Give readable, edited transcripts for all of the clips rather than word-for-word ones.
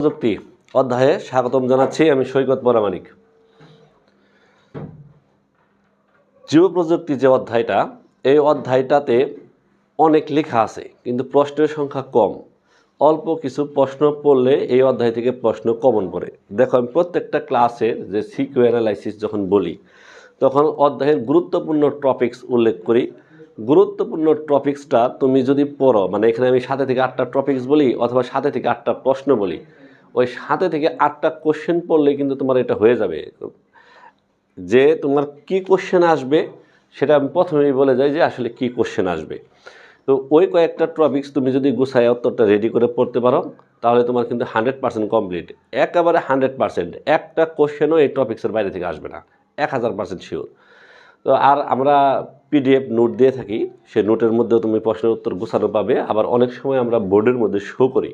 প্রযুক্তি অধ্যায়ে স্বাগতম জানাচ্ছি। আমি সৈকত পরামানিক। জীব প্রযুক্তি যে অধ্যায়টা, এই অধ্যায়টাতে অনেক লেখা আছে কিন্তু প্রশ্নের সংখ্যা কম। অল্প কিছু প্রশ্ন পড়লে এই অধ্যায় থেকে প্রশ্ন কমন পড়ে। দেখো, আমি প্রত্যেকটা ক্লাসের যে সিকিউ অ্যানালাইসিস যখন বলি তখন অধ্যায়ের গুরুত্বপূর্ণ টপিকস উল্লেখ করি। গুরুত্বপূর্ণ টপিক্সটা তুমি যদি পড়ো, মানে এখানে আমি 7 থেকে 8টা টপিক্স বলি অথবা 7 থেকে 8টা প্রশ্ন বলি, ওই 7 থেকে 8টা কোশ্চেন পড়লে কিন্তু তোমার এটা হয়ে যাবে। যে তোমার কি কোশ্চেন আসবে সেটা আমি প্রথমেই বলে যাই যে আসলে কি কোশ্চেন আসবে। তো ওই কয়েকটা টপিক্স তুমি যদি গুছায় উত্তরটা রেডি করে পড়তে পারো তাহলে তোমার কিন্তু 100% কমপ্লিট। একেবারে 100%, একটা কোশ্চেনও এই টপিক্সের বাইরে থেকে আসবে না, 1000% শিওর। তো আর আমরা পিডিএফ নোট দিয়ে থাকি, সেই নোটের মধ্যেও তুমি প্রশ্নের উত্তর গোছানো পাবে। আবার অনেক সময় আমরা বোর্ডের মধ্যে শো করি,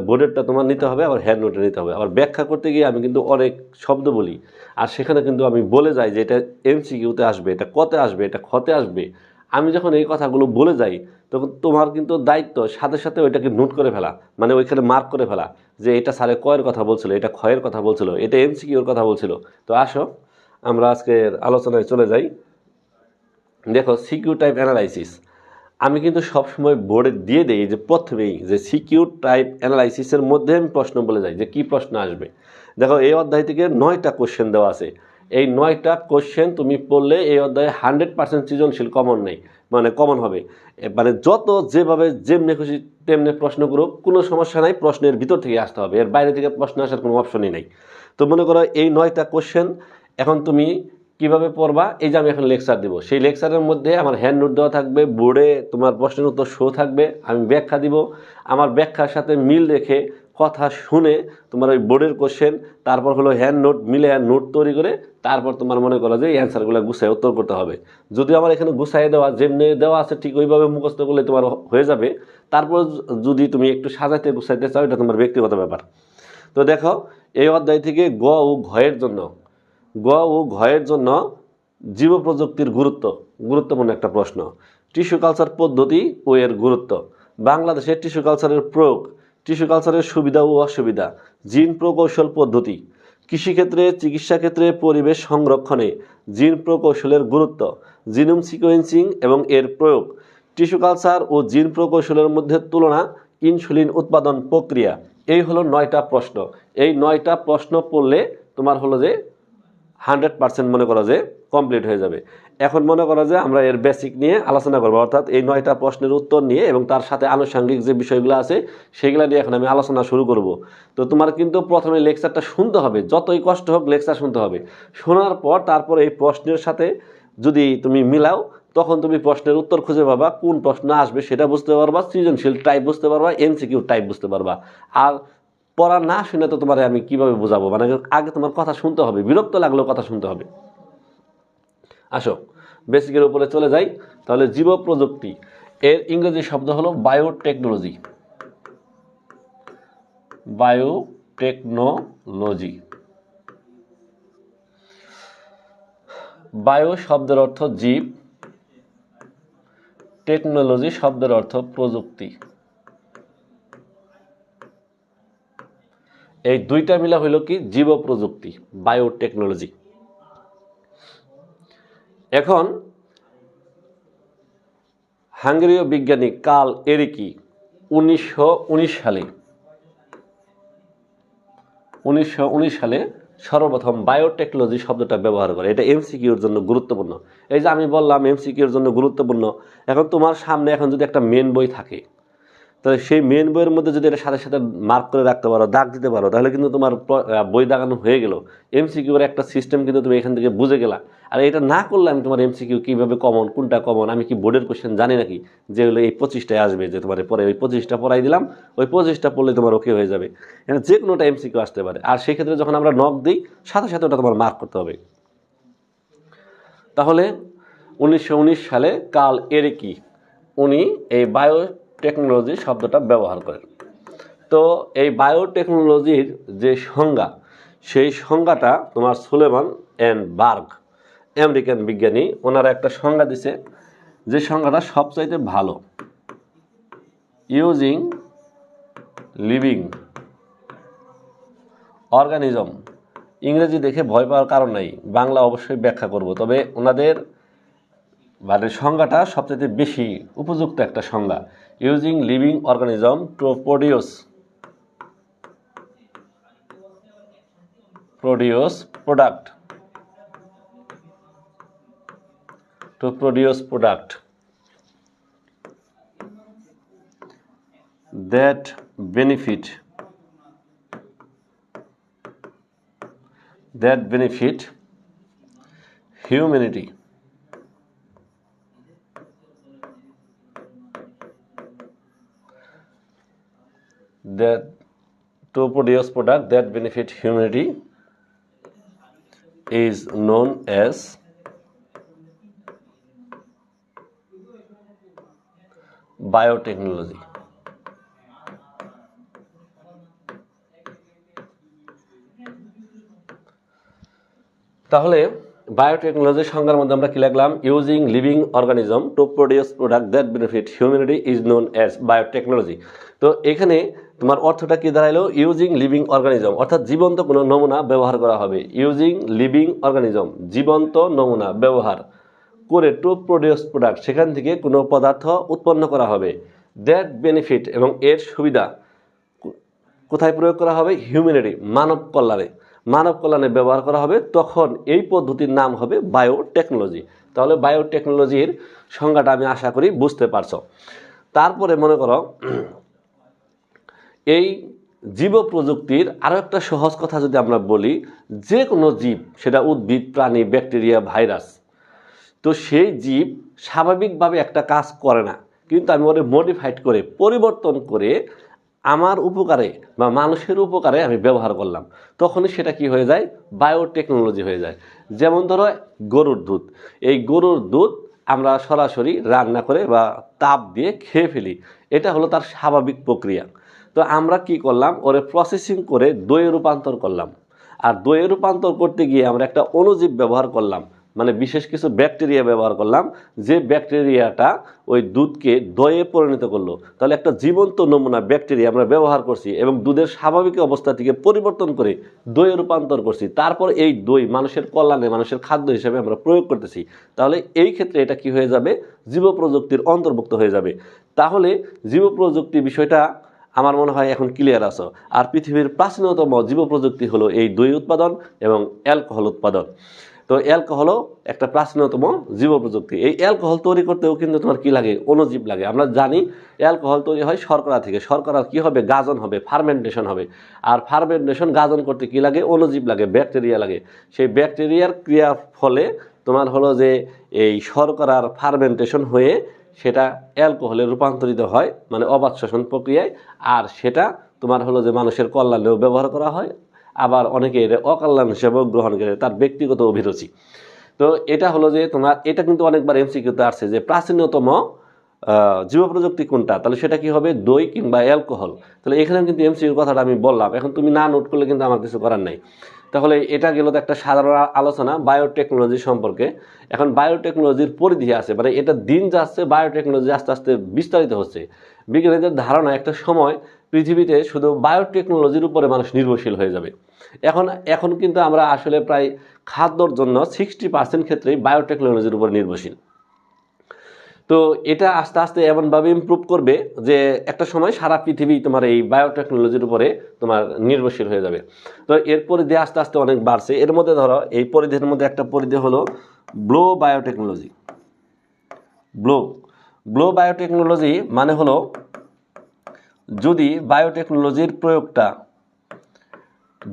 বোর্ডেরটা তোমার নিতে হবে, আবার হ্যান্ড নোটে নিতে হবে। আবার ব্যাখ্যা করতে গিয়ে আমি কিন্তু অনেক শব্দ বলি, আর সেখানে কিন্তু আমি বলে যাই যে এটা এমসিকিউতে আসবে, এটা কতে আসবে, এটা খতে আসবে। আমি যখন এই কথাগুলো বলে যাই তখন তোমার কিন্তু দায়িত্ব সাথে সাথে ওইটাকে নোট করে ফেলা, মানে ওইখানে মার্ক করে ফেলা যে এটা স্যারে কয়ের কথা বলছিল, এটা ক্ষয়ের কথা বলছিল, এটা এমসিকিউর কথা বলছিল। তো আসো আমরা আজকের আলোচনায় চলে যাই। দেখো, সিকিউ টাইপ অ্যানালাইসিস আমি কিন্তু সবসময় বোর্ডে দিয়ে দেই যে প্রথমেই যে সিকিউ টাইপ অ্যানালাইসিসের মধ্যে আমি প্রশ্ন বলে যাই যে কি প্রশ্ন আসবে। দেখো, এই অধ্যায় থেকে 9টা কোশ্চেন দেওয়া আছে। এই 9টা কোশ্চেন তুমি পড়লে এই অধ্যায়ে 100% সৃজনশীল কমন নেই, মানে কমন হবে। মানে যত যেভাবে যেমনি খুশি তেমনি প্রশ্ন করুক, কোনো সমস্যা নাই, প্রশ্নের ভিতর থেকে আসতে হবে, এর বাইরে থেকে প্রশ্ন আসার কোনো অপশনই নেই। তো মনে করো এই 9টা কোশ্চেন এখন তুমি কিভাবে পড়বা, এই যে আমি এখন লেকচার দেবো, সেই লেকচারের মধ্যে আমার হ্যান্ড নোট দেওয়া থাকবে, বোর্ডে তোমার প্রশ্নের উত্তর শো থাকবে, আমি ব্যাখ্যা দিব, আমার ব্যাখ্যার সাথে মিল রেখে কথা শুনে তোমার ওই বোর্ডের কোশ্চেন, তারপর হলো হ্যান্ড নোট মিলে নোট তৈরি করে তারপর তোমার মনে করো যে এই অ্যান্সারগুলো গুছায় উত্তর করতে হবে। যদি আমার এখানে গুছাই দেওয়া যেমনি দেওয়া আছে ঠিক ওইভাবে মুখস্থ করলে তোমার হয়ে যাবে। তারপর যদি তুমি একটু সাজাতে গুছাইতে চাও, এটা তোমার ব্যক্তিগত ব্যাপার। তো দেখো, এই অধ্যায় থেকে গ ও ঘয়ের জন্য জীব প্রযুক্তির গুরুত্বপূর্ণ একটা প্রশ্ন। টিস্যু কালচার পদ্ধতি ও এর গুরুত্ব, বাংলাদেশের টিস্যু কালচারের প্রয়োগ, টিস্যু কালচারের সুবিধা ও অসুবিধা, জিন প্রকৌশল পদ্ধতি, কৃষিক্ষেত্রে, চিকিৎসা ক্ষেত্রে, পরিবেশ সংরক্ষণে জিন প্রকৌশলের গুরুত্ব, জিনোম সিকোয়েন্সিং এবং এর প্রয়োগ, টিস্যু কালচার ও জিন প্রকৌশলের মধ্যে তুলনা, ইনসুলিন উৎপাদন প্রক্রিয়া। এই হলো 9টা প্রশ্ন। এই 9টা প্রশ্ন পড়লে তোমার হলো যে 100% মনে করো যে কমপ্লিট হয়ে যাবে। এখন মনে করো যে আমরা এর বেসিক নিয়ে আলোচনা করবো, অর্থাৎ এই 9টা প্রশ্নের উত্তর নিয়ে এবং তার সাথে আনুষঙ্গিক যে বিষয়গুলো আছে সেগুলো নিয়ে এখন আমি আলোচনা শুরু করব। তো তোমার কিন্তু প্রথমে লেকচারটা শুনতে হবে, যতই কষ্ট হোক লেকচার শুনতে হবে। শোনার পর তারপর এই প্রশ্নের সাথে যদি তুমি মিলাও তখন তুমি প্রশ্নের উত্তর খুঁজে পাবা, কোন প্রশ্ন আসবে সেটা বুঝতে পারবা, সৃজনশীল টাইপ বুঝতে পারবা, এমসিকিউ টাইপ বুঝতে পারবা। আর পড়া না শুনে তো তোমার আমি কিভাবে বোঝাবো, মানে আগে তোমার কথা শুনতে হবে, বিরক্ত লাগলেও কথা শুনতে হবে। আসো বেসিকের উপরে চলে যাই। তাহলে জীব প্রযুক্তি এর ইংরেজি শব্দ হলো বায়োটেকনোলজি। বায়োটেকনোলজি, বায়ো শব্দের অর্থ জীব, টেকনোলজি শব্দের অর্থ প্রযুক্তি। এই দুইটা মিলা হইল কি জীব প্রযুক্তি, বায়োটেকনোলজি। এখন হাঙ্গেরীয় বিজ্ঞানী কার্ল এরিকি 1919 সালে সর্বপ্রথম বায়োটেকনোলজি শব্দটা ব্যবহার করে। এটা এমসিকিউর জন্য গুরুত্বপূর্ণ। এই যে আমি বললাম এমসিকিউর জন্য গুরুত্বপূর্ণ, এখন তোমার সামনে এখন যদি একটা মেন বই থাকে, তাহলে সেই মেন বইয়ের মধ্যে যদি এটা সাথে সাথে মার্ক করে রাখতে পারো, দাগ দিতে পারো, তাহলে কিন্তু তোমার বই দাগানো হয়ে গেল। এমসিকিউর একটা সিস্টেম কিন্তু তুমি এখান থেকে বুঝে গেলা। আর এটা না করলে আমি তোমার এমসিকিউ কীভাবে কমন, কোনটা কমন, আমি কি বোর্ডের কোশ্চেন জানি নাকি যেগুলো এই 25টায় আসবে, যে তোমার পরে ওই 25টা পড়াই দিলাম, ওই 25টা পড়লে তোমার ওকে হয়ে যাবে। এখানে যে কোনোটা এমসিকিউ আসতে পারে। আর সেই ক্ষেত্রে যখন আমরা নক দিই সাথে সাথে ওটা তোমার মার্ক করতে হবে। তাহলে 1919 সালে কার্ল এরিকি উনি এই বায়োটেকনোলজি শব্দটা ব্যবহার করেন। তো এই বায়োটেকনোলজির যে সংজ্ঞা, সেই সংজ্ঞাটা তোমার সুলেমান এন্ড বার্গ, আমেরিকান বিজ্ঞানী, ওনারা একটা সংজ্ঞা দিছে, যে সংজ্ঞাটা সবচাইতে ভালো। ইউজিং লিভিং অর্গানিজম, ইংরেজি দেখে ভয় পাওয়ার কারণ নাই, বাংলা অবশ্যই ব্যাখ্যা করব, তবে ওনাদের মানে সংজ্ঞাটা সবচেয়ে বেশি উপযুক্ত একটা সংজ্ঞা। Using living organism to produce product that benefit humanity, that to produce product that benefit humanity is known as biotechnology. তাহলে বায়োটেকনোলজির সংজ্ঞার মধ্যে আমরা কি লিখলাম? Using living organism to produce product that benefit humanity is known as biotechnology. তো এখানে তোমার অর্থটা কি দাঁড়াইলো? ইউজিং লিভিং অর্গানিজম, অর্থাৎ জীবন্ত কোনো নমুনা ব্যবহার করা হবে। ইউজিং লিভিং অর্গানিজম, জীবন্ত নমুনা ব্যবহার করে টু প্রডিউস প্রোডাক্ট, সেখান থেকে কোনো পদার্থ উৎপন্ন করা হবে। দ্যাট বেনিফিট, এবং এর সুবিধা কোথায় প্রয়োগ করা হবে? হিউম্যানিটি, মানব কল্যাণে, মানব কল্যাণে ব্যবহার করা হবে। তখন এই পদ্ধতির নাম হবে বায়োটেকনোলজি। তাহলে বায়োটেকনোলজির সংজ্ঞাটা আমি আশা করি বুঝতে পারছো। তারপরে মনে করো এই জীব প্রযুক্তির আরও একটা সহজ কথা যদি আমরা বলি, যে কোনো জীব, সেটা উদ্ভিদ, প্রাণী, ব্যাকটেরিয়া, ভাইরাস, তো সেই জীব স্বাভাবিকভাবে একটা কাজ করে না, কিন্তু আমি ওরে মডিফাইড করে, পরিবর্তন করে আমার উপকারে বা মানুষের উপকারে আমি ব্যবহার করলাম, তখনই সেটা কি হয়ে যায়? বায়োটেকনোলজি হয়ে যায়। যেমন ধরো গরুর দুধ, এই গরুর দুধ আমরা সরাসরি রান্না করে বা তাপ দিয়ে খেয়ে ফেলি, এটা হলো তার স্বাভাবিক প্রক্রিয়া। তো আমরা কি করলাম? ওরে প্রসেসিং করে দইয়ে রূপান্তর করলাম। আর দইয়ে রূপান্তর করতে গিয়ে আমরা একটা অণুজীব ব্যবহার করলাম, মানে বিশেষ কিছু ব্যাকটেরিয়া ব্যবহার করলাম, যে ব্যাকটেরিয়াটা ওই দুধকে দইয়ে পরিণত করলো। তাহলে একটা জীবন্ত নমুনা ব্যাকটেরিয়া আমরা ব্যবহার করছি এবং দুধের স্বাভাবিক অবস্থা থেকে পরিবর্তন করে দইয়ে রূপান্তর করছি। তারপর এই দই মানুষের কল্যাণে, মানুষের খাদ্য হিসেবে আমরা প্রয়োগ করতেছি। তাহলে এই ক্ষেত্রে এটা কি হয়ে যাবে? জীব প্রযুক্তির অন্তর্ভুক্ত হয়ে যাবে। তাহলে জীব প্রযুক্তি বিষয়টা আমার মনে হয় এখন ক্লিয়ার আছো। আর পৃথিবীর প্রাচীনতম জীব প্রযুক্তি হলো এই দই উৎপাদন এবং অ্যালকোহল উৎপাদন। তো অ্যালকোহলও একটা প্রাচীনতম জীব প্রযুক্তি। এই অ্যালকোহল তৈরি করতেও কিন্তু তোমার কি লাগে? অণুজীব লাগে। আমরা জানি অ্যালকোহল তৈরি হয় শর্করা থেকে। শর্করার কি হবে? গাজন হবে, ফার্মেন্টেশন হবে। আর ফার্মেন্টেশন, গাজন করতে কি লাগে? অণুজীব লাগে, ব্যাকটেরিয়া লাগে। সেই ব্যাকটেরিয়ার ক্রিয়ার ফলে তোমার হলো যে এই শর্করার ফার্মেন্টেশন হয়ে সেটা অ্যালকোহলে রূপান্তরিত হয়, মানে অবাত শ্বসন প্রক্রিয়ায়। আর সেটা তোমার হলো যে মানুষের কল্যাণেও ব্যবহার করা হয়, আবার অনেকে এর অকল্যাণ হিসেবেও গ্রহণ করে, তার ব্যক্তিগত অভিরুচি। তো এটা হলো যে তোমার, এটা কিন্তু অনেকবার এমসিকিউতে আসছে যে প্রাচীনতম জীব প্রযুক্তি কোনটা, তাহলে সেটা কি হবে? দই কিংবা অ্যালকোহল। তাহলে এখানে কিন্তু এমসিকিউর কথাটা আমি বললাম, এখন তুমি না নোট করলে কিন্তু আমার কিছু করার নাই। তাহলে এটা গেল তো একটা সাধারণ আলোচনা বায়োটেকনোলজি সম্পর্কে। এখন বায়োটেকনোলজির পরিধি আছে, মানে এটা দিন যাচ্ছে বায়োটেকনোলজি আস্তে আস্তে বিস্তারিত হচ্ছে। বিজ্ঞানীদের ধারণা একটা সময় পৃথিবীতে শুধু বায়োটেকনোলজির উপরে মানুষ নির্ভরশীল হয়ে যাবে। এখন কিন্তু আমরা আসলে প্রায় খাদ্যর জন্য 60% ক্ষেত্রেই বায়োটেকনোলজির উপর নির্ভরশীল। তো এটা আস্তে আস্তে এমনভাবে ইমপ্রুভ করবে যে একটা সময় সারা পৃথিবী তোমার এই বায়োটেকনোলজির উপরে তোমার নির্ভরশীল হয়ে যাবে। তো এর পরিধি আস্তে আস্তে অনেক বাড়ছে। এর মধ্যে ধরো এই পরিধির মধ্যে একটা পরিধি হলো ব্লো বায়োটেকনোলজি। ব্লো বায়োটেকনোলজি মানে হলো, যদি বায়োটেকনোলজির প্রয়োগটা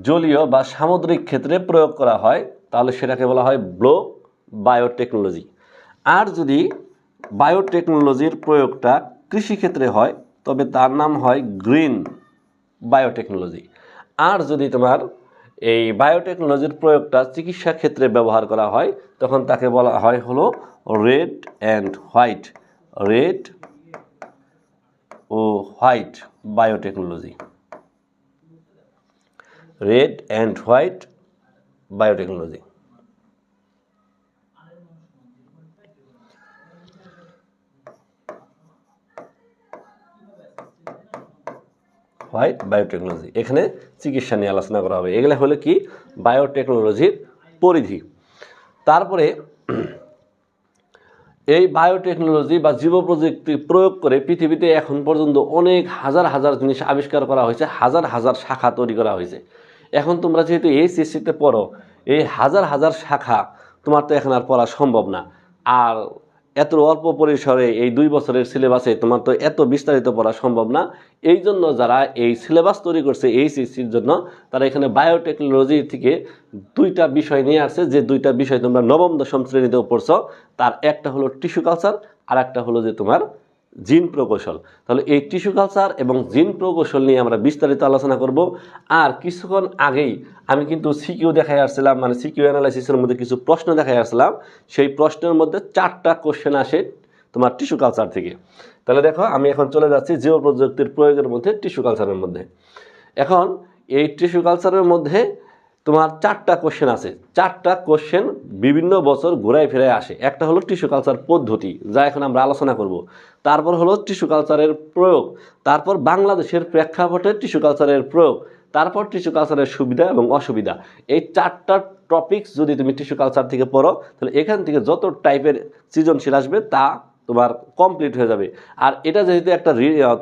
জলীয় বা সামুদ্রিক ক্ষেত্রে প্রয়োগ করা হয় তাহলে সেটাকে বলা হয় ব্লো বায়োটেকনোলজি। আর যদি বায়োটেকনোলজির প্রয়োগটা কৃষিক্ষেত্রে হয় তবে তার নাম হয় গ্রিন বায়োটেকনোলজি। আর যদি তোমার এই বায়োটেকনোলজির প্রয়োগটা চিকিৎসা ক্ষেত্রে ব্যবহার করা হয় তখন তাকে বলা হয় হলো red and white biotechnology. Red and white biotechnology. White biotechnology. এখানে চিকিৎসা নিয়ে আলোচনা করা হবে। এগুলো হলো কি বায়োটেকনোলজির পরিধি। তারপরে এই বায়োটেকনোলজি বা জীব প্রযুক্তি প্রয়োগ করে পৃথিবীতে এখন পর্যন্ত অনেক হাজার হাজার জিনিস আবিষ্কার করা হয়েছে, হাজার হাজার শাখা তৈরি করা হয়েছে। এখন তোমরা যেহেতু এইচএসসিতে পড়ো, এই হাজার হাজার শাখা তোমার তো এখন আর পড়া সম্ভব না। আর এত অল্প পরিসরে এই 2 বছরের সিলেবাসে তোমার তো এত বিস্তারিত পড়া সম্ভব না। এই জন্য যারা এই সিলেবাস তৈরি করছে এইচএসসির জন্য, তারা এখানে বায়োটেকনোলজি থেকে 2টা বিষয় নিয়ে আসছে, যে 2টা বিষয় তোমরা নবম দশম শ্রেণীতেও পড়ছো। তার একটা হলো টিস্যু কালচার, আর একটা হলো যে তোমার জিন প্রকৌশল। তাহলে এই টিস্যু কালচার এবং জিন প্রকৌশল নিয়ে আমরা বিস্তারিত আলোচনা করব। আর কিছুক্ষণ আগেই আমি কিন্তু সিকিউ দেখাই আসছিলাম, মানে সিকিউ অ্যানালাইসিসের মধ্যে কিছু প্রশ্ন দেখাই আসছিলাম। সেই প্রশ্নের মধ্যে 4টা কোশ্চেন আসে তোমার টিস্যু কালচার থেকে। তাহলে দেখো, আমি এখন চলে যাচ্ছি জীব প্রযুক্তির প্রয়োগের মধ্যে টিস্যু কালচারের মধ্যে। এখন এই টিস্যু কালচারের মধ্যে তোমার 4টা কোশ্চেন আছে। 4টা কোশ্চেন বিভিন্ন বছর ঘুরায় ফিরে আসে। একটা হলো টিস্যু কালচার পদ্ধতি, যা এখন আমরা আলোচনা করব। তারপর হলো টিস্যু কালচারের প্রয়োগ, তারপর বাংলাদেশের প্রেক্ষাপটে টিস্যু কালচারের প্রয়োগ, তারপর টিস্যু কালচারের সুবিধা এবং অসুবিধা। এই 4টা টপিকস যদি তুমি টিস্যু কালচার থেকে পড়ো, তাহলে এখান থেকে যত টাইপের সৃজনশীল আসবে তা তোমার কমপ্লিট হয়ে যাবে। আর এটা যেহেতু একটা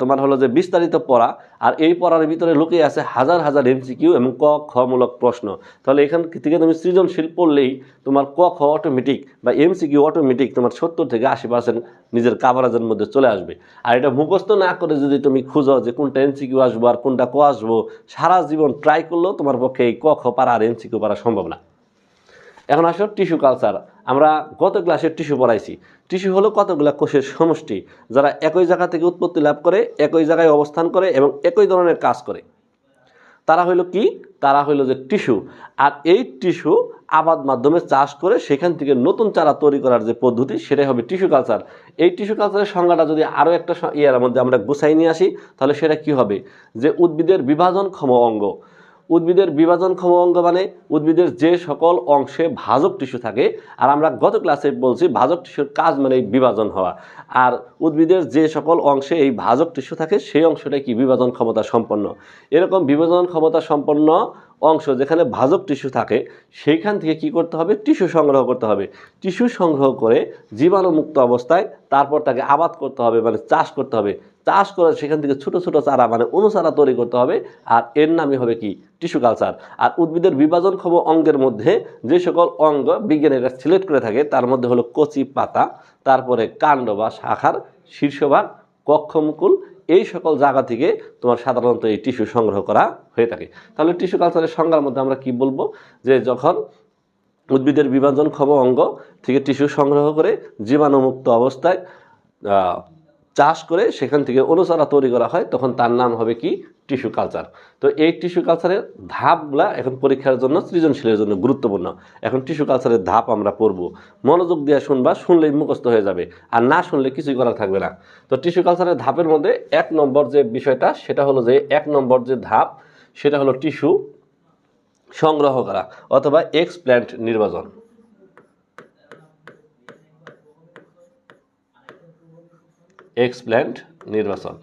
তোমার হলো যে বিস্তারিত পড়া, আর এই পড়ার ভিতরে লুকিয়ে আছে হাজার হাজার এমসিকিউ এবং ক খ মূলক প্রশ্ন। তাহলে এখান থেকে তুমি সৃজনশীল পড়লেই তোমার ক খ অটোমেটিক বা এমসিকিউ অটোমেটিক তোমার 70 থেকে 80% নিজের কাভারেজের মধ্যে চলে আসবে। আর এটা মুখস্থ না করে যদি তুমি খুঁজো যে কোনটা এমসিকিউ আসবো আর কোনটা ক আসবো, সারা জীবন ট্রাই করলেও তোমার পক্ষে এই ক খ পারা আর এমসিকিউ পারা সম্ভব না। এখন আসো টিস্যু কালচার। আমরা গত ক্লাসে টিস্যু পড়াইছি। টিস্যু হলো কতগুলো কোষের সমষ্টি, যারা একই জায়গা থেকে উৎপত্তি লাভ করে, একই জায়গায় অবস্থান করে এবং একই ধরনের কাজ করে। তারা হইল কি? তারা হইল যে টিস্যু। আর এই টিস্যু আবাদ মাধ্যমে চাষ করে সেখান থেকে নতুন চারা তৈরি করার যে পদ্ধতি, সেটাই হবে টিস্যু কালচার। এই টিস্যু কালচারের সংজ্ঞাটা যদি আরও একটা ইয়ার মধ্যে আমরা গুছাই নিয়ে আসি, তাহলে সেটা কি হবে? যে উদ্ভিদের বিভাজনক্ষম অঙ্গ। উদ্ভিদের বিভাজনক্ষম অঙ্গ মানে উদ্ভিদের যে সকল অংশে ভাজক টিস্যু থাকে। আর আমরা গত ক্লাসে বলছি ভাজক টিস্যুর কাজ মানে বিভাজন হওয়া। আর উদ্ভিদের যে সকল অংশে এই ভাজক টিস্যু থাকে সেই অংশটাই কি বিভাজন ক্ষমতা সম্পন্ন। এরকম বিভাজন ক্ষমতা সম্পন্ন অংশ যেখানে ভাজক টিস্যু থাকে, সেইখান থেকে কি করতে হবে? টিস্যু সংগ্রহ করতে হবে। টিস্যু সংগ্রহ করে জীবাণুমুক্ত অবস্থায় তারপর তাকে আবাদ করতে হবে, মানে চাষ করতে হবে। চাষ করে সেখান থেকে ছোট ছোট চারা মানে অনুচারা তৈরি করতে হবে। আর এর নামই হবে কি? Tissue culture. আর উদ্ভিদের বিভাজনক্ষম অঙ্গের মধ্যে যে সকল অঙ্গ বিজ্ঞানীরা সিলেক্ট করে থাকে, তার মধ্যে হলো কচি পাতা, তারপরে কাণ্ড বা শাখার শীর্ষভাগ, কক্ষমুকুল, এই সকল জায়গা থেকে তোমার সাধারণত এই টিস্যু সংগ্রহ করা হয়ে থাকে। তাহলে টিস্যু কালচারের সংজ্ঞার মধ্যে আমরা কি বলবো? যে যখন উদ্ভিদের বিভাজনক্ষম অঙ্গ থেকে টিস্যু সংগ্রহ করে জীবাণুমুক্ত অবস্থায় চাষ করে সেখান থেকে অনুচারা তৈরি করা হয়, তখন তার নাম হবে কি? Tissue culture. তো এই টিস্যু কালচারের ধাপগুলা এখন পরীক্ষার জন্য, সৃজনশীলের জন্য গুরুত্বপূর্ণ। এখন টিস্যু কালচারের ধাপ আমরা পড়ব। মনোযোগ দিয়ে শুনবা, শুনলেই মুখস্থ হয়ে যাবে, আর না শুনলে কিছুই করার থাকবে না। তো টিস্যু কালচারের ধাপের মধ্যে 1 নম্বর যে বিষয়টা, সেটা হলো যে 1 নম্বর যে ধাপ, সেটা হলো টিস্যু সংগ্রহ করা অথবা এক্সপ্ল্যান্ট নির্বাচন। এক্সপ্ল্যান্ট নির্বাচন।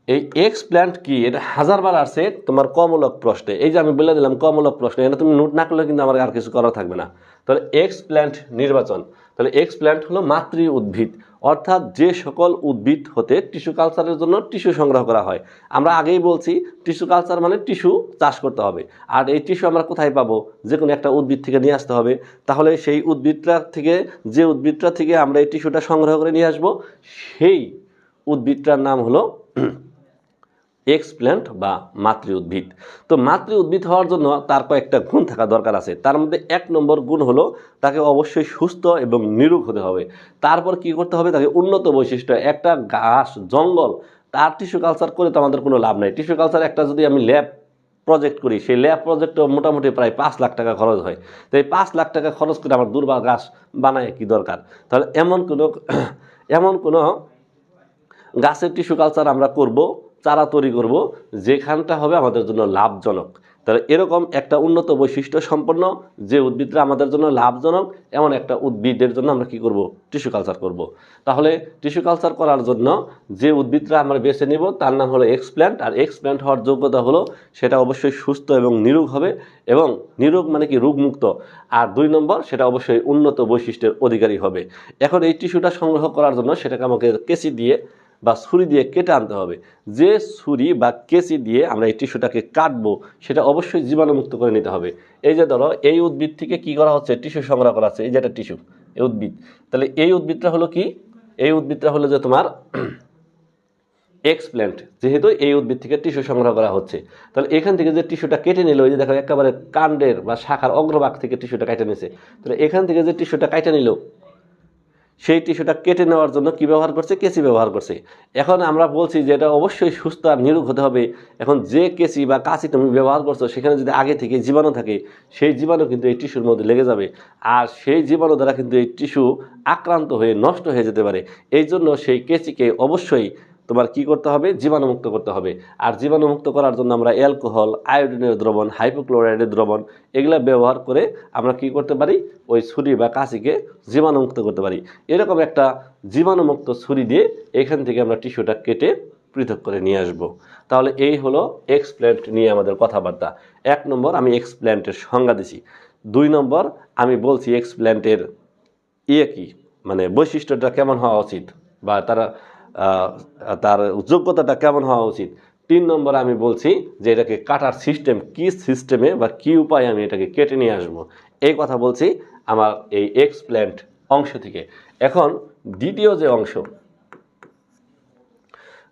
এই এক্সপ্ল্যান্ট কি? এটা হাজারবার আসছে তোমার কমূলক প্রশ্নে। এই যে আমি বলে দিলাম কমূলক প্রশ্ন, এটা তুমি নোট না করলে কিন্তু আমার আর কিছু করা থাকবে না। তাহলে এক্সপ্ল্যান্ট নির্বাচন। তাহলে এক্সপ্ল্যান্ট হলো মাতৃ উদ্ভিদ, অর্থাৎ যে সকল উদ্ভিদ হতে টিস্যু কালচারের জন্য টিস্যু সংগ্রহ করা হয়। আমরা আগেই বলছি টিস্যু কালচার মানে টিস্যু চাষ করতে হবে। আর এই টিস্যু আমরা কোথায় পাবো? যে কোনো একটা উদ্ভিদ থেকে নিয়ে আসতে হবে। তাহলে সেই উদ্ভিদটা থেকে, যে উদ্ভিদটা থেকে আমরা এই টিস্যুটা সংগ্রহ করে নিয়ে আসবো, সেই উদ্ভিদটার নাম হলো এক্সপ্ল্যান্ট বা মাতৃ উদ্ভিদ। তো মাতৃ উদ্ভিদ হওয়ার জন্য তার কয়েকটা গুণ থাকা দরকার আছে। তার মধ্যে 1 নম্বর গুণ হলো তাকে অবশ্যই সুস্থ এবং নিরোগ হতে হবে। তারপর কি করতে হবে? তাকে উন্নত বৈশিষ্ট্য, একটা ঘাস জঙ্গল, তার টিস্যু কালচার করে তো আমাদের কোনো লাভ নাই। টিস্যু কালচার একটা যদি আমি ল্যাব প্রজেক্ট করি, সেই ল্যাব প্রজেক্টে মোটামুটি প্রায় 5 লাখ টাকা খরচ হয়। তো এই 5 লাখ টাকা খরচ করে আমার দুর্বা ঘাস বানায় কি দরকার? তাহলে এমন কোনো গাছের টিস্যু কালচার আমরা করব, চারা তৈরি করব, যেখানটা হবে আমাদের জন্য লাভজনক। তাহলে এরকম একটা উন্নত বৈশিষ্ট্য সম্পন্ন যে উদ্ভিদরা আমাদের জন্য লাভজনক এমন একটা উদ্ভিদের জন্য আমরা কি করব, টিস্যু কালচার করব। তাহলে টিস্যু কালচার করার জন্য যে উদ্ভিদরা আমরা বেছে নিব তার নাম হলো এক্সপ্ল্যান্ট। আর এক্সপ্ল্যান্ট হওয়ার যোগ্যতা হলো সেটা অবশ্যই সুস্থ এবং নিরোগ হবে, এবং নিরোগ মানে কি রোগমুক্ত। আর 2 নম্বর, সেটা অবশ্যই উন্নত বৈশিষ্ট্যের অধিকারী হবে। এখন এই টিস্যুটা সংগ্রহ করার জন্য সেটাকে আমাকে কেঁচি দিয়ে বা ছুরি দিয়ে কেটে আনতে হবে। যে ছুরি বা কেঁচি দিয়ে আমরা এই টিস্যুটাকে কাটবো সেটা অবশ্যই জীবাণুমুক্ত করে নিতে হবে। এই যে ধরো এই উদ্ভিদ থেকে কি করা হচ্ছে, টিস্যু সংগ্রহ করা হচ্ছে, এই যে একটা টিস্যু, এই উদ্ভিদ। তাহলে এই উদ্ভিদটা হলো কি, এই উদ্ভিদটা হলো যে তোমার এক্সপ্ল্যান্ট, যেহেতু এই উদ্ভিদ থেকে টিস্যু সংগ্রহ করা হচ্ছে। তাহলে এখান থেকে যে টিস্যুটা কেটে নিল, ওই যে দেখো একেবারে কাণ্ডের বা শাখার অগ্রভাগ থেকে টিস্যুটা কেটে নিছে। তাহলে এখান থেকে যে টিস্যুটা কেটে নিল, সেই টিস্যুটা কেটে নেওয়ার জন্য কি ব্যবহার করছে, কেঁচি ব্যবহার করছে। এখন আমরা বলছি যে এটা অবশ্যই সুস্থ আর নিরোগ হতে হবে। এখন যে কেঁচি বা কাঁচি তুমি ব্যবহার করছো সেখানে যদি আগে থেকে জীবাণু থাকে, সেই জীবাণু কিন্তু এই টিস্যুর মধ্যে লেগে যাবে, আর সেই জীবাণু দ্বারা কিন্তু এই টিস্যু আক্রান্ত হয়ে নষ্ট হয়ে যেতে পারে। এই জন্য সেই কেঁচিকে অবশ্যই তোমার কি করতে হবে, জীবাণুমুক্ত করতে হবে। আর জীবাণুমুক্ত করার জন্য আমরা অ্যালকোহল, আয়োডিনের দ্রবণ, হাইপোক্লোরাইডের দ্রবণ এগুলা ব্যবহার করে আমরা কি করতে পারি, ওই ছুরি বা কাঁচিকে জীবাণুমুক্ত করতে পারি। এরকম একটা জীবাণুমুক্ত ছুরি দিয়ে এখান থেকে আমরা টিস্যুটা কেটে পৃথক করে নিয়ে আসব। তাহলে এই হলো এক্সপ্ল্যান্ট নিয়ে আমাদের কথাবার্তা। 1 নম্বর আমি এক্সপ্ল্যান্টের সংজ্ঞা দিছি। 2 নম্বর আমি বলছি এক্সপ্ল্যান্টের কি মানে বৈশিষ্ট্যটা কেমন হওয়া উচিত বা তার যোগ্যতাটা কেমন হওয়া উচিত। 3 নম্বর আমি বলছি যে এটাকে কাটার সিস্টেম, কি সিস্টেমে বা কি উপায়ে আমি এটাকে কেটে নিয়ে আসবো, এই কথা বলছি আমার এই এক্সপ্ল্যান্ট অংশ থেকে। এখন দ্বিতীয় যে অংশ,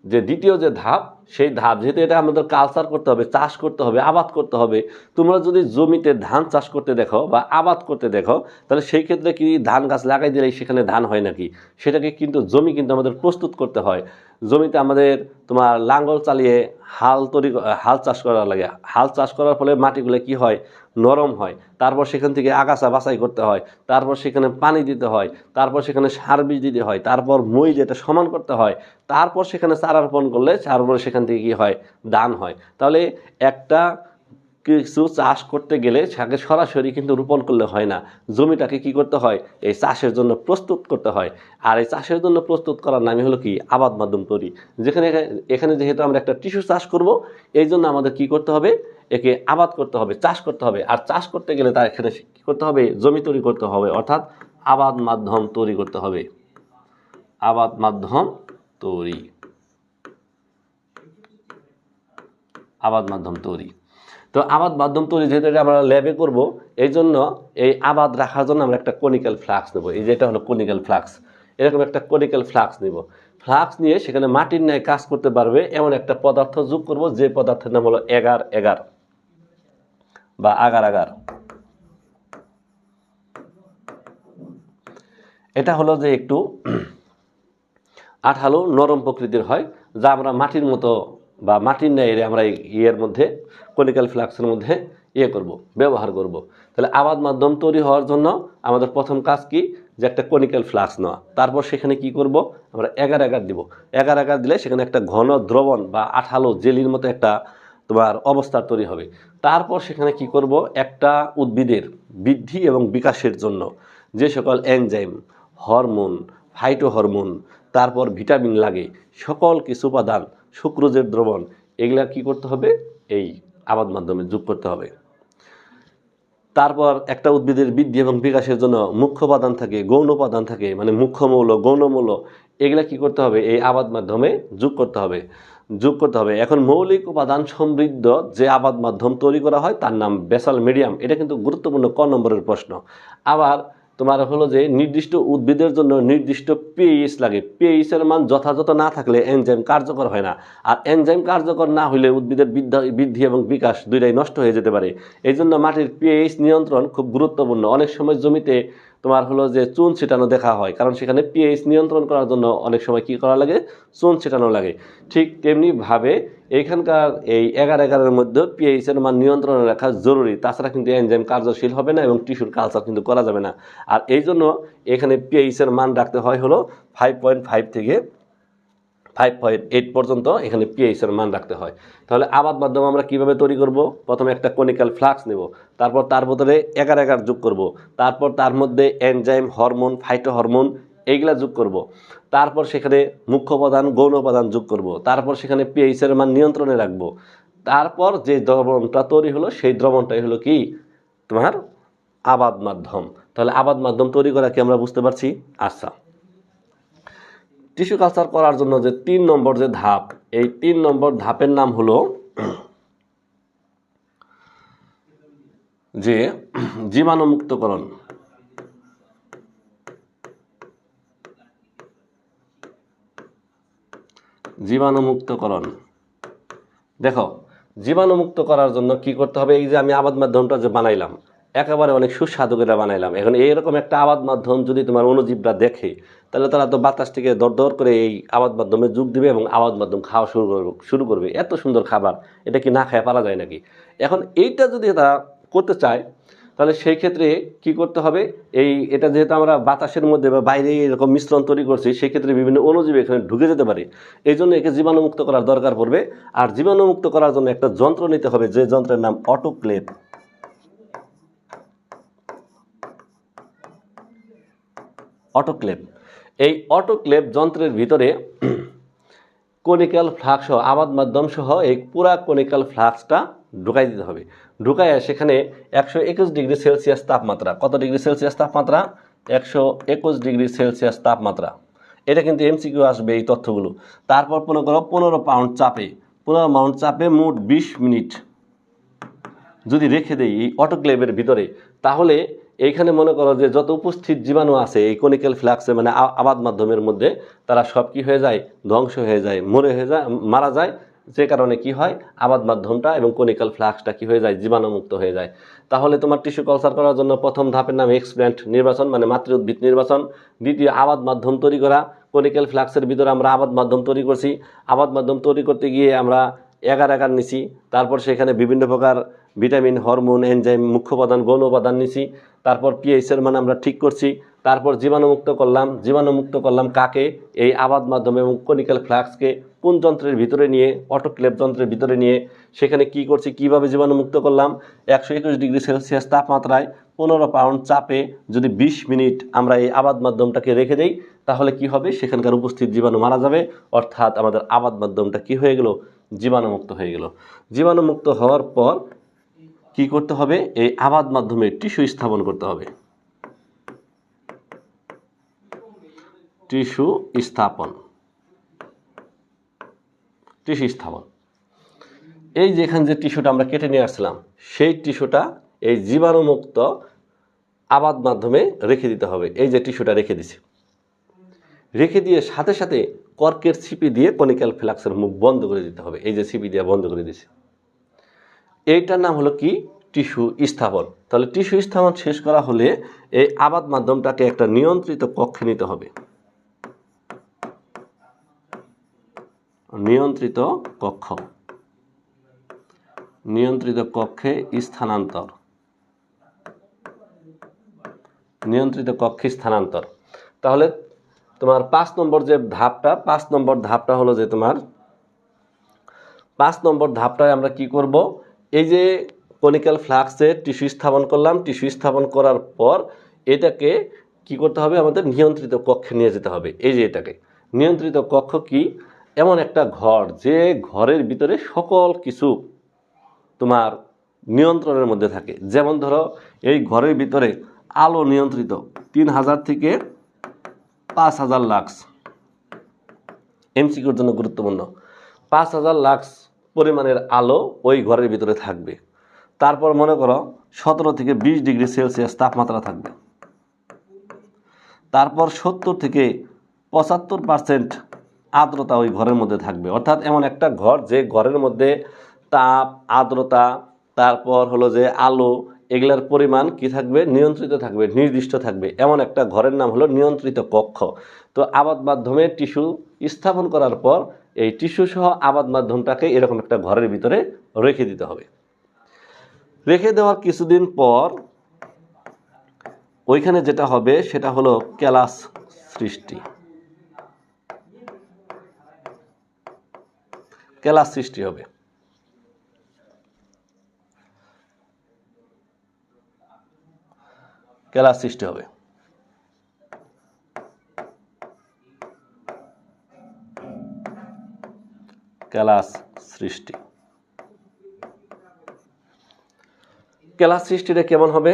যে দ্বিতীয় যে ধাপ, সেই ধাপ যেহেতু এটা আমাদের কালচার করতে হবে, চাষ করতে হবে, আবাদ করতে হবে। তোমরা যদি জমিতে ধান চাষ করতে দেখো বা আবাদ করতে দেখো, তাহলে সেই ক্ষেত্রে কি ধান গাছ লাগাই দিলেই সেখানে ধান হয় নাকি? সেটাকে কিন্তু জমি কিন্তু আমাদের প্রস্তুত করতে হয়। জমিতে আমাদের তোমার লাঙ্গল চালিয়ে হাল চাষ করা লাগে। হাল চাষ করার ফলে মাটিগুলো কি হয়, নরম হয়। তারপর সেখান থেকে আগাছা বাছাই করতে হয়, তারপর সেখানে পানি দিতে হয়, তারপর সেখানে সার বীজ দিতে হয়, তারপর মই যেটা সমান করতে হয়, তারপর সেখানে চারা রোপণ করলে তারপর সেখান থেকে কি হয়, ধান হয়। তাহলে একটা কিছু চাষ করতে গেলে সেটাকে সরাসরি কিন্তু রোপণ করলে হয় না, জমিটাকে কি করতে হয়, এই চাষের জন্য প্রস্তুত করতে হয়। আর এই চাষের জন্য প্রস্তুত করার নামই হলো কি, আবাদ মাধ্যম তৈরি। এখানে যেহেতু আমরা একটা টিস্যু চাষ করব, এই জন্য আমাদের কি করতে হবে, একে আবাদ করতে হবে, চাষ করতে হবে। আর চাষ করতে গেলে তার এখানে কি করতে হবে, জমি তৈরি করতে হবে, অর্থাৎ আবাদ মাধ্যম তৈরি করতে হবে। আবাদ মাধ্যম তৈরি, আবাদ মাধ্যম তৈরি। তো আবাদ মাধ্যম তৈরি যেহেতু এটা আমরা ল্যাবে করব, এই জন্য এই আবাদ রাখার জন্য আমরা একটা কনিক্যাল ফ্লাক্স নেব। এই যেটা হলো কনিক্যাল ফ্লাক্স, এরকম একটা কনিক্যাল ফ্লাক্স নেব। ফ্লাক্স নিয়ে সেখানে মাটির ন্যায় কাজ করতে পারবে এমন একটা পদার্থ যোগ করব, যে পদার্থের নাম হলো এগার এগার বা আগার আগার। এটা হলো যে একটু আঠালো নরম প্রকৃতির হয়, যা আমরা মাটির মতো বা মাটির ন্যায় আমরা ইয়ের মধ্যে কনিক্যাল ফ্লাক্সের মধ্যে করব, ব্যবহার করব। তাহলে আবাদ মাধ্যম তৈরি হওয়ার জন্য আমাদের প্রথম কাজ কি, যে একটা কনিক্যাল ফ্লাক্স নেওয়া। তারপর সেখানে কি করব, আমরা এগার এগার দিব। এগার এগার দিলে সেখানে একটা ঘন দ্রবণ বা আঠালো জেলির মতো একটা তোমার অবস্থা তৈরি হবে। তারপর সেখানে কি করব, একটা উদ্ভিদের বৃদ্ধি এবং বিকাশের জন্য যে সকল এনজাইম, হরমোন, ফাইটো হরমোন, তারপর ভিটামিন লাগে, সকল কিছু উপাদান, সুক্রোজের দ্রবণ, এগুলা কি করতে হবে, এই আবাদ মাধ্যমে যোগ করতে হবে। তারপর একটা উদ্ভিদের বৃদ্ধি এবং বিকাশের জন্য মুখ্য উপাদান থাকে, গৌণ উপাদান থাকে, মানে মুখ্য মৌল, গৌণ মৌল, এগুলা কি করতে হবে, এই আবাদ মাধ্যমে যোগ করতে হবে। এখন মৌলিক উপাদান সমৃদ্ধ যে আবাদ মাধ্যম তৈরি করা হয় তার নাম বেসাল মিডিয়াম। এটা কিন্তু গুরুত্বপূর্ণ ক নম্বরের প্রশ্ন। আবার তোমার হলো যে নির্দিষ্ট উদ্ভিদের জন্য নির্দিষ্ট পিএইচ লাগে। পিএইচ এর মান যথাযথ না থাকলে এনজাইম কার্যকর হয় না, আর এনজাইম কার্যকর না হলে উদ্ভিদের বৃদ্ধি এবং বিকাশ দুইটাই নষ্ট হয়ে যেতে পারে। এই জন্য মাটির পিএইচ নিয়ন্ত্রণ খুব গুরুত্বপূর্ণ। অনেক সময় জমিতে তোমার হলো যে চুন ছিটানো দেখা হয়, কারণ সেখানে পিএইচ নিয়ন্ত্রণ করার জন্য অনেক সময় কি করা লাগে, চুন ছিটানো লাগে। ঠিক তেমনিভাবে এইখানকার এই এগার এগারের মধ্যে পিএইচ এর মান নিয়ন্ত্রণে রাখা জরুরি, তাছাড়া কিন্তু এনজাইম কার্যশীল হবে না এবং টিস্যুর কালচার কিন্তু করা যাবে না। আর এই জন্য এখানে পিএইচ এর মান রাখতে হয় হলো 5.5 থেকে 5.8 পর্যন্ত এখানে পিএইচ এর মান রাখতে হয়। তাহলে আবাদ মাধ্যম আমরা কিভাবে তৈরি করব? প্রথমে একটা কনিক্যাল ফ্লাক্স নেব, তারপর তার ভিতরে এগার এগার যোগ করব, তারপর তার মধ্যে এনজাইম, হরমোন, ফাইটো হরমোন এইগুলা যোগ করব, তারপর সেখানে মুখ্য উপাদান, গৌণ উপাদান যোগ করব, তারপর সেখানে পিএইচ এর মান নিয়ন্ত্রণে রাখবো, তারপর যে দ্রবণটা তৈরি হলো সেই দ্রবণটাই হলো কি তোমার আবাদ মাধ্যম। তাহলে আবাদ মাধ্যম তৈরি করা কি আমরা বুঝতে পারছি? আচ্ছা, টিস্যু কালচার করার জন্য যে 3 নম্বর যে ধাপ, এই 3 নম্বর ধাপের নাম হলো যে জীবাণুমুক্তকরণ। জীবাণুমুক্তকরণ। দেখো, জীবাণুমুক্ত করার জন্য কি করতে হবে? এই যে আমি আবাদ মাধ্যমটা যে বানাইলাম, একেবারে অনেক সুস্বাদু করে বানাইলাম। এখন এইরকম একটা আবাদ মাধ্যম যদি তোমার অণুজীবরা দেখে, তাহলে তারা তো বাতাস থেকে দর দর করে এই আবাদ মাধ্যমে যোগ দিবে এবং আবাদ মাধ্যম খাওয়া শুরু করবে। এত সুন্দর খাবার, এটা কি না খায় পারা যায় নাকি? এখন এইটা যদি তারা করতে চায়, তাহলে সেই ক্ষেত্রে কি করতে হবে? এটা যেহেতু আমরা বাতাসের মধ্যে বা বাইরে এরকম মিশ্রণ তৈরি করছি, সেই ক্ষেত্রে বিভিন্ন অণুজীব এখানে ঢুকে যেতে পারে। এই জন্য একে জীবাণুমুক্ত করার দরকার পড়বে। আর জীবাণুমুক্ত করার জন্য একটা যন্ত্র নিতে হবে, যে যন্ত্রের নাম অটোক্লেভ। অটোক্লেভ, এই অটোক্লেভ যন্ত্রের ভিতরে কনিক্যাল ফ্লাক্স সহ, আবাদ মাধ্যম সহ এই পুরা কনিক্যাল ফ্লাক্সটা ঢুকাই দিতে হবে। ঢুকাইয়া সেখানে 121 ডিগ্রি সেলসিয়াস তাপমাত্রা, কত ডিগ্রি সেলসিয়াস তাপমাত্রা? 121 ডিগ্রি সেলসিয়াস তাপমাত্রা। এটা কিন্তু এমসিকিউ আসবে এই তথ্যগুলো। তারপর মনে করো 15 পাউন্ড চাপে, 15 পাউন্ড চাপে মোট 20 মিনিট যদি রেখে দেই এই অটোক্লেভের ভিতরে, তাহলে এইখানে মনে করো যে যত উপস্থিত জীবাণু আছে এই কনিক্যাল ফ্লাক্সে মানে আবাদ মাধ্যমের মধ্যে, তারা সব কি হয়ে যায়? ধ্বংস হয়ে যায়, মারা যায়। যে কারণে কি হয়? আবাদ মাধ্যমটা এবং কনিক্যাল ফ্লাক্সটা কি হয়ে যায়? জীবাণুমুক্ত হয়ে যায়। তাহলে তোমার টিস্যু কালচার করার জন্য প্রথম ধাপের নাম এক্সপ্ল্যান্ট নির্বাচন, মানে মাতৃ উদ্ভিদ নির্বাচন। দ্বিতীয় আবাদ মাধ্যম তৈরি করা। কনিক্যাল ফ্লাক্সের ভিতরে আমরা আবাদ মাধ্যম তৈরি করছি। আবাদ মাধ্যম তৈরি করতে গিয়ে আমরা এগার এগার নিছি, তারপর সেখানে বিভিন্ন প্রকার ভিটামিন, হরমোন, এনজাইম, মুখ্য উপাদান, গৌণ উপাদান নিছি। তারপর পিএইচ এর মান আমরা ঠিক করছি। তারপর জীবাণুমুক্ত করলাম। জীবাণুমুক্ত করলাম কাকে? এই আবাদ মাধ্যম এবং কনিক্যাল ফ্লাক্সকে। কোন যন্ত্রের ভিতরে নিয়ে? অটোক্লেভ যন্ত্রের ভিতরে নিয়ে। সেখানে কি করছি, কিভাবে জীবাণুমুক্ত করলাম? 121 ডিগ্রি সেলসিয়াস তাপমাত্রায় 15 পাউন্ড চাপে যদি 20 মিনিট আমরা এই আবাদ মাধ্যমটাকে রেখে দেই, তাহলে কি হবে? সেখানকার উপস্থিত জীবাণু মারা যাবে, অর্থাৎ আমাদের আবাদ মাধ্যমটা কি হয়ে গেল? জীবাণুমুক্ত হয়ে গেল। জীবাণুমুক্ত হওয়ার পর কি করতে হবে? এই আবাদ মাধ্যমে টিস্যু স্থাপন করতে হবে। টিস্যু স্থাপন। টিস্যু স্থাপন, এই যেখানে যে টিস্যুটা আমরা কেটে নিয়ে আসছিলাম, সেই টিস্যুটা এই জীবাণুমুক্ত আবাদ মাধ্যমে রেখে দিতে হবে। এই যে টিস্যুটা রেখে দিছি, রেখে দিয়ে সাথে সাথে কর্কের ছিপি দিয়ে কনিক্যাল ফ্লাক্সের মুখ বন্ধ করে দিতে হবে। এই যে ছিপি দিয়ে বন্ধ করে দিছি, এইটার নাম হলো কি? টিস্যু স্থাপন। তাহলে টিস্যু স্থাপন শেষ করা হলে এই আবাদ মাধ্যমটাকে একটা নিয়ন্ত্রিত কক্ষে নিতে হবে। নিয়ন্ত্রিত কক্ষ, নিয়ন্ত্রিত কক্ষে স্থানান্তর। নিয়ন্ত্রিত কক্ষে স্থানান্তর। তাহলে তোমার 5 নম্বর যে ধাপটা, 5 নম্বর ধাপটা হলো যে তোমার 5 নম্বর ধাপটায় আমরা কি করব? এই যে কনিক্যাল ফ্লাক্সে টিস্যু স্থাপন করলাম, টিস্যু স্থাপন করার পর এটাকে কি করতে হবে? আমাদের নিয়ন্ত্রিত কক্ষে নিয়ে যেতে হবে। এই যে এটাকে নিয়ন্ত্রিত কক্ষ কি? এমন একটা ঘর, যে ঘরের ভিতরে সকল কিছু তোমার নিয়ন্ত্রণের মধ্যে থাকে। যেমন ধরো এই ঘরের ভিতরে আলো নিয়ন্ত্রিত 3000 থেকে 5000 লাক্স। এমসিকিউর জন্য গুরুত্বপূর্ণ। 5000 লাক্স পরিমাণের আলো ওই ঘরের ভিতরে থাকবে। তারপর মনে করো 17 থেকে 20 ডিগ্রি সেলসিয়াস তাপমাত্রা থাকবে। তারপর 70 থেকে 75% আর্দ্রতা ওই ঘরের মধ্যে থাকবে। অর্থাৎ এমন একটা ঘর, যে ঘরের মধ্যে তাপ, আর্দ্রতা, তারপর হলো যে আলো, এগুলার পরিমাণ কি থাকবে? নিয়ন্ত্রিত থাকবে, নির্দিষ্ট থাকবে। এমন একটা ঘরের নাম হলো নিয়ন্ত্রিত কক্ষ। তো আবাদ মাধ্যমে টিস্যু স্থাপন করার পর এই টিস্যু সহ আবাদ মাধ্যমটাকে এরকম একটা ঘরের ভিতরে রেখে দিতে হবে। রেখে দেওয়ার কিছুদিন পর ওইখানে যেটা হবে সেটা হলো ক্যালাস সৃষ্টি। কেলাস সৃষ্টি হবে। কেলাস সৃষ্টি হবে। কেলাস সৃষ্টি। কেলাস সৃষ্টিটা কেমন হবে?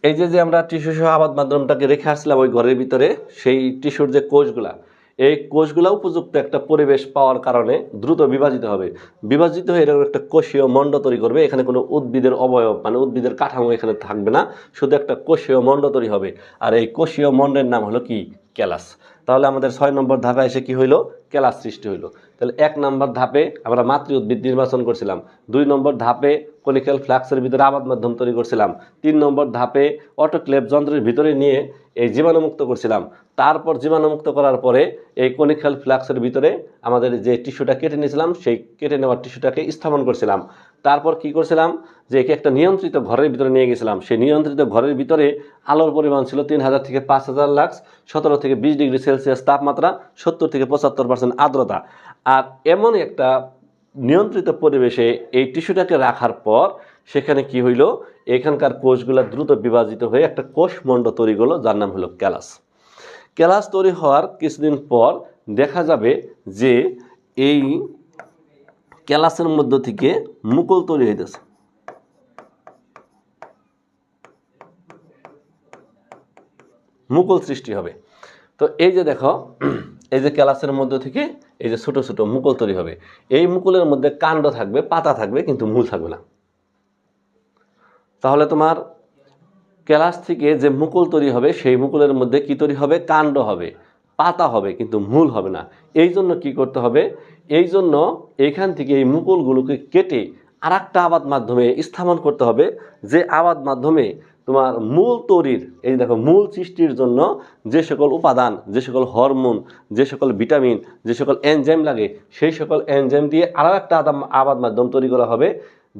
এই যে আমরা টিস্যু সহ আবাদ মাধ্যমটাকে রেখে আসলাম ওই ঘরের ভিতরে, সেই টিস্যুর যে কোষগুলা, এই কোষগুলা উপযুক্ত একটা পরিবেশ পাওয়ার কারণে দ্রুত বিভাজিত হবে। বিভাজিত হয়ে এরকম একটা কোষীয় মণ্ড তৈরি করবে। এখানে কোনো উদ্ভিদের অবয়ব মানে উদ্ভিদের কাঠামো এখানে থাকবে না, শুধু একটা কোষীয় মণ্ড তৈরি হবে। আর এই কোষীয় মণ্ডের নাম হলো কি? কেলাস। তাহলে আমাদের 6 নম্বর ধাপে এসে কি হইলো? কেলাস সৃষ্টি হইলো। তাহলে 1 নম্বর ধাপে আমরা মাতৃ উদ্ভিদ নির্বাচন করছিলাম, 2 নম্বর ধাপে কনিক্যাল ফ্লাক্সের ভিতরে আবাদ মাধ্যম তৈরি করছিলাম, 3 নম্বর ধাপে অটোক্লেভ যন্ত্রের ভিতরে নিয়ে এই জীবাণুমুক্ত করছিলাম। তারপর জীবাণুমুক্ত করার পরে এই কনিক্যাল ফ্লাক্সের ভিতরে আমাদের যে টিস্যুটা কেটে নিয়েছিলাম সেই কেটে নেওয়ার টিস্যুটাকে স্থাপন করছিলাম। তারপর কি করছিলাম? যে একে একটা নিয়ন্ত্রিত ঘরের ভিতরে নিয়ে গেছিলাম। সেই নিয়ন্ত্রিত ঘরের ভিতরে আলোর পরিমাণ ছিল 3000 থেকে 5000 লাক্স, 17 থেকে 20 ডিগ্রি সেলসিয়াস তাপমাত্রা, 70 থেকে 75% আর্দ্রতা। আর এমন একটা নিয়ন্ত্রিত পরিবেশে এই টিস্যুটাকে রাখার পর সেখানে কি হইল? এখানকার কোষগুলো দ্রুত বিভাজিত হয়ে একটা কোষমণ্ড তৈরি হলো, যার নাম হলো কেলাস। কেলাস তৈরি হওয়ার কিছুদিন পর দেখা যাবে যে এই কেলাসের মধ্য থেকে মুকুল তৈরি হইতেছে। মুকুল সৃষ্টি হবে। তো এই যে দেখো, এই যে কেলাসের মধ্য থেকে এই যে ছোট ছোট মুকুল তৈরি হবে। এই মুকুলের মধ্যে কাণ্ড থাকবে, পাতা থাকবে, কিন্তু মূল থাকবে না। তাহলে তোমার কেলাস থেকে যে মুকুল তৈরি হবে সেই মুকুলের মধ্যে কি তৈরি হবে? কাণ্ড হবে, পাতা হবে, কিন্তু মূল হবে না। এই জন্য কি করতে হবে? এই জন্য এইখান থেকে এই মুকুলগুলোকে কেটে আর একটা আবাদ মাধ্যমে স্থাপন করতে হবে, যে আবাদ মাধ্যমে তোমার মূল তৈরির, এই দেখো, মূল সৃষ্টির জন্য যে সকল উপাদান, যে সকল হরমোন, যে সকল ভিটামিন, যে সকল এনজাইম লাগে, সেই সকল এনজাইম দিয়ে আরও একটা আবাদ মাধ্যম তৈরি করা হবে,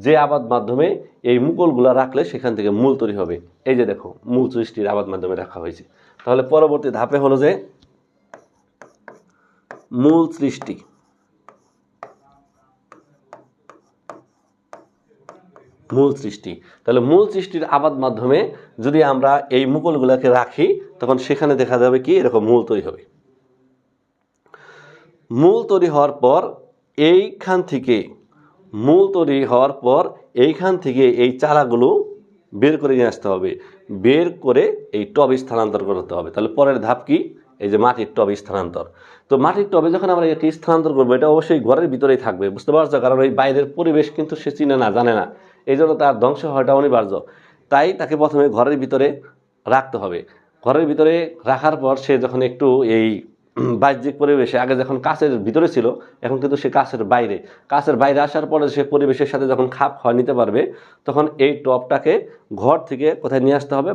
যে আবাদ মাধ্যমে এই মুকুলগুলো রাখলে সেখান থেকে মূল তৈরি হবে। এই যে দেখো, মূল সৃষ্টির আবাদ মাধ্যমে রাখা হয়েছে। তাহলে পরবর্তী ধাপে হলো যে মূল সৃষ্টি। মূল সৃষ্টি। তাহলে মূল সৃষ্টির আবাদ মাধ্যমে যদি আমরা এই মুকুলগুলোকে রাখি, তখন সেখানে দেখা যাবে কি এরকম মূল তৈরি হবে। মূল তৈরি হওয়ার পর এইখান থেকে মূল তৈরি হওয়ার পর এইখান থেকে এই চারাগুলো বের করে নিয়ে আসতে হবে। বের করে এই টবে স্থানান্তর করতে হবে। তাহলে পরের ধাপ কি? এই যে মাটির টবে স্থানান্তর। তো মাটির টবে যখন আমরা এটি স্থানান্তর করবো, এটা অবশ্যই ঘরের ভিতরেই থাকবে, বুঝতে পারছো? কারণ এই বাইরের পরিবেশ কিন্তু সে চিনে না, জানে না, এই জন্য তার ধ্বংস হওয়াটা অনিবার্য। তাই তাকে প্রথমে ঘরের ভিতরে রাখতে হবে। ঘরের ভিতরে রাখার পর সে যখন একটু এই বাহ্যিক পরিবেশে, আগে যখন কাছের ভিতরে ছিল, এখন কিন্তু সে কাছের বাইরে আসার পরে সে পরিবেশের সাথে যখন খাপ খাওয়া নিতে পারবে, তখন এই টবটাকে ঘর থেকে কোথায় নিয়ে আসতে হবে?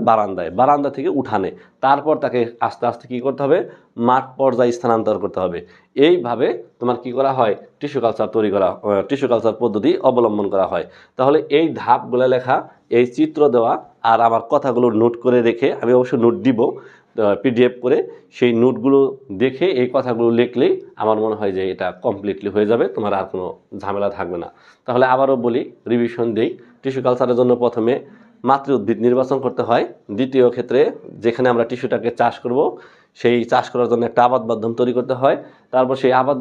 বারান্দা থেকে উঠানে। তারপর তাকে আস্তে আস্তে কী করতে হবে? মাঠ পর্যায়ে স্থানান্তর করতে হবে। এইভাবে তোমার কি করা হয়? টিস্যু কালচার পদ্ধতি অবলম্বন করা হয়। তাহলে এই ধাপগুলো লেখা, এই চিত্র দেওয়া, আর আমার কথাগুলো নোট করে রেখে, আমি অবশ্য নোট দিব পিডিএফ করে, সেই নোটগুলো দেখে এই কথাগুলো লিখলেই আমার মনে হয় যে এটা কমপ্লিটলি হয়ে যাবে, তোমার আর কোনো ঝামেলা থাকবে না। তাহলে আবারও বলি, রিভিশন দেই। টিস্যু কালচারের জন্য প্রথমে মাতৃ উদ্ভিদ নির্বাচন করতে হয়। দ্বিতীয় ক্ষেত্রে যেখানে আমরা টিস্যুটাকে চাষ করব, সেই চাষ করার জন্য একটা আবাদ মাধ্যম তৈরি করতে হয়। তারপর সেই আবাদ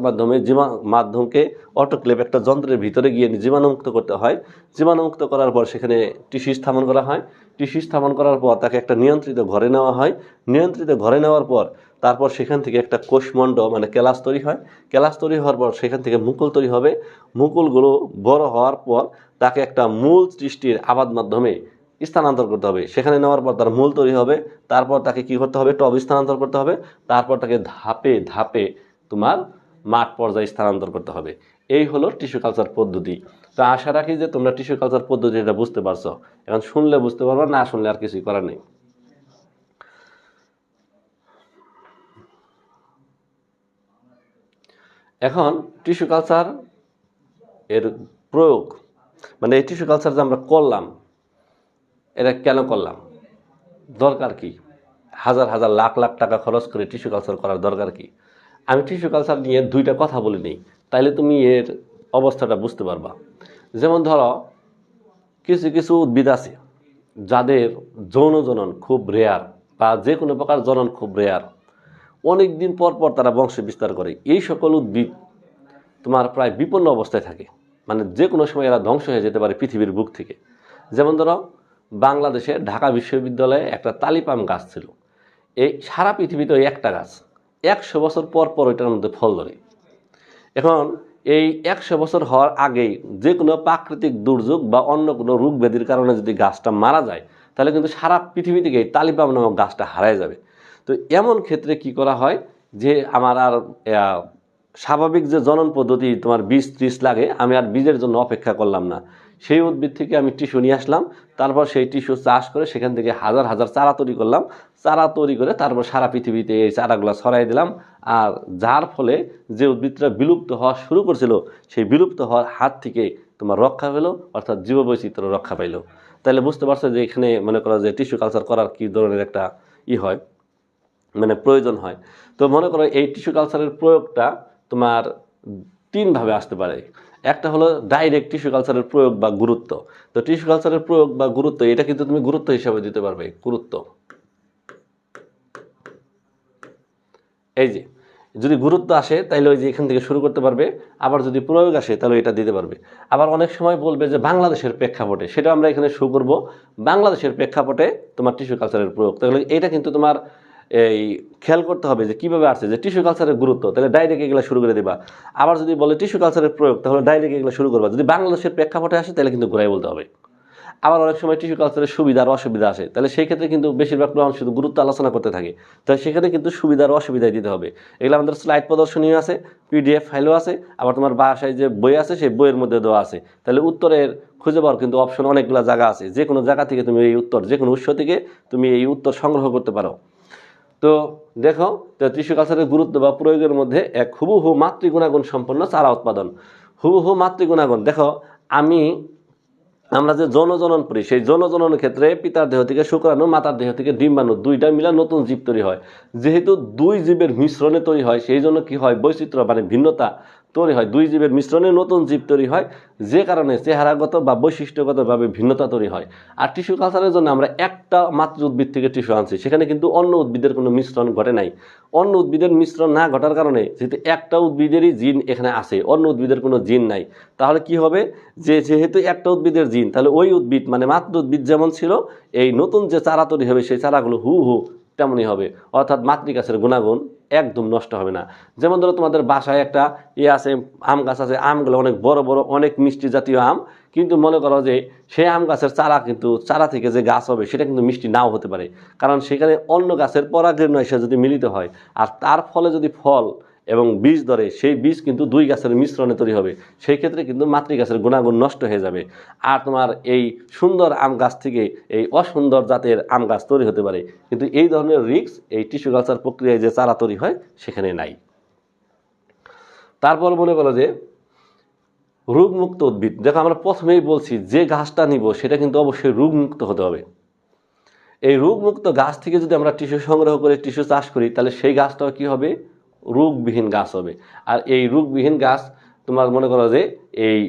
মাধ্যমকে অটোক্লেভ একটা যন্ত্রের ভিতরে গিয়ে জীবাণুমুক্ত করতে হয়। জীবাণুমুক্ত করার পর সেখানে টিস্যু স্থাপন করা হয়। টিস্যু স্থাপন করার পর তাকে একটা নিয়ন্ত্রিত ঘরে নেওয়া হয়। নিয়ন্ত্রিত ঘরে নেওয়ার পর তারপর সেখান থেকে একটা কোষমণ্ড মানে কেলাস তৈরি হয়। কেলাস তৈরি হওয়ার পর সেখান থেকে মুকুল তৈরি হবে। মুকুলগুলো বড় হওয়ার পর তাকে একটা মূল সৃষ্টির আবাদ মাধ্যমে স্থানান্তর করতে হবে। সেখানে নেওয়ার পর তার মূল তৈরি হবে। তারপর তাকে কি করতে হবে? টব স্থানান্তর করতে হবে। তারপর তাকে ধাপে ধাপে তোমার মাঠ পর্যায়ে স্থানান্তর করতে হবে। এই হলো টিস্যু কালচার পদ্ধতি। তো আশা রাখি যে তোমরা টিস্যু কালচার পদ্ধতিটা বুঝতে পারছো। এখন শুনলে বুঝতে পারবা, না শুনলে আর কিছুই করার নেই। এখন টিস্যু কালচার এর প্রয়োগ, মানে এই টিস্যু কালচার যে আমরা করলাম, এটা কেন করলাম, দরকার কি? হাজার হাজার লাখ লাখ টাকা খরচ করে টিস্যু কালচার করার দরকার কি? আমি টিস্যু কালচার নিয়ে দুইটা কথা বলে নিই। তাইলে তুমি এর অবস্থাটা বুঝতে পারবা। যেমন ধরো কিছু কিছু উদ্ভিদ আছে যাদের যৌন জনন খুব রেয়ার, বা যে কোনো প্রকার জনন খুব রেয়ার, অনেক দিন পর পর তারা বংশ বিস্তার করে। এই সকল উদ্ভিদ তোমার প্রায় বিপন্ন অবস্থায় থাকে, মানে যে কোনো সময় এরা ধ্বংস হয়ে যেতে পারে পৃথিবীর বুক থেকে। যেমন ধরো বাংলাদেশে ঢাকা বিশ্ববিদ্যালয়ে একটা তালিপাম গাছ ছিল। এই সারা পৃথিবীতে ওই একটা গাছ, 100 বছর পর পর ওইটার মধ্যে ফল ধরে। এখন এই 100 বছর হওয়ার আগেই যে কোনো প্রাকৃতিক দুর্যোগ বা অন্য কোনো রোগ ব্যাধির কারণে যদি গাছটা মারা যায়, তাহলে কিন্তু সারা পৃথিবী থেকে এই তালিপাম নামক গাছটা হারায় যাবে। তো এমন ক্ষেত্রে কি করা হয়, যে আমার আর স্বাভাবিক যে জনন পদ্ধতি তোমার 20-30 লাগে, আমি আর বীজের জন্য অপেক্ষা করলাম না, সেই উদ্ভিদ থেকে আমি টিস্যু নিয়ে আসলাম, তারপর সেই টিস্যু চাষ করে সেখান থেকে হাজার হাজার চারা তৈরি করলাম, চারা তৈরি করে তারপর সারা পৃথিবীতে এই চারাগুলো ছড়াই দিলাম। আর যার ফলে যে উদ্ভিদটা বিলুপ্ত হওয়া শুরু করছিল, সেই বিলুপ্ত হওয়ার হাত থেকে তোমার রক্ষা পেলো, অর্থাৎ জীববৈচিত্র্য রক্ষা পাইল। তাহলে বুঝতে পারছো যে এখানে মনে করো যে টিস্যু কালচার করার কী ধরনের একটা হয়, মানে প্রয়োজন হয়। তো মনে করো এই টিস্যু কালচারের প্রয়োগটা তোমার 3 ভাবে আসতে পারে। একটা হলো ডাইরেক্ট টিস্যু কালচারের প্রয়োগ বা গুরুত্ব। তো টিস্যু কালচারের প্রয়োগ বা গুরুত্ব, এটা কিন্তু তুমি গুরুত্ব হিসাবে দিতে পারবে। গুরুত্ব, এই যে যদি গুরুত্ব আসে তাহলে ওই যে এখান থেকে শুরু করতে পারবে, আবার যদি প্রয়োগ আসে তাহলে এটা দিতে পারবে। আবার অনেক সময় বলবে যে বাংলাদেশের প্রেক্ষাপটে, সেটা আমরা এখানে শুরু করব। বাংলাদেশের প্রেক্ষাপটে তোমার টিস্যু কালচারের প্রয়োগ, তাহলে এটা কিন্তু তোমার এই খেয়াল করতে হবে যে কীভাবে আসছে, যে টিস্যু কালচারের গুরুত্ব, তাহলে ডাইরেক্ট এগুলো শুরু করে দেবা। আবার যদি বলে টিস্যু কালচারের প্রয়োগ, তাহলে ডাইরেক্ট এগুলো শুরু করবা। যদি বাংলাদেশের প্রেক্ষাপটে আসে তাহলে কিন্তু ঘুরাই বলতে হবে। আবার অনেক সময় টিস্যু কালচারের সুবিধা আর অসুবিধা আসে, তাহলে সেই ক্ষেত্রে কিন্তু বেশিরভাগ মানুষ শুধু গুরুত্ব আলোচনা করতে থাকে, তাই সেখানে কিন্তু সুবিধা আর অসুবিধায় দিতে হবে। এগুলো আমাদের স্লাইড প্রদর্শনীয় আছে, পিডিএফ ফাইলও আছে, আবার তোমার বাসায় যে বই আছে সেই বইয়ের মধ্যে দেওয়া আছে। তাহলে উত্তরের খুঁজে পাওয়ার কিন্তু অপশন অনেকগুলো জায়গা আছে, যে কোনো জায়গা থেকে তুমি এই উত্তর, যে কোনো উৎস থেকে তুমি এই উত্তর সংগ্রহ করতে পারো। তো দেখো, তো টিস্যু কালচারের গুরুত্ব বা প্রয়োগের মধ্যে এক হুবহু মাতৃগুণাগুণ সম্পন্ন চারা উৎপাদন। হুবহু মাতৃগুণাগুণ দেখো, আমরা যে যৌনজনন করি, সেই যৌনজননের ক্ষেত্রে পিতার দেহ থেকে শুক্রাণু, মাতার দেহ থেকে ডিম্বাণু, দুইটা মিলা নতুন জীব তৈরি হয়। যেহেতু দুই জীবের মিশ্রণে তৈরি হয়, সেই জন্য কি হয়, বৈচিত্র্য মানে ভিন্নতা তৈরি হয়। দুই জীবের মিশ্রণে নতুন জীব তৈরি হয়, যে কারণে চেহারাগত বা বৈশিষ্ট্যগতভাবে ভিন্নতা তৈরি হয়। আর টিস্যু কালচারের জন্য আমরা একটা মাত্র উদ্ভিদ থেকে টিস্যু আনছি, সেখানে কিন্তু অন্য উদ্ভিদের কোনো মিশ্রণ ঘটে নাই। অন্য উদ্ভিদের মিশ্রণ না ঘটার কারণে যেহেতু একটা উদ্ভিদেরই জিন এখানে আছে, অন্য উদ্ভিদের কোনো জিন নাই, তাহলে কি হবে, যে যেহেতু একটা উদ্ভিদের জিন, তাহলে ওই উদ্ভিদ মানে মাতৃ উদ্ভিদ যেমন ছিল, এই নতুন যে চারা তৈরি হবে সেই চারাগুলো হু তেমনই হবে, অর্থাৎ মাতৃগাছের গুণাগুণ একদম নষ্ট হবে না। যেমন ধরো তোমাদের বাসায় একটা আছে, আম গাছ আছে, আমগুলো অনেক বড় বড়, অনেক মিষ্টি জাতীয় আম, কিন্তু মনে করো যে সেই আম গাছের চারা, কিন্তু চারা থেকে যে গাছ হবে সেটা কিন্তু মিষ্টি নাও হতে পারে, কারণ সেখানে অন্য গাছের পরাগরেণু এসে যদি মিলিত হয়, আর তার ফলে যদি ফল এবং বীজ ধরে, সেই বীজ কিন্তু দুই গাছের মিশ্রণে তৈরি হবে, সেই ক্ষেত্রে কিন্তু মাতৃগাছের গুণাগুণ নষ্ট হয়ে যাবে। আর তোমার এই সুন্দর আম গাছ থেকে এই অসুন্দর জাতের আম গাছ তৈরি হতে পারে, কিন্তু এই ধরনের রিস্ক এই টিস্যু কালচার প্রক্রিয়ায় যে চারা তৈরি হয় সেখানে নাই। তারপর মনে করো যে রোগমুক্ত উদ্ভিদ, দেখো আমরা প্রথমেই বলছি যে গাছটা নিব সেটা কিন্তু অবশ্যই রোগমুক্ত হতে হবে। এই রোগমুক্ত গাছ থেকে যদি আমরা টিস্যু সংগ্রহ করে টিস্যু চাষ করি, তাহলে সেই গাছটাও কি হবে, রোগবিহীন গাছ হবে। আর এই রোগবিহীন গাছ তোমার মনে করো যে এই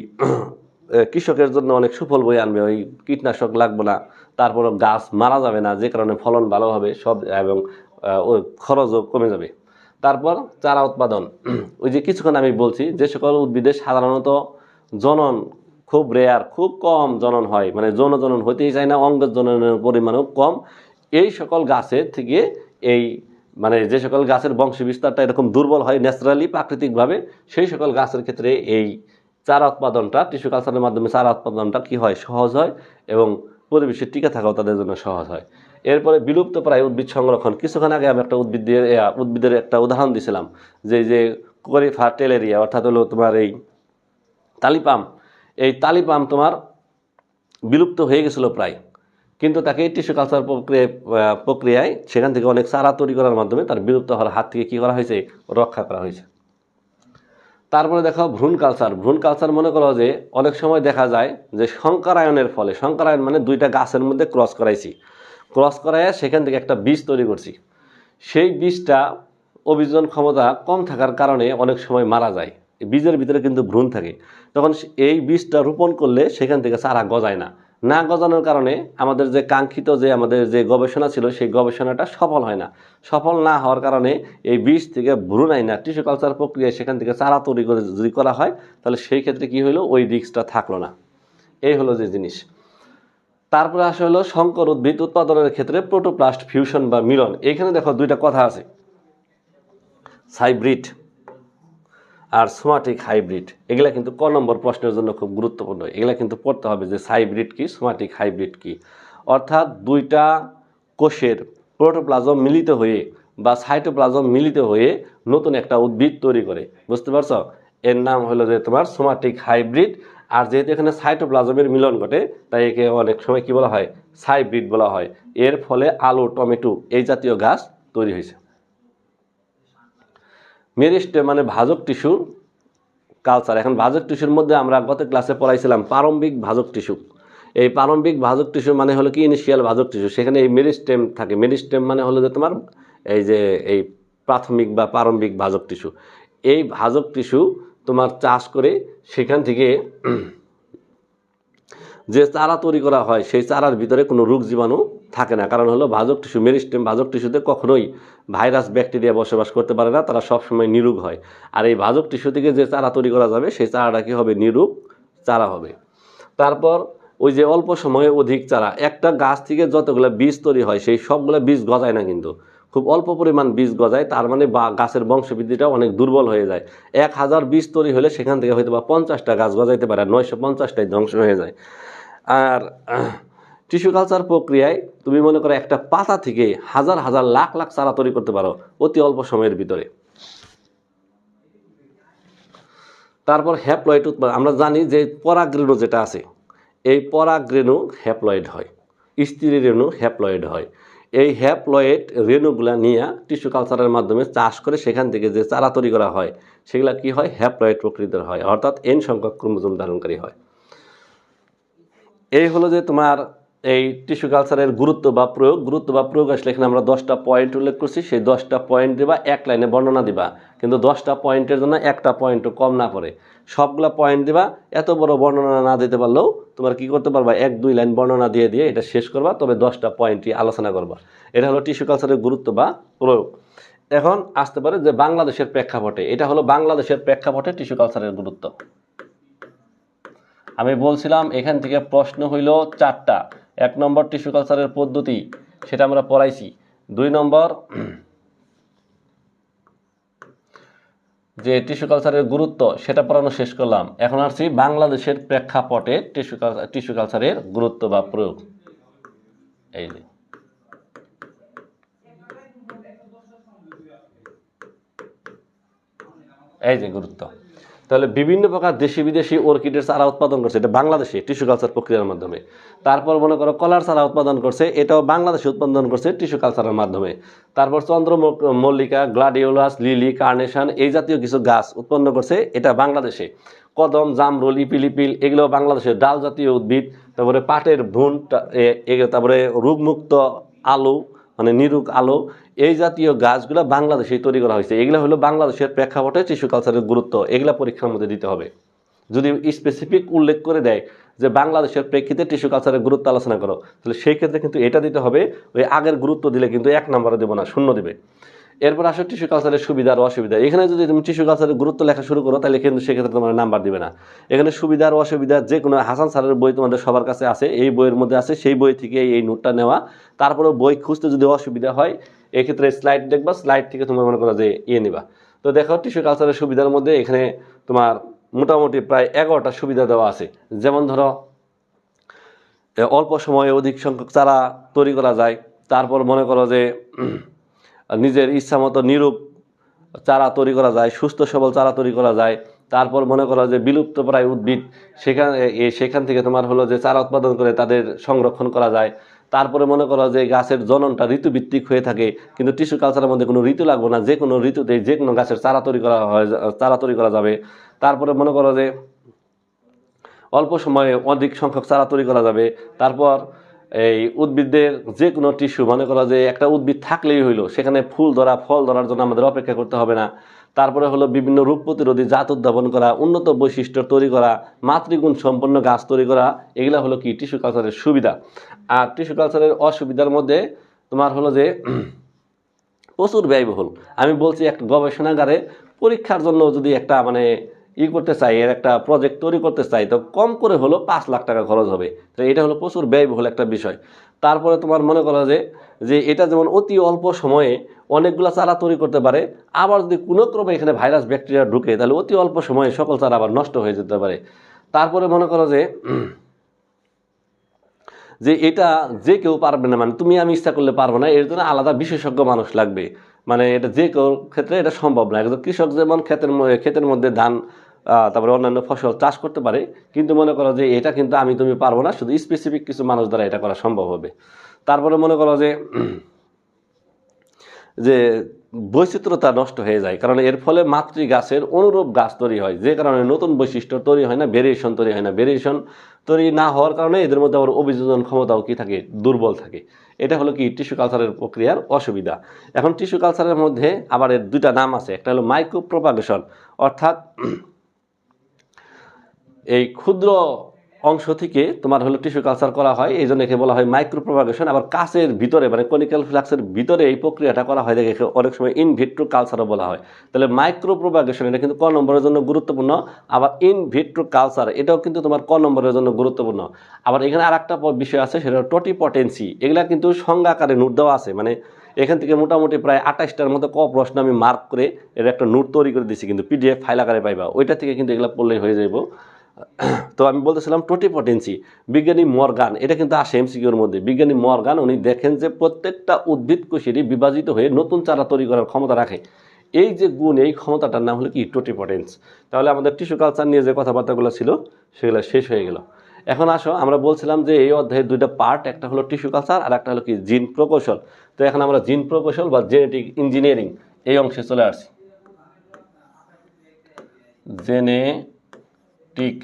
কৃষকের জন্য অনেক সুফল বয়ে আনবে, ওই কীটনাশক লাগবে না, তারপর গাছ মারা যাবে না, যে কারণে ফলন ভালো হবে সব, এবং ওই খরচও কমে যাবে। তারপর চারা উৎপাদন, ওই যে কিছুক্ষণ আমি বলছি যে সকল উদ্ভিদে সাধারণত জনন খুব রেয়ার, খুব কম জনন হয়, মানে যৌন জনন হতেই চায় না, অঙ্গ জননের পরিমাণও কম, এই সকল গাছের থেকে এই মানে যে সকল গাছের বংশ বিস্তারটা এরকম দুর্বল হয় ন্যাচারালি প্রাকৃতিকভাবে, সেই সকল গাছের ক্ষেত্রে এই চারা উৎপাদনটা, টিস্যু কালচারের মাধ্যমে চারা উৎপাদনটা কি হয়, সহজ হয়, এবং পরিবেশে টিকে থাকাও তাদের জন্য সহজ হয়। এরপরে বিলুপ্ত প্রায় উদ্ভিদ সংরক্ষণ, কিছুক্ষণ আগে আমি একটা উদ্ভিদের একটা উদাহরণ দিয়েছিলাম, যে কোরিফা টেলেরিয়া, অর্থাৎ হলো তোমার এই তালিপাম। এই তালিপাম তোমার বিলুপ্ত হয়ে গেছিলো প্রায়, কিন্তু তাকে টিস্যু কালচার প্রক্রিয়ায় সেখান থেকে অনেক চারা তৈরি করার মাধ্যমে তার বিলুপ্ত হওয়ার হাত থেকে কী করা হয়েছে, রক্ষা করা হয়েছে। তারপরে দেখো ভ্রূণ কালচার। ভ্রূণ কালচার মনে করো যে অনেক সময় দেখা যায় যে সংকরায়নের ফলে, সংকরায়ন মানে দুইটা গাছের মধ্যে ক্রস করাইছি, ক্রস করাইয়া সেখান থেকে একটা বীজ তৈরি করছি, সেই বীজটা অভিযোজন ক্ষমতা কম থাকার কারণে অনেক সময় মারা যায়। বীজের ভিতরে কিন্তু ভ্রূণ থাকে, তখন এই বীজটা রোপণ করলে সেখান থেকে চারা গজায় না, না গজানোর কারণে আমাদের যে কাঙ্ক্ষিত যে আমাদের যে গবেষণা ছিল সেই গবেষণাটা সফল হয় না। সফল না হওয়ার কারণে এই বীজ থেকে ভ্রূণ আয় না, টিস্যু কালচার প্রক্রিয়ায় সেখান থেকে চারা তৈরি করে যদি করা হয় তাহলে সেই ক্ষেত্রে কি হলো, ওই রিস্কটা থাকলো না। এই হলো যে জিনিস। তারপরে আসা হলো সংকর উদ্ভিদ উৎপাদনের ক্ষেত্রে প্রোটোপ্লাস্ট ফিউশন বা মিলন। এখানে দেখো দুইটা কথা আছে, হাইব্রিড আর সোমাটিক হাইব্রিড। এগুলা কিন্তু ক নম্বর প্রশ্নের জন্য খুব গুরুত্বপূর্ণ, এগুলা কিন্তু পড়তে হবে যে হাইব্রিড কি, সোমাটিক হাইব্রিড কি। অর্থাৎ দুইটা কোষের প্রোটোপ্লাজম মিলিত হয়ে বা সাইটোপ্লাজম মিলিত হয়ে নতুন একটা উদ্ভিদ তৈরি করে, বুঝতে পারছো? এর নাম হলো যে তোমার সোমাটিক হাইব্রিড। আর যেহেতু এখানে সাইটোপ্লাজমের মিলন ঘটে তাই একে অনেক সময় কি বলা হয়, হাইব্রিড বলা হয়। এর ফলে আলু, টমেটো এই জাতীয় গাছ তৈরি হয়েছে। মেরিস্টেম মানে ভাজক টিস্যুর কালচার। এখন ভাজক টিস্যুর মধ্যে আমরা গত ক্লাসে পড়াইছিলাম প্রারম্ভিক ভাজক টিস্যু। এই প্রারম্ভিক ভাজক টিস্যু মানে হলো কি ইনিশিয়াল ভাজক টিস্যু, সেখানে এই মেরিস্টেম থাকে। মেরিস্টেম মানে হলো যে তোমার এই প্রাথমিক বা প্রারম্ভিক ভাজক টিস্যু। এই ভাজক টিস্যু তোমার চাষ করে সেখান থেকে যে চারা তৈরি করা হয় সেই চারার ভিতরে কোনো রোগ জীবাণু থাকে না, কারণ হলো ভাজক টিস্যু, মেরিস্টেম ভাজক টিস্যুতে কখনোই ভাইরাস ব্যাকটেরিয়া বসবাস করতে পারে না, তারা সবসময় নিরোগ হয়। আর এই ভাজক টিস্যু থেকে যে চারা তৈরি করা যাবে সেই চারাটা কি হবে, নিরোগ চারা হবে। তারপর ওই যে অল্প সময়ে অধিক চারা, একটা গাছ থেকে যতগুলো বীজ তৈরি হয় সেই সবগুলো বীজ গজায় না, কিন্তু খুব অল্প পরিমাণ বীজ গজায়, তার মানে গাছের বংশবৃদ্ধিটা অনেক দুর্বল হয়ে যায়। 1000 বীজ তৈরি হলে সেখান থেকে হয়তো বা 50টা গাছ গজাইতে পারে, 950টাই ধ্বংস হয়ে যায়। আর টিস্যু কালচার প্রক্রিয়ায় তুমি মনে করো একটা পাতা থেকে হাজার হাজার লাখ লাখ চারা তৈরি করতে পারো অতি অল্প সময়ের ভিতরে। তারপর হ্যাপ্লয়েড উৎপাদন, আমরা জানি যে পরাগরেণু যেটা আছে এই পরাগরেণু হ্যাপ্লয়েড হয়, স্ত্রী রেণু হ্যাপ্লয়েড হয়। এই হ্যাপ্লয়েড রেণুগুলা নিয়ে টিস্যু কালচারের মাধ্যমে চাষ করে সেখান থেকে যে চারা তৈরি করা হয় সেগুলা কি হয়, হ্যাপ্লয়েড প্রকৃতির হয়, অর্থাৎ N সংখ্যক ক্রোমোজোম ধারণকারী হয়। এই হলো যে তোমার এই টিস্যু কালচারের গুরুত্ব বা প্রয়োগ আসলে এখানে আমরা 10টা পয়েন্ট উল্লেখ করছি, সেই 10টা পয়েন্ট দিবা, এক লাইনে বর্ণনা দিবা, কিন্তু 10টা পয়েন্টের জন্য একটা পয়েন্টও কম না পড়ে, সবগুলা পয়েন্ট দিবা। এত বড় বর্ণনা না দিতে পারলেও তোমার কি করতে পারবা, 1-2 লাইন বর্ণনা দিয়ে এটা শেষ করবা, তবে 10টা পয়েন্টই আলোচনা করবা। এটা হলো টিস্যু কালচারের গুরুত্ব বা প্রয়োগ। এখন আসতে পারে যে বাংলাদেশের প্রেক্ষাপটে, এটা হলো বাংলাদেশের প্রেক্ষাপটে টিস্যু কালচারের গুরুত্ব। আমি বলছিলাম এখান থেকে প্রশ্ন হইল 4টা। 1 নম্বর টিস্যু কালচারের পদ্ধতি, সেটা আমরা পড়াইছি। 2 নম্বর যে টিস্যু কালচারের গুরুত্ব সেটা পড়ানো শেষ করলাম। এখন আসছি বাংলাদেশের প্রেক্ষাপটে টিস্যু কালচারের গুরুত্ব বা প্রয়োগ। এই যে গুরুত্ব, তাহলে বিভিন্ন প্রকার দেশি বিদেশি অর্কিডের চারা উৎপাদন করছে, এটা বাংলাদেশে টিস্যু কালচার প্রক্রিয়ার মাধ্যমে। তারপর মনে করো কলার চারা উৎপাদন করছে, এটাও বাংলাদেশে উৎপাদন করছে টিস্যু কালচারের মাধ্যমে। তারপর চন্দ্রমল্লিকা, গ্লাডিওলাস, লিলি, কার্নেশন এই জাতীয় কিছু গাছ উৎপন্ন করছে, এটা বাংলাদেশে। কদম, জামরুল, ইপিলিপিল এগুলো বাংলাদেশের ডাল জাতীয় উদ্ভিদ। তারপরে পাটের ভ্রূণ, তারপরে রোগমুক্ত আলু মানে নিরোগ আলো, এই জাতীয় গাছগুলো বাংলাদেশে তৈরি করা হয়েছে। এগুলো হলো বাংলাদেশের প্রেক্ষাপটে টিস্যু কালচারের গুরুত্ব, এগুলা পরীক্ষার মধ্যে দিতে হবে। যদি স্পেসিফিক উল্লেখ করে দেয় যে বাংলাদেশের প্রেক্ষিতে টিস্যু কালচারের গুরুত্ব আলোচনা করো, তাহলে সেই ক্ষেত্রে কিন্তু এটা দিতে হবে। ওই আগের গুরুত্ব দিলে কিন্তু 1 নম্বরে দেবো না, 0 দিবে। এরপর আসো টিস্যু কালচারের সুবিধা আর অসুবিধা। এখানে যদি তুমি টিস্যু কালচারের গুরুত্ব লেখা শুরু করো তাহলে কিন্তু সেক্ষেত্রে তোমার নাম্বার দিবে না। এখানে সুবিধা আর অসুবিধা যে কোনো হাসান স্যারের বই তোমাদের সবার কাছে আছে, এই বইয়ের মধ্যে আছে, সেই বই থেকে এই নোটটা নেওয়া। তারপরে বই খুঁজতে যদি অসুবিধা হয় এক্ষেত্রে স্লাইড দেখবা, স্লাইড থেকে তোমার মনে করো যে নিবা। তো দেখো টিস্যু কালচারের সুবিধার মধ্যে এখানে তোমার মোটামুটি প্রায় 11টা সুবিধা দেওয়া আছে। যেমন ধরো অল্প সময়ে অধিক সংখ্যক চারা তৈরি করা যায়। তারপর মনে করো যে নিজের ইচ্ছা মতো নিরোগ চারা তৈরি করা যায়, সুস্থ সবল চারা তৈরি করা যায়। তারপর মনে করো যে বিলুপ্তপ্রায় উদ্ভিদ সেখান থেকে তোমার হলো যে চারা উৎপাদন করে তাদের সংরক্ষণ করা যায়। তারপরে মনে করো যে গাছের জননটা ঋতুভিত্তিক হয়ে থাকে, কিন্তু টিস্যু কালচারের মধ্যে কোনো ঋতু লাগবে না, যে কোনো ঋতুতে যে কোনো গাছের চারা তৈরি করা যাবে। তারপরে মনে করো যে অল্প সময়ে অধিক সংখ্যক চারা তৈরি করা যাবে। তারপর এই উদ্ভিদের যে কোনো টিস্যু মনে করো যে একটা উদ্ভিদ থাকলেই হইলো, সেখানে ফুল ধরা ফল ধরার জন্য আমাদের অপেক্ষা করতে হবে না। তারপরে হলো বিভিন্ন রোগ প্রতিরোধী জাত উদ্ভাবন করা, উন্নত বৈশিষ্ট্য তৈরি করা, মাতৃগুণ সম্পন্ন গাছ তৈরি করা, এগুলা হলো কি টিস্যু কালচারের সুবিধা। আর টিস্যু কালচারের অসুবিধার মধ্যে তোমার হলো যে প্রচুর ব্যয়বহুল। আমি বলছি একটা গবেষণাগারে পরীক্ষার জন্য যদি একটা মানে করতে চাই, এর একটা প্রজেক্ট তৈরি করতে চাই, তো কম করে হলো 5 লাখ টাকা খরচ হবে। তো এটা হলো প্রচুর ব্যয়বহুল একটা বিষয়। তারপরে তোমার মনে করো যে এটা যেমন অতি অল্প সময়ে অনেকগুলো চারা তৈরি করতে পারে, আবার যদি কোনো ক্রমে এখানে ভাইরাস ব্যাকটেরিয়া ঢুকে তাহলে অতি অল্প সময়ে সকল চারা আবার নষ্ট হয়ে যেতে পারে। তারপরে মনে করো যে এটা যে কেউ পারবে না, মানে তুমি আমি ইচ্ছা করলে পারবো না, এর জন্য আলাদা বিশেষজ্ঞ মানুষ লাগবে। মানে এটা যে কেউ ক্ষেত্রে এটা সম্ভব না। একজন কৃষক যেমন ক্ষেতের মধ্যে ধান তারপরে অন্যান্য ফসল চাষ করতে পারে, কিন্তু মনে করো যে এটা কিন্তু আমি তুমি পারবো না, শুধু স্পেসিফিক কিছু মানুষ দ্বারা এটা করা সম্ভব হবে। তারপরে মনে করো যে বৈচিত্র্যতা নষ্ট হয়ে যায়, কারণ এর ফলে মাতৃ গাছের অনুরূপ গাছ তৈরি হয়, যে কারণে নতুন বৈশিষ্ট্য তৈরি হয় না, ভেরিয়েশন তৈরি হয় না। ভেরিয়েশন তৈরি না হওয়ার কারণে এদের মধ্যে আবার অভিযোজন ক্ষমতাও কি থাকে, দুর্বল থাকে। এটা হলো কি টিস্যু কালচারের প্রক্রিয়ার অসুবিধা। এখন টিস্যু কালচারের মধ্যে আবার এর দুইটা নাম আছে, একটা হলো মাইক্রো প্রপাগেশন, অর্থাৎ এই ক্ষুদ্র অংশ থেকে তোমার হলো টিস্যু কালচার করা হয়, এই জন্য একে বলা হয় মাইক্রো প্রপাগেশন। আবার কাচের ভিতরে মানে কনিক্যাল ফ্লাক্সের ভিতরে এই প্রক্রিয়াটা করা হয়, দেখে অনেক সময় ইন ভিট্রো কালচারও বলা হয়। তাহলে মাইক্রো প্রপাগেশন এটা কিন্তু ক নম্বরের জন্য গুরুত্বপূর্ণ। আবার ইন ভিট্রো কালচার এটাও কিন্তু তোমার ক নম্বরের জন্য গুরুত্বপূর্ণ। আবার এখানে আর একটা বিষয় আছে, সেটা টোটিপটেন্সি। এগুলা কিন্তু সংজ্ঞাকারে নোট দেওয়া আছে, মানে এখান থেকে মোটামুটি প্রায় 28টার মতো ক প্রশ্ন আমি মার্ক করে এর একটা নোট তৈরি করে দিচ্ছি, কিন্তু পিডিএফ ফাইল আকারে পাইবা, ওইটা থেকে কিন্তু এগুলো পড়লেই হয়ে যাইব। তো আমি বলতেছিলাম টোটিপটেন্সি। বিজ্ঞানী মর্গান, এটা কিন্তু আসে এমসিকিউর মধ্যে। বিজ্ঞানী মর্গান উনি দেখেন যে প্রত্যেকটা উদ্ভিদ কোষেরই বিভাজিত হয়ে নতুন চারা তৈরি করার ক্ষমতা রাখে। এই যে গুণ, এই ক্ষমতাটার নাম হলো কি টোটিপটেন্স। তাহলে আমাদের টিস্যু কালচার নিয়ে যে কথাবার্তাগুলো ছিল সেগুলো শেষ হয়ে গেল। এখন আসো, আমরা বলছিলাম যে এই অধ্যায়ের দুইটা পার্ট, একটা হলো টিস্যু কালচার আর একটা হলো কি জিন প্রকৌশল। তো এখন আমরা জিন প্রকৌশল বা জেনেটিক ইঞ্জিনিয়ারিং এই অংশে চলে আসছি। জেনেটিক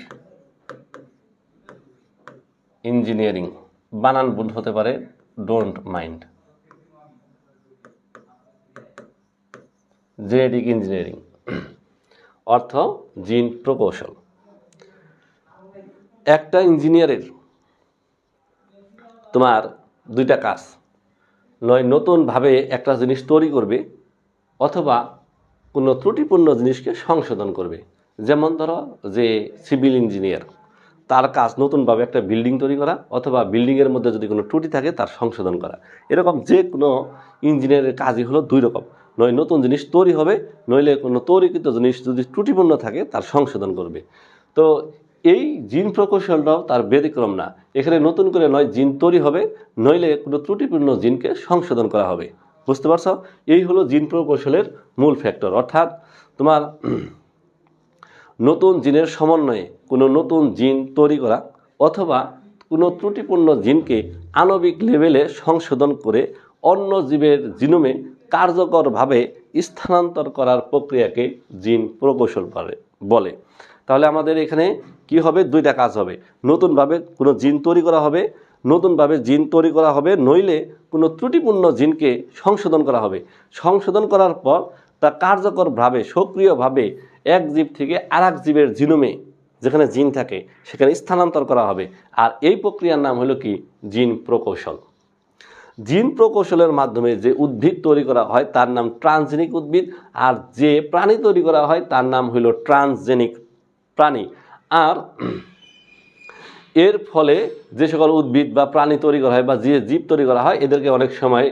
ইঞ্জিনিয়ারিং, বানান ভুল হতে পারে, ডোন্ট মাইন্ড। জেনেটিক ইঞ্জিনিয়ারিং অর্থ জিন প্রকৌশল। একটা ইঞ্জিনিয়ারের তোমার দুইটা কাজ, নয় নতুনভাবে একটা জিনিস তৈরি করবে, অথবা কোনো ত্রুটিপূর্ণ জিনিসকে সংশোধন করবে। যেমন ধরো যে সিভিল ইঞ্জিনিয়ার, তার কাজ নতুনভাবে একটা বিল্ডিং তৈরি করা, অথবা বিল্ডিংয়ের মধ্যে যদি কোনো ত্রুটি থাকে তার সংশোধন করা। এরকম যে কোনো ইঞ্জিনিয়ারের কাজই হলো দুই রকম, নয় নতুন জিনিস তৈরি হবে, নইলে কোনো তৈরিকৃত জিনিস যদি ত্রুটিপূর্ণ থাকে তার সংশোধন করবে। তো এই জিন প্রকৌশলটাও তার ব্যতিক্রম না। এখানে নতুন করে নয় জিন তৈরি হবে, নইলে কোনো ত্রুটিপূর্ণ জিনকে সংশোধন করা হবে। বুঝতে পারছো? এই হলো জিন প্রকৌশলের মূল ফ্যাক্টর। অর্থাৎ তোমার নতুন জিনের সমন্বয়ে কোনো নতুন জিন তৈরি করা, অথবা কোনো ত্রুটিপূর্ণ জিনকে আণবিক লেভেলে সংশোধন করে অন্য জীবের জিনোমে কার্যকরভাবে স্থানান্তর করার প্রক্রিয়াকে জিন প্রকৌশল বলে। তাহলে আমাদের এখানে কি হবে, দুইটা কাজ হবে। নতুনভাবে কোনো জিন তৈরি করা হবে, নইলে কোনো ত্রুটিপূর্ণ জিনকে সংশোধন করা হবে। সংশোধন করার পর তা কার্যকরভাবে সক্রিয়ভাবে এক জীব থেকে আর এক জীবের জিনোমে, যেখানে জিন থাকে সেখানে স্থানান্তর করা হবে। আর এই প্রক্রিয়ার নাম হলো কি জিন প্রকৌশল। জিন প্রকৌশলের মাধ্যমে যে উদ্ভিদ তৈরি করা হয় তার নাম ট্রান্সজেনিক উদ্ভিদ, আর যে প্রাণী তৈরি করা হয় তার নাম হলো ট্রান্সজেনিক প্রাণী। আর এর ফলে যে সকল উদ্ভিদ বা প্রাণী তৈরি করা হয় বা যে জীব তৈরি করা হয়, এদেরকে অনেক সময়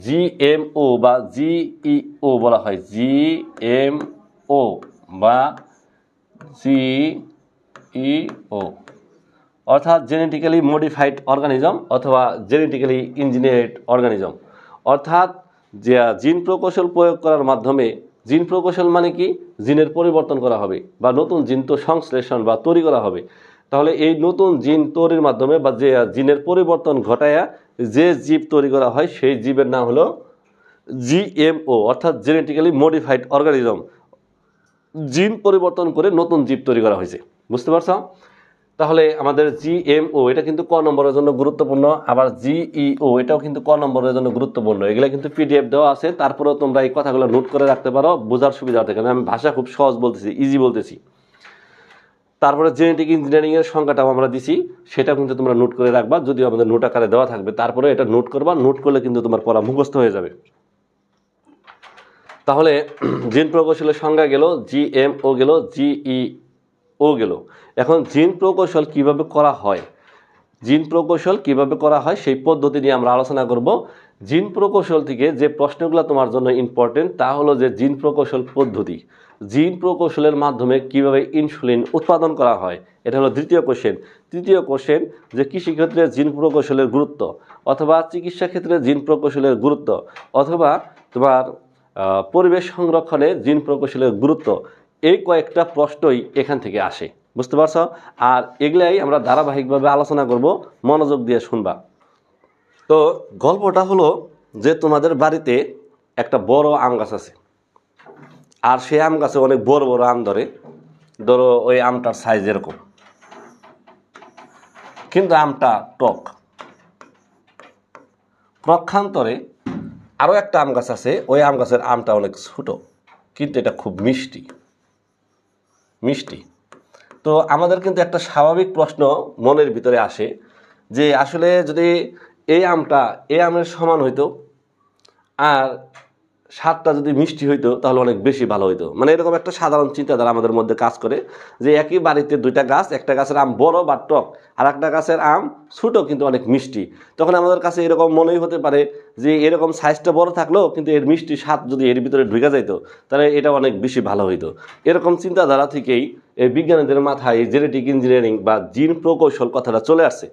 জিএমও বা জিইও বলা হয়। জিএমও বা জিইও অর্থাৎ জেনেটিক্যালি মডিফাইড অর্গানিজম অথবা জেনেটিক্যালি ইঞ্জিনিয়ার্ড অর্গানিজম। অর্থাৎ যে জিন প্রকৌশল প্রয়োগ করার মাধ্যমে, জিন প্রকৌশল মানে কি, জিনের পরিবর্তন করা হবে বা নতুন জিন তো সংশ্লেষণ বা তৈরি করা হবে। তাহলে এই নতুন জিন তৈরির মাধ্যমে বা যে জিনের পরিবর্তন ঘটায়া যে জীব তৈরি করা হয় সেই জীবের নাম হলো জিএমও অর্থাৎ জেনেটিক্যালি মডিফাইড অর্গানিজম। জিন পরিবর্তন করে নতুন জীব তৈরি করা হয়েছে। বুঝতে পারছো? তাহলে আমাদের জিএমও এটা কিন্তু ক নম্বরের জন্য গুরুত্বপূর্ণ, আবার জিইও এটাও কিন্তু ক নম্বরের জন্য গুরুত্বপূর্ণ। এগুলো কিন্তু পিডিএফ দেওয়া আছে, তারপরেও তোমরা এই কথাগুলো নোট করে রাখতে পারো বোঝার সুবিধার্থে, কারণ আমি ভাষা খুব সহজ বলতেছি, ইজি বলতেছি। তারপরে জেনেটিক ইঞ্জিনিয়ারিং এর সংখ্যাটাও আমরা দিছি, সেটা কিন্তু তোমরা নোট করে রাখবা, যদিও আমাদের নোট আকারে দেওয়া থাকবে, তারপরে এটা নোট করবা, নোট করলে কিন্তু তোমার পড়া মুখস্থ হয়ে যাবে। তাহলে জিন প্রকৌশলের সংজ্ঞা গেল, জিএমও গেল, জিইও গেল। এখন জিন প্রকৌশল কিভাবে করা হয়, জিন প্রকৌশল কিভাবে করা হয় সেই পদ্ধতি নিয়ে আমরা আলোচনা করব। জিন প্রকৌশল থেকে যে প্রশ্নগুলো তোমার জন্য ইম্পর্টেন্ট তা হলো যে জিন প্রকৌশল পদ্ধতি, জিন প্রকৌশলের মাধ্যমে কিভাবে ইনসুলিন উৎপাদন করা হয়, এটা হলো দ্বিতীয় কোশ্চেন। তৃতীয় কোশ্চেন যে কৃষিক্ষেত্রে জিন প্রকৌশলের গুরুত্ব, অথবা চিকিৎসা ক্ষেত্রে জিন প্রকৌশলের গুরুত্ব, অথবা তোমার পরিবেশ সংরক্ষণে জিন প্রকৌশলের গুরুত্ব, এই কয়েকটা প্রশ্নই এখান থেকে আসে, বুঝতে পারছো? আর এগুলাই আমরা ধারাবাহিকভাবে আলোচনা করব, মনোযোগ দিয়ে শুনবা। তো গল্পটা হলো যে তোমাদের বাড়িতে একটা বড় আম গাছ আছে, আর সেই আম গাছে অনেক বড় বড় আম ধরে, ধরো ওই আমটার সাইজ এরকম, কিন্তু আমটা টক। পক্ষান্তরে আরও একটা আম গাছ আছে, ওই আম গাছের আমটা অনেক ছোট, কিন্তু এটা খুব মিষ্টি মিষ্টি। তো আমাদের কিন্তু একটা স্বাভাবিক প্রশ্ন মনের ভিতরে আসে যে আসলে যদি এই আমটা এই আমের সমান হইতো আর স্বাদটা যদি মিষ্টি হইতো তাহলে অনেক বেশি ভালো হইতো, মানে এরকম একটা সাধারণ চিন্তাধারা আমাদের মধ্যে কাজ করে যে একই বাড়িতে দুইটা গাছ, একটা গাছের আম বড় বা টক, আর একটা গাছের আম ছোটো কিন্তু অনেক মিষ্টি। তখন আমাদের কাছে এরকম মনেই হতে পারে যে এরকম সাইজটা বড় থাকলেও কিন্তু এর মিষ্টি স্বাদ যদি এর ভিতরে ঢুকে যাইতো তাহলে এটা অনেক বেশি ভালো হইতো। এরকম চিন্তাধারা থেকেই এই বিজ্ঞানীদের মাথায় জেনেটিক ইঞ্জিনিয়ারিং বা জিন প্রকৌশল কথাটা চলে আসছে।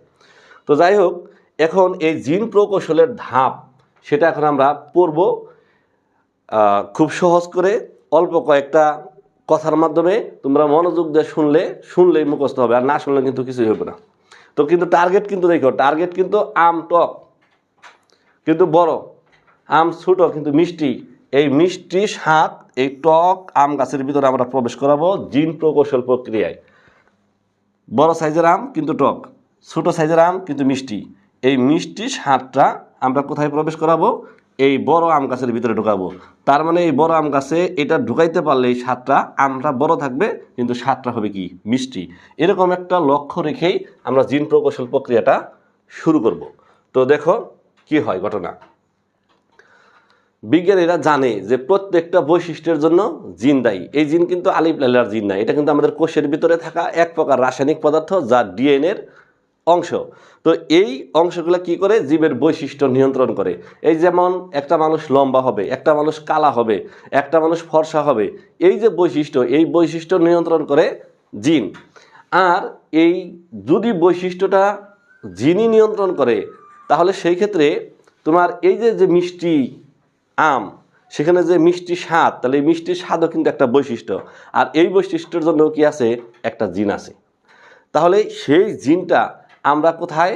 তো যাই হোক, এখন এই জিন প্রকৌশলের ধাপ সেটা এখন আমরা পড়ব খুব সহজ করে, অল্প কয়েকটা কথার মাধ্যমে। তোমরা মনোযোগ দিয়ে শুনলেই মুখস্থ হবে, আর না শুনলে কিন্তু কিছুই হবে না। তো কিন্তু টার্গেট কিন্তু দেখো, টার্গেট কিন্তু আম টক কিন্তু বড়, আম ছোট কিন্তু মিষ্টি। এই মিষ্টি স্বাদ এই টক আম গাছের ভিতরে আমরা প্রবেশ করাবো জিন প্রকৌশল প্রক্রিয়ায়। বড় সাইজের আম কিন্তু টক, ছোট সাইজের আম কিন্তু মিষ্টি। এই মিষ্টি স্বাদটা আমরা কোথায় প্রবেশ করাবো? এই বড় আম গাছের ভিতরে ঢুকাবো। তার মানে এই বড় আম গাছে এটা ঢুকাইতে পারলে এই স্বাদটা, আমটা বড় থাকবে কিন্তু স্বাদটা হবে কি মিষ্টি। এরকম একটা লক্ষ্য রেখেই আমরা জিন প্রকৌশল প্রক্রিয়াটা শুরু করব। তো দেখো কি হয় ঘটনা। বিজ্ঞানীরা জানে যে প্রত্যেকটা বৈশিষ্ট্যের জন্য জিন দায়ী। এই জিন কিন্তু আলিফ লাইলার জিন না, এটা কিন্তু আমাদের কোষের ভিতরে থাকা এক প্রকার রাসায়নিক পদার্থ যা ডিএনএর অংশ। তো এই অংশগুলো কি করে? জীবের বৈশিষ্ট্য নিয়ন্ত্রণ করে। এই যেমন একটা মানুষ লম্বা হবে, একটা মানুষ কালা হবে, একটা মানুষ ফর্সা হবে, এই যে বৈশিষ্ট্য, এই বৈশিষ্ট্য নিয়ন্ত্রণ করে জিন। আর এই যদি বৈশিষ্ট্যটা জিনই নিয়ন্ত্রণ করে তাহলে সেই ক্ষেত্রে তোমার এই যে মিষ্টি আম, সেখানে যে মিষ্টি স্বাদ, তাহলে এই মিষ্টি স্বাদও কিন্তু একটা বৈশিষ্ট্য। আর এই বৈশিষ্ট্যের জন্য কি আছে? একটা জিন আছে। তাহলে সেই জিনটা আমরা কোথায়?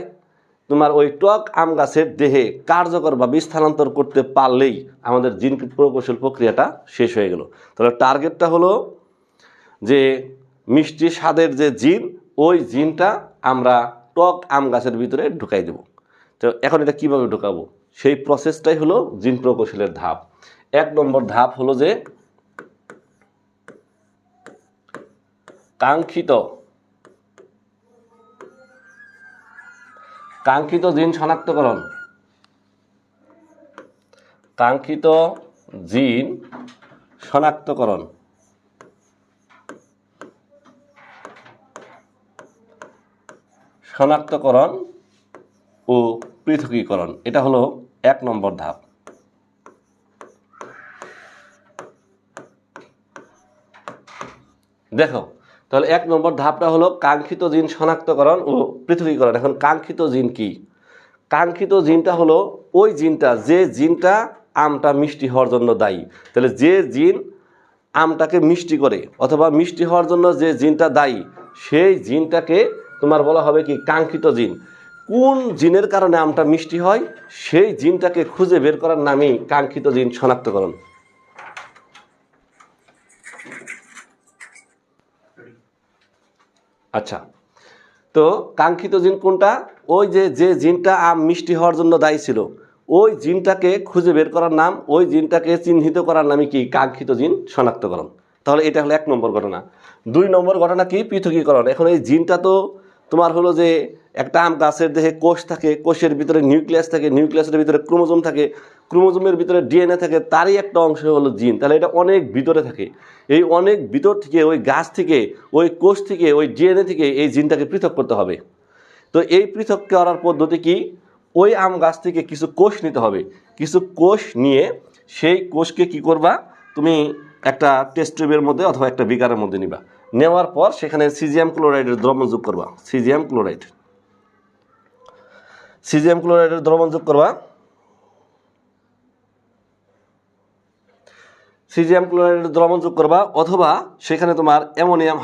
তোমার ওই টক আম গাছের দেহে কার্যকরভাবে স্থানান্তর করতে পারলেই আমাদের জিন প্রকৌশল প্রক্রিয়াটা শেষ হয়ে গেল। তাহলে টার্গেটটা হলো যে মিষ্টি স্বাদের যে জিন, ওই জিনটা আমরা টক আম গাছের ভিতরে ঢুকাই দেব। তো এখন এটা কিভাবে ঢুকাবো? সেই প্রসেসটাই হলো জিন প্রকৌশলের ধাপ। 1 নম্বর ধাপ হলো যে কাঙ্ক্ষিত জিন শনাক্তকরণ। কাঙ্ক্ষিত জিন শনাক্তকরণ। শনাক্তকরণ ও পৃথকীকরণ, এটা হলো 1 নম্বর ধাপ। দেখো তাহলে 1 নম্বর ধাপটা হলো কাঙ্ক্ষিত জিন শনাক্তকরণ ও পৃথকীকরণ। এখন কাঙ্ক্ষিত জিন কি? কাঙ্ক্ষিত জিনটা হলো ওই জিনটা, যে জিনটা আমটা মিষ্টি হওয়ার জন্য দায়ী। তাহলে যে জিন আমটাকে মিষ্টি করে অথবা মিষ্টি হওয়ার জন্য যে জিনটা দায়ী, সেই জিনটাকে তোমার বলা হবে কি কাঙ্ক্ষিত জিন। কোন জিনের কারণে আমটা মিষ্টি হয় সেই জিনটাকে খুঁজে বের করার নামই কাঙ্ক্ষিত জিন শনাক্তকরণ। আচ্ছা, তো কাঙ্ক্ষিত জিন কোনটা? ওই যে জিনটা আম মিষ্টি হওয়ার জন্য দায়ী ছিল, ওই জিনটাকে খুঁজে বের করার নাম, ওই জিনটাকে চিহ্নিত করার নামই কি? কাঙ্ক্ষিত জিন শনাক্তকরণ। তাহলে এটা হলো 1 নম্বর ঘটনা। 2 নম্বর ঘটনা কি? পৃথকীকরণ। এখন এই জিনটা তো তোমার হলো যে একটা আম গাছের দেহে কোষ থাকে, কোষের ভিতরে নিউক্লিয়াস থাকে, নিউক্লিয়াসের ভিতরে ক্রোমোজোম থাকে, ক্রোমোজোমের ভিতরে ডিএনএ থাকে, তারই একটা অংশ হলো জিন। তাহলে এটা অনেক ভিতরে থাকে। এই অনেক ভিতর থেকে, ওই গাছ থেকে, ওই কোষ থেকে, ওই ডিএনএ থেকে এই জিনটাকে পৃথক করতে হবে। তো এই পৃথক করার পদ্ধতি কি? ওই আম গাছ থেকে কিছু কোষ নিতে হবে। কিছু কোষ নিয়ে সেই কোষকে কি করবা? তুমি একটা টেস্ট টিউবের মধ্যে অথবা একটা বিকারের মধ্যে নিবা। নেওয়ার পর সেখানে সিজিয়াম ক্লোরাইডের দ্রবণ যোগ করবা। সিজিয়াম ক্লোরাইডের দ্রবণ যোগ করবা। সিজিয়াম ক্লোরাইডের দ্রবণ যোগ করবা, অথবা সেখানে তোমার অ্যামোনিয়াম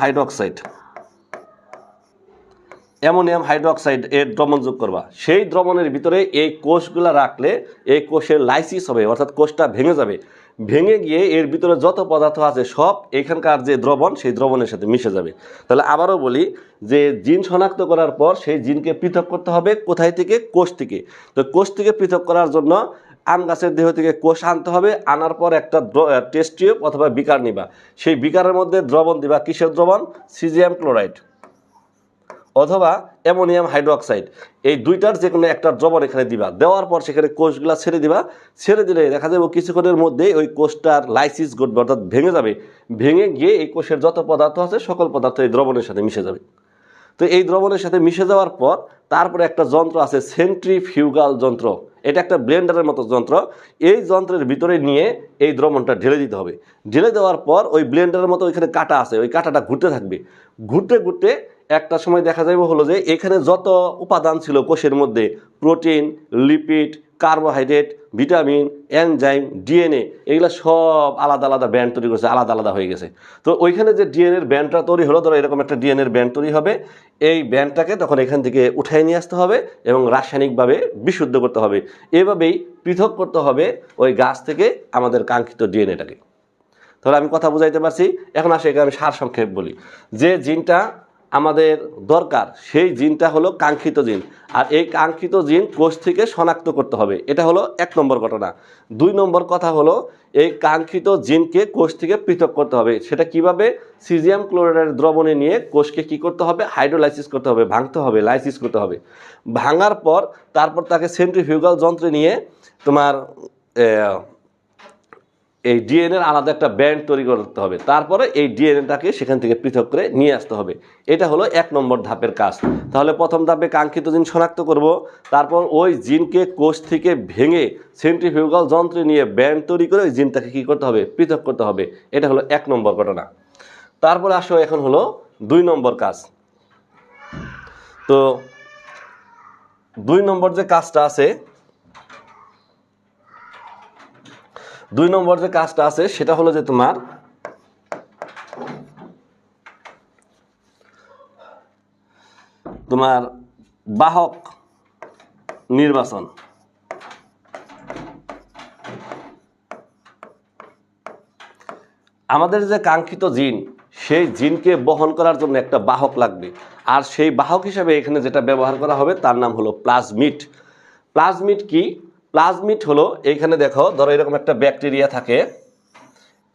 হাইড্রোক্সাইড এর দ্রবণ যোগ করবা। সেই দ্রবণের ভিতরে এই কোষগুলো রাখলে এই কোষের লাইসিস হবে, অর্থাৎ কোষটা ভেঙে যাবে। ভেঙে গিয়ে এর ভিতরে যত পদার্থ আছে সব এখানকার যে দ্রবণ, সেই দ্রবণের সাথে মিশে যাবে। তাহলে আবারও বলি যে জিন শনাক্ত করার পর সেই জিনকে পৃথক করতে হবে কোথায় থেকে? কোষ থেকে। তো কোষ থেকে পৃথক করার জন্য আম গাছের দেহ থেকে কোষ আনতে হবে। আনার পর একটা টেস্ট টিউব অথবা বিকার নিবা। সেই বিকারের মধ্যে দ্রবণ দিবা। কিসের দ্রবণ? সিজিয়াম ক্লোরাইড অথবা অ্যামোনিয়াম হাইড্রোক্সাইড। এই দুইটার যে কোনো একটা দ্রবণ এখানে দিবা। দেওয়ার পর সেখানে কোষগুলা ছেড়ে দিবা। ছেড়ে দিলে দেখা যাবে কিছুক্ষণের মধ্যেই ওই কোষটার লাইসিস ঘটবে, অর্থাৎ ভেঙে যাবে। ভেঙে গিয়ে এই কোষের যত পদার্থ আছে সকল পদার্থ এই দ্রবণের সাথে মিশে যাবে। তো এই দ্রবণের সাথে মিশে যাওয়ার পর তারপরে একটা যন্ত্র আছে, সেন্ট্রিফিউগাল যন্ত্র। এটা একটা ব্লেন্ডারের মতো যন্ত্র। এই যন্ত্রের ভিতরে নিয়ে এই দ্রবণটা ঢেলে দিতে হবে। ঢেলে দেওয়ার পর ওই ব্লেন্ডারের মতো ওইখানে কাঁটা আছে, ওই কাঁটাটা ঘুরতে থাকবে। ঘুরতে ঘুরতে একটা সময় দেখা যাবে হলো যে এখানে যত উপাদান ছিল কোষের মধ্যে, protein, lipid, carbohydrate, vitamin, enzyme, DNA, এগুলো সব আলাদা আলাদা ব্যান্ড তৈরি করছে, আলাদা আলাদা হয়ে গেছে। তো ওইখানে যে ডিএনএর ব্যান্ডটা তৈরি হলো, ধরো এরকম একটা ডিএনএর ব্যান্ড তৈরি হবে। এই ব্যান্ডটাকে তখন এখান থেকে উঠাই নিয়ে আসতে হবে এবং রাসায়নিকভাবে বিশুদ্ধ করতে হবে। এভাবেই পৃথক করতে হবে ওই গাছ থেকে আমাদের কাঙ্ক্ষিত ডিএনএটাকে। তাহলে আমি কথা বুঝাইতে পারছি। এখন আসে এখানে আমি সারসংক্ষেপ বলি। যে জিনটা আমাদের দরকার সেই জিনটা হলো কাঙ্ক্ষিত জিন। আর এই কাঙ্ক্ষিত জিন কোষ থেকে শনাক্ত করতে হবে। এটা হলো 1 নম্বর ঘটনা। 2 নম্বর কথা হলো এই কাঙ্ক্ষিত জিনকে কোষ থেকে পৃথক করতে হবে। সেটা কিভাবে? সিজিয়াম ক্লোরাইডের দ্রবণে নিয়ে কোষকে কি করতে হবে? হাইড্রোলাইসিস করতে হবে, ভাঙতে হবে, লাইসিস করতে হবে। ভাঙার পর তারপর তাকে সেন্ট্রিফিউগাল যন্ত্রে নিয়ে তোমার এই ডিএনএর আলাদা একটা ব্যান্ড তৈরি করতে হবে। তারপরে এই ডিএনএটাকে সেখান থেকে পৃথক করে নিয়ে আসতে হবে। এটা হলো 1 নম্বর ধাপের কাজ। তাহলে প্রথম ধাপে কাঙ্ক্ষিত জিন শনাক্ত করব। তারপর ওই জিনকে কোষ থেকে ভেঙে সেন্ট্রিফিউগাল যন্ত্রে নিয়ে ব্যান্ড তৈরি করে ওই জিনটাকে কী করতে হবে? পৃথক করতে হবে। এটা হলো 1 নম্বর ঘটনা। তারপরে আসো এখন হলো 2 নম্বর কাজ। তো 2 নম্বর যে কাজটা আছে, 2 নম্বর যে কাজটা আছে সেটা হলো যে তোমার বাহক নির্বাচন। আমাদের যে কাঙ্ক্ষিত জিন, সেই জিনকে বহন করার জন্য একটা বাহক লাগবে। আর সেই বাহক হিসেবে এখানে যেটা ব্যবহার করা হবে তার নাম হলো প্লাজমিড। প্লাজমিড কি? প্লাজমিড হলো, এইখানে দেখো, ধরো এরকম একটা ব্যাকটেরিয়া থাকে।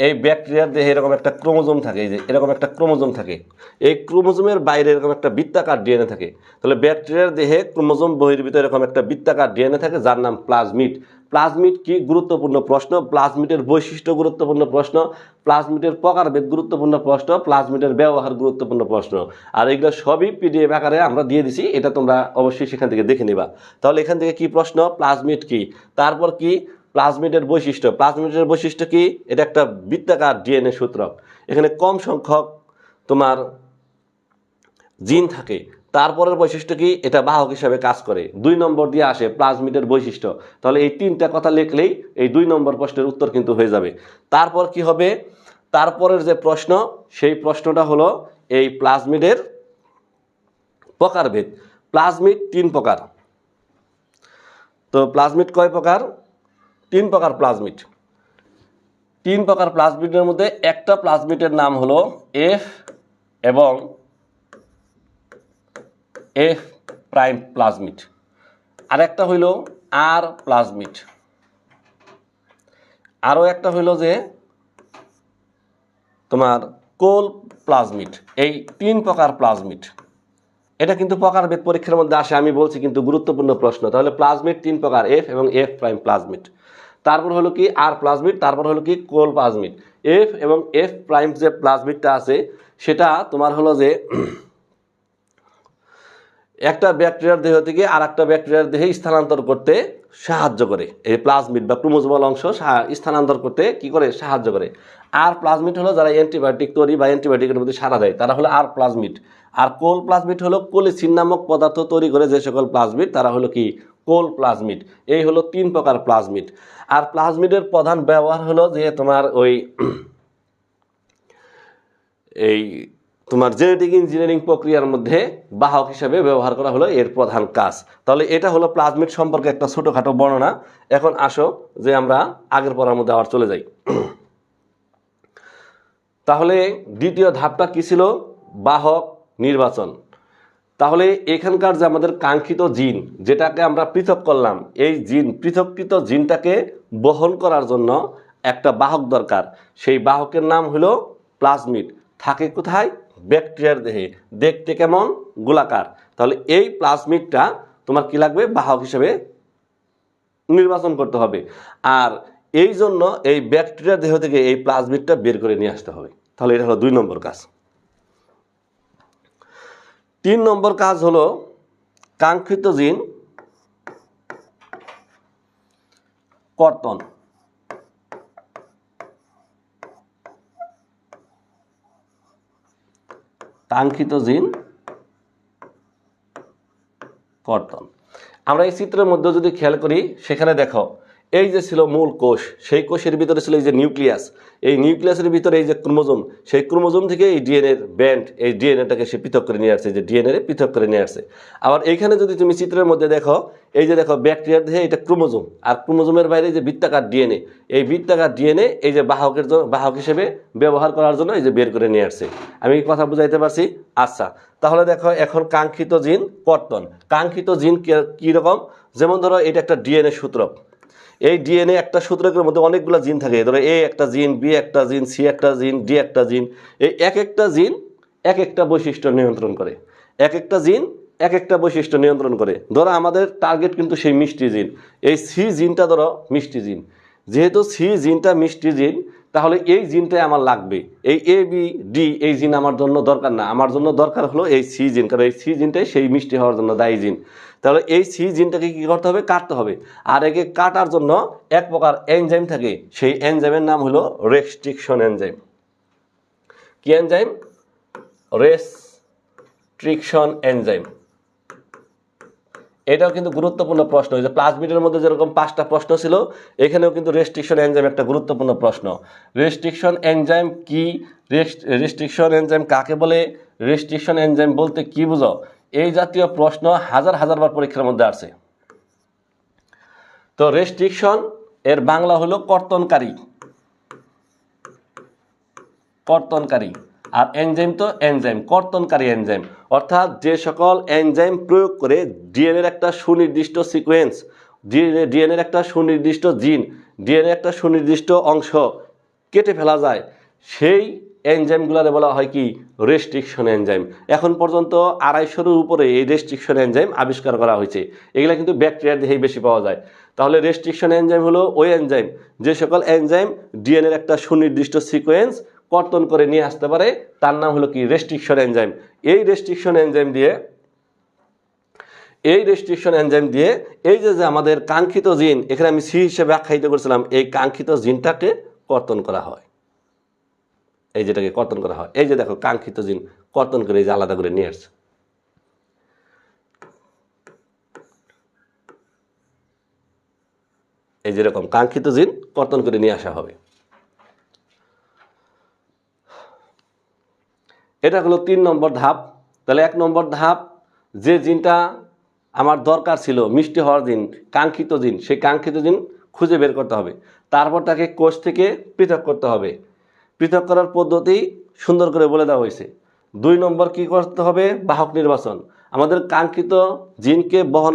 এই ব্যাকটেরিয়ার দেহে এরকম একটা ক্রোমোজোম থাকে, এই যে এরকম একটা ক্রোমোজোম থাকে। এই ক্রোমোজোমের বাইরে এরকম একটা বৃত্তাকার ডিএনএ থাকে। তাহলে ব্যাকটেরিয়ার দেহে ক্রোমোজোম বহির্ভূত এরকম একটা বৃত্তাকার ডিএনএ থাকে যার নাম প্লাজমিড। প্লাজমিড কি? গুরুত্বপূর্ণ প্রশ্ন। প্লাজমিডের বৈশিষ্ট্য গুরুত্বপূর্ণ প্রশ্ন। প্লাজমিডের প্রকারভেদ গুরুত্বপূর্ণ প্রশ্ন। প্লাজমিডের ব্যবহার গুরুত্বপূর্ণ প্রশ্ন। আর এগুলো সবই পিডিএফ আকারে আমরা দিয়ে দিছি, এটা তোমরা অবশ্যই সেখান থেকে দেখে নিবা। তাহলে এখান থেকে কি প্রশ্ন? প্লাজমিড কি, তারপর কি প্লাজমিডের বৈশিষ্ট্য। প্লাজমিডের বৈশিষ্ট্য কি? এটা একটা বৃত্তাকার ডিএনএ সূত্রক। এখানে কম সংখ্যক তোমার জিন থাকে। তারপরের বৈশিষ্ট্য কি? এটা বাহক হিসাবে কাজ করে। 2 নম্বর দিয়ে আসে প্লাজমিডের বৈশিষ্ট্য। তাহলে এই 3টা কথা লিখলেই এই 2 নম্বর প্রশ্নের উত্তর কিন্তু হয়ে যাবে। তারপর কি হবে? তারপরের যে প্রশ্ন, সেই প্রশ্নটা হলো এই প্লাজমিডের প্রকারভেদ। প্লাজমিড 3 প্রকার। তো প্লাজমিড কয় প্রকার? 3 প্রকার প্লাজমিড। 3 প্রকার প্লাজমিডের মধ্যে একটা প্লাজমিডের নাম হলো এফ এবং এফ প্রাইম প্লাজমিড, আর একটা হইল আর প্লাজমিড, আরও একটা হইল যে তোমার কোল প্লাজমিড। এই 3 প্রকার প্লাজমিড। এটা কিন্তু প্রকারভেদ পরীক্ষার মধ্যে আসে, আমি বলছি, কিন্তু গুরুত্বপূর্ণ প্রশ্ন। তাহলে প্লাজমিড 3 প্রকার, এফ এবং এফ প্রাইম প্লাজমিড। তারপর হলো কি আর প্লাজমিড, তারপর হলো কি কোল প্লাজমিড। এফ এবং এফ প্রাইম যে প্লাজমিডটা আছে সেটা তোমার হলো যে একটা ব্যাকটেরিয়ার দেহ থেকে আর একটা ব্যাকটেরিয়ার দেহে স্থানান্তর করতে সাহায্য করে। এই প্লাজমিড বা ক্রোমোজোমাল অংশ স্থানান্তর করতে কি করে? সাহায্য করে। আর প্লাজমিড হলো যারা অ্যান্টিবায়োটিক তৈরি বা অ্যান্টিবায়োটিকের প্রতি সাড়া দেয়, তারা হলো আর প্লাজমিড। আর কোল প্লাজমিড হলো কোলিসিন নামক পদার্থ তৈরি করে যে সকল প্লাজমিড, তারা হলো কি? কোল প্লাজমিড। এই হলো 3 প্রকার প্লাজমিড। আর প্লাজমিডের প্রধান ব্যবহার হলো যে তোমার এই তোমার জেনেটিক ইঞ্জিনিয়ারিং প্রক্রিয়ার মধ্যে বাহক হিসেবে ব্যবহার করা হলো এর প্রধান কাজ। তাহলে এটা হলো প্লাজমিড সম্পর্কে একটা ছোটোখাটো বর্ণনা। এখন আসো যে আমরা আগের পড়ার মধ্যে আবার চলে যাই। তাহলে দ্বিতীয় ধাপটা কি ছিল? বাহক নির্বাচন। তাহলে এখানকার যে আমাদের কাঙ্ক্ষিত জিন, যেটাকে আমরা পৃথক করলাম, এই জিন, পৃথককৃত জিনটাকে বহন করার জন্য একটা বাহক দরকার। সেই বাহকের নাম হলো প্লাজমিড। থাকে কোথায়? ব্যাকটেরিয়ার দেহে। দেখতে কেমন? গোলাকার। তাহলে এই প্লাজমিডটা তোমার কি লাগবে? বাহক হিসেবে নির্বাচন করতে হবে। আর এই জন্য এই ব্যাকটেরিয়ার দেহ থেকে এই প্লাজমিডটা বের করে নিয়ে আসতে হবে। তাহলে এটা হলো 2 নম্বর কাজ। 3 নম্বর কাজ হলো কাঙ্ক্ষিত জিন কর্তন। কাঙ্ক্ষিত জিন কর্তন। আমরা এই চিত্রের মধ্যে যদি খেয়াল করি, সেখানে দেখো এই যে ছিল মূল কোষ, সেই কোষের ভিতরে ছিল এই যে নিউক্লিয়াস। এই নিউক্লিয়াসের ভিতরে এই যে ক্রোমোজোম, সেই ক্রোমোজোম থেকে এই ডিএনএর ব্যান্ড, এই ডিএনএটাকে সে পৃথক করে নিয়ে আসছে, যে ডিএনএ পৃথক করে নিয়ে আসছে। আবার এইখানে যদি তুমি চিত্রের মধ্যে দেখো, এই যে দেখো ব্যাকটেরিয়ার দেহে এটা ক্রোমোজোম, আর ক্রোমোজোমের বাইরে যে বৃত্তাকার ডিএনএ, এই বৃত্তাকার ডিএনএ এই যে বাহক হিসেবে ব্যবহার করার জন্য এই যে বের করে নিয়ে আসছে। আমি কথা বুঝাইতে পারছি? আচ্ছা, তাহলে দেখো এখন কাঙ্ক্ষিত জিন কর্তন। কাঙ্ক্ষিত জিন কীরকম? যেমন ধরো এটা একটা ডিএনএ সূত্রক। এই ডিএনএ একটা সূত্রকের মধ্যে অনেকগুলো জিন থাকে। ধরো এ একটা জিন, বি একটা জিন, সি একটা জিন, ডি একটা জিন। এই এক একটা জিন এক একটা বৈশিষ্ট্য নিয়ন্ত্রণ করে। এক একটা জিন এক একটা বৈশিষ্ট্য নিয়ন্ত্রণ করে। ধরো আমাদের টার্গেট কিন্তু সেই মিষ্টি জিন। এই সি জিনটা ধরো মিষ্টি জিন। যেহেতু সি জিনটা মিষ্টি জিন, তাহলে এই জিনটাই আমার লাগবে। এই এ বি ডি এই জিন আমার জন্য দরকার না, আমার জন্য দরকার হলো এই সি জিন, কারণ এই সি জিনটাই সেই মিষ্টি হওয়ার জন্য দায়ী জিন। তাহলে এই সি জিনটাকে কী করতে হবে? কাটতে হবে। আর একে কাটার জন্য এক প্রকার এনজাইম থাকে, সেই এনজাইমের নাম হলো রেস্ট্রিকশন এনজাইম। কি এনজাইম? Restriction enzyme. এটাও কিন্তু গুরুত্বপূর্ণ প্রশ্ন। যে প্লাজমিডের মধ্যে যেরকম 5টা প্রশ্ন ছিল, এখানেও কিন্তু রেস্ট্রিকশন এনজাইম একটা গুরুত্বপূর্ণ প্রশ্ন। রেস্ট্রিকশন এনজাইম কি? রেস্ট্রিকশন এনজাইম কাকে বলে? রেস্ট্রিকশন এনজাইম বলতে কি বুঝো? এই জাতীয় প্রশ্ন হাজার হাজারবার পরীক্ষার মধ্যে আসে। তো রেস্ট্রিকশন এর বাংলা হলো কর্তনকারী। কর্তনকারী। আর এনজাইম তো এনজাইম, কর্তনকারী এনজাইম। অর্থাৎ যে সকল এনজাইম প্রয়োগ করে ডিএনএর একটা সুনির্দিষ্ট সিকোয়েন্স, ডিএনএর একটা সুনির্দিষ্ট জিন, ডিএনএর একটা সুনির্দিষ্ট অংশ কেটে ফেলা যায়, সেই এনজাইমগুলোরে বলা হয় কি? Restriction enzyme. এখন পর্যন্ত 250-এর উপরে এই রেস্ট্রিকশন এনজাইম আবিষ্কার করা হয়েছে। এগুলো কিন্তু ব্যাকটেরিয়ার দেহেই বেশি পাওয়া যায়। তাহলে রেস্ট্রিকশন এনজাইম হলো ওই এনজাইম যে সকল এনজাইম ডিএনএর একটা সুনির্দিষ্ট সিকোয়েন্স কর্তন করে নিয়ে আসতে পারে, তার নাম হলো কি? Restriction enzyme. এই রেস্ট্রিকশন এনজাইম দিয়ে এই যে আমাদের কাঙ্ক্ষিত জিন, এখানে আমি সি হিসেবে আখ্যায়িত করেছিলাম, এই কাঙ্ক্ষিত জিনটাকে কর্তন করা হয়। এই যেটাকে কর্তন করা হয়, এই যে দেখো কাঙ্ক্ষিত জিন কর্তন করে এই যে আলাদা করে নিয়ে আসছে। এই যেরকম কাঙ্ক্ষিত জিন কর্তন করে নিয়ে আসা হবে। এটা হলো 3 নম্বর ধাপ। তাহলে 1 নম্বর ধাপ, যে জিনটা আমার দরকার ছিল, মিষ্টি হওয়ার জিন, কাঙ্ক্ষিত জিন, সেই কাঙ্ক্ষিত জিন খুঁজে বের করতে হবে। তারপর তাকে কোষ থেকে পৃথক করতে হবে। পৃথক করার পদ্ধতি সুন্দর করে বলে দেওয়া হয়েছে। 2 নম্বর কি করতে হবে? বাহক নির্বাচন। আমাদের কাঙ্ক্ষিত জিনকে বহন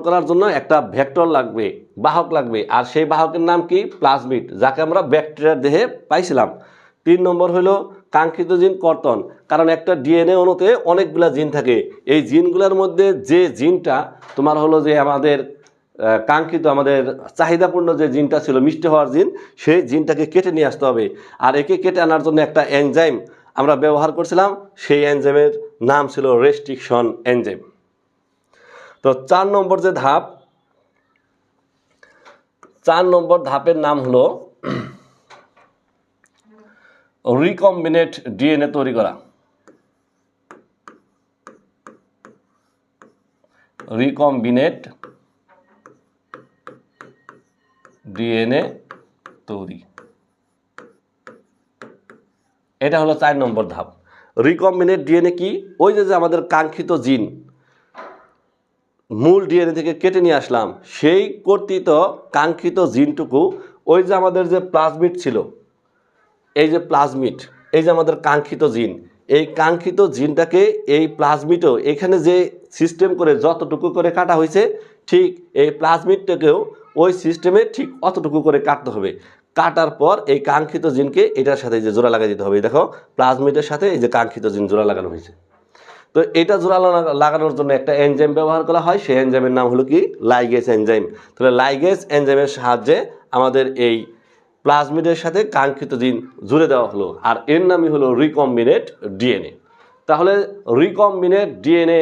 করার জন্য একটা ভেক্টর লাগবে, বাহক লাগবে, আর সেই বাহকের নাম কি? প্লাজমিড, যাকে আমরা ব্যাকটেরিয়ার দেহে পাইছিলাম। 3 নম্বর হলো কাঙ্ক্ষিত জিন কর্তন, কারণ একটা ডিএনএ অণুতে অনেকগুলা জিন থাকে। এই জিনগুলোর মধ্যে যে জিনটা তোমার হলো যে আমাদের কাঙ্ক্ষিত, আমাদের চাহিদাপূর্ণ যে জিনটা ছিল মিষ্টি হওয়ার জিন, সেই জিনটাকে কেটে নিয়ে আসতে হবে। আর একে কেটে আনার জন্য একটা এনজাইম আমরা ব্যবহার করছিলাম, সেই এনজাইমের নাম ছিল রেস্ট্রিকশন এনজাইম। তো 4 নম্বর যে ধাপ, 4 নম্বর ধাপের নাম হলো রিকম্বিনেট ডিএনএ তৈরি করা। রিকম্বিনেট ডিএনএ তৈরি, এটা হলো 4 নম্বর ধাপ। রিকম্বিনেট ডিএনএ কি? ওই যে আমাদের কাঙ্ক্ষিত জিন মূল ডিএনএ থেকে কেটে নিয়ে আসলাম, সেই কর্তৃত কাঙ্ক্ষিত জিনটুকু ওই যে আমাদের যে প্লাজমিড ছিল, এই যে প্লাজমিড, এই যে আমাদের কাঙ্ক্ষিত জিন, এই কাঙ্ক্ষিত জিনটাকে এই প্লাজমিডও এখানে যে সিস্টেম করে যতটুকু করে কাটা হয়েছে, ঠিক এই প্লাজমিডটাকেও ওই সিস্টেমে ঠিক অতটুকু করে কাটতে হবে। কাটার পর এই কাঙ্ক্ষিত জিনকে এটার সাথে যে জোড়া লাগিয়ে দিতে হবে। দেখো প্লাজমিডের সাথে এই যে কাঙ্ক্ষিত জিন জোড়া লাগানো হয়েছে। তো এটা জোড়া লাগানোর জন্য একটা এনজাইম ব্যবহার করা হয়, সেই এনজাইমের নাম হলো কি? Ligase enzyme. তাহলে লাইগেজ এনজাইমের সাহায্যে আমাদের এই প্লাজমিডের সাথে কাঙ্ক্ষিত জিন জুড়ে দেওয়া হলো, আর এর নামই হলো রিকম্বিনেট ডিএনএ। তাহলে রিকম্বিনেট ডিএনএ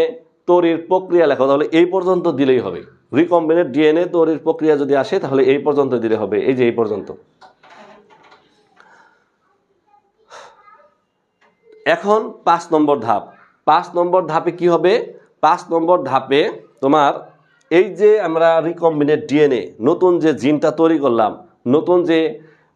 তৈরির প্রক্রিয়া লেখো, তাহলে এই পর্যন্ত দিলেই হবে। রিকম্বিনেট ডিএনএ তৈরির প্রক্রিয়া যদি আসে তাহলে এই পর্যন্ত দিলে হবে, এই যে এই পর্যন্ত। এখন 5 নম্বর ধাপ। 5 নম্বর ধাপে কি হবে? 5 নম্বর ধাপে তোমার এই যে আমরা রিকম্বিনেট ডিএনএ নতুন যে জিনটা তৈরি করলাম, নতুন যে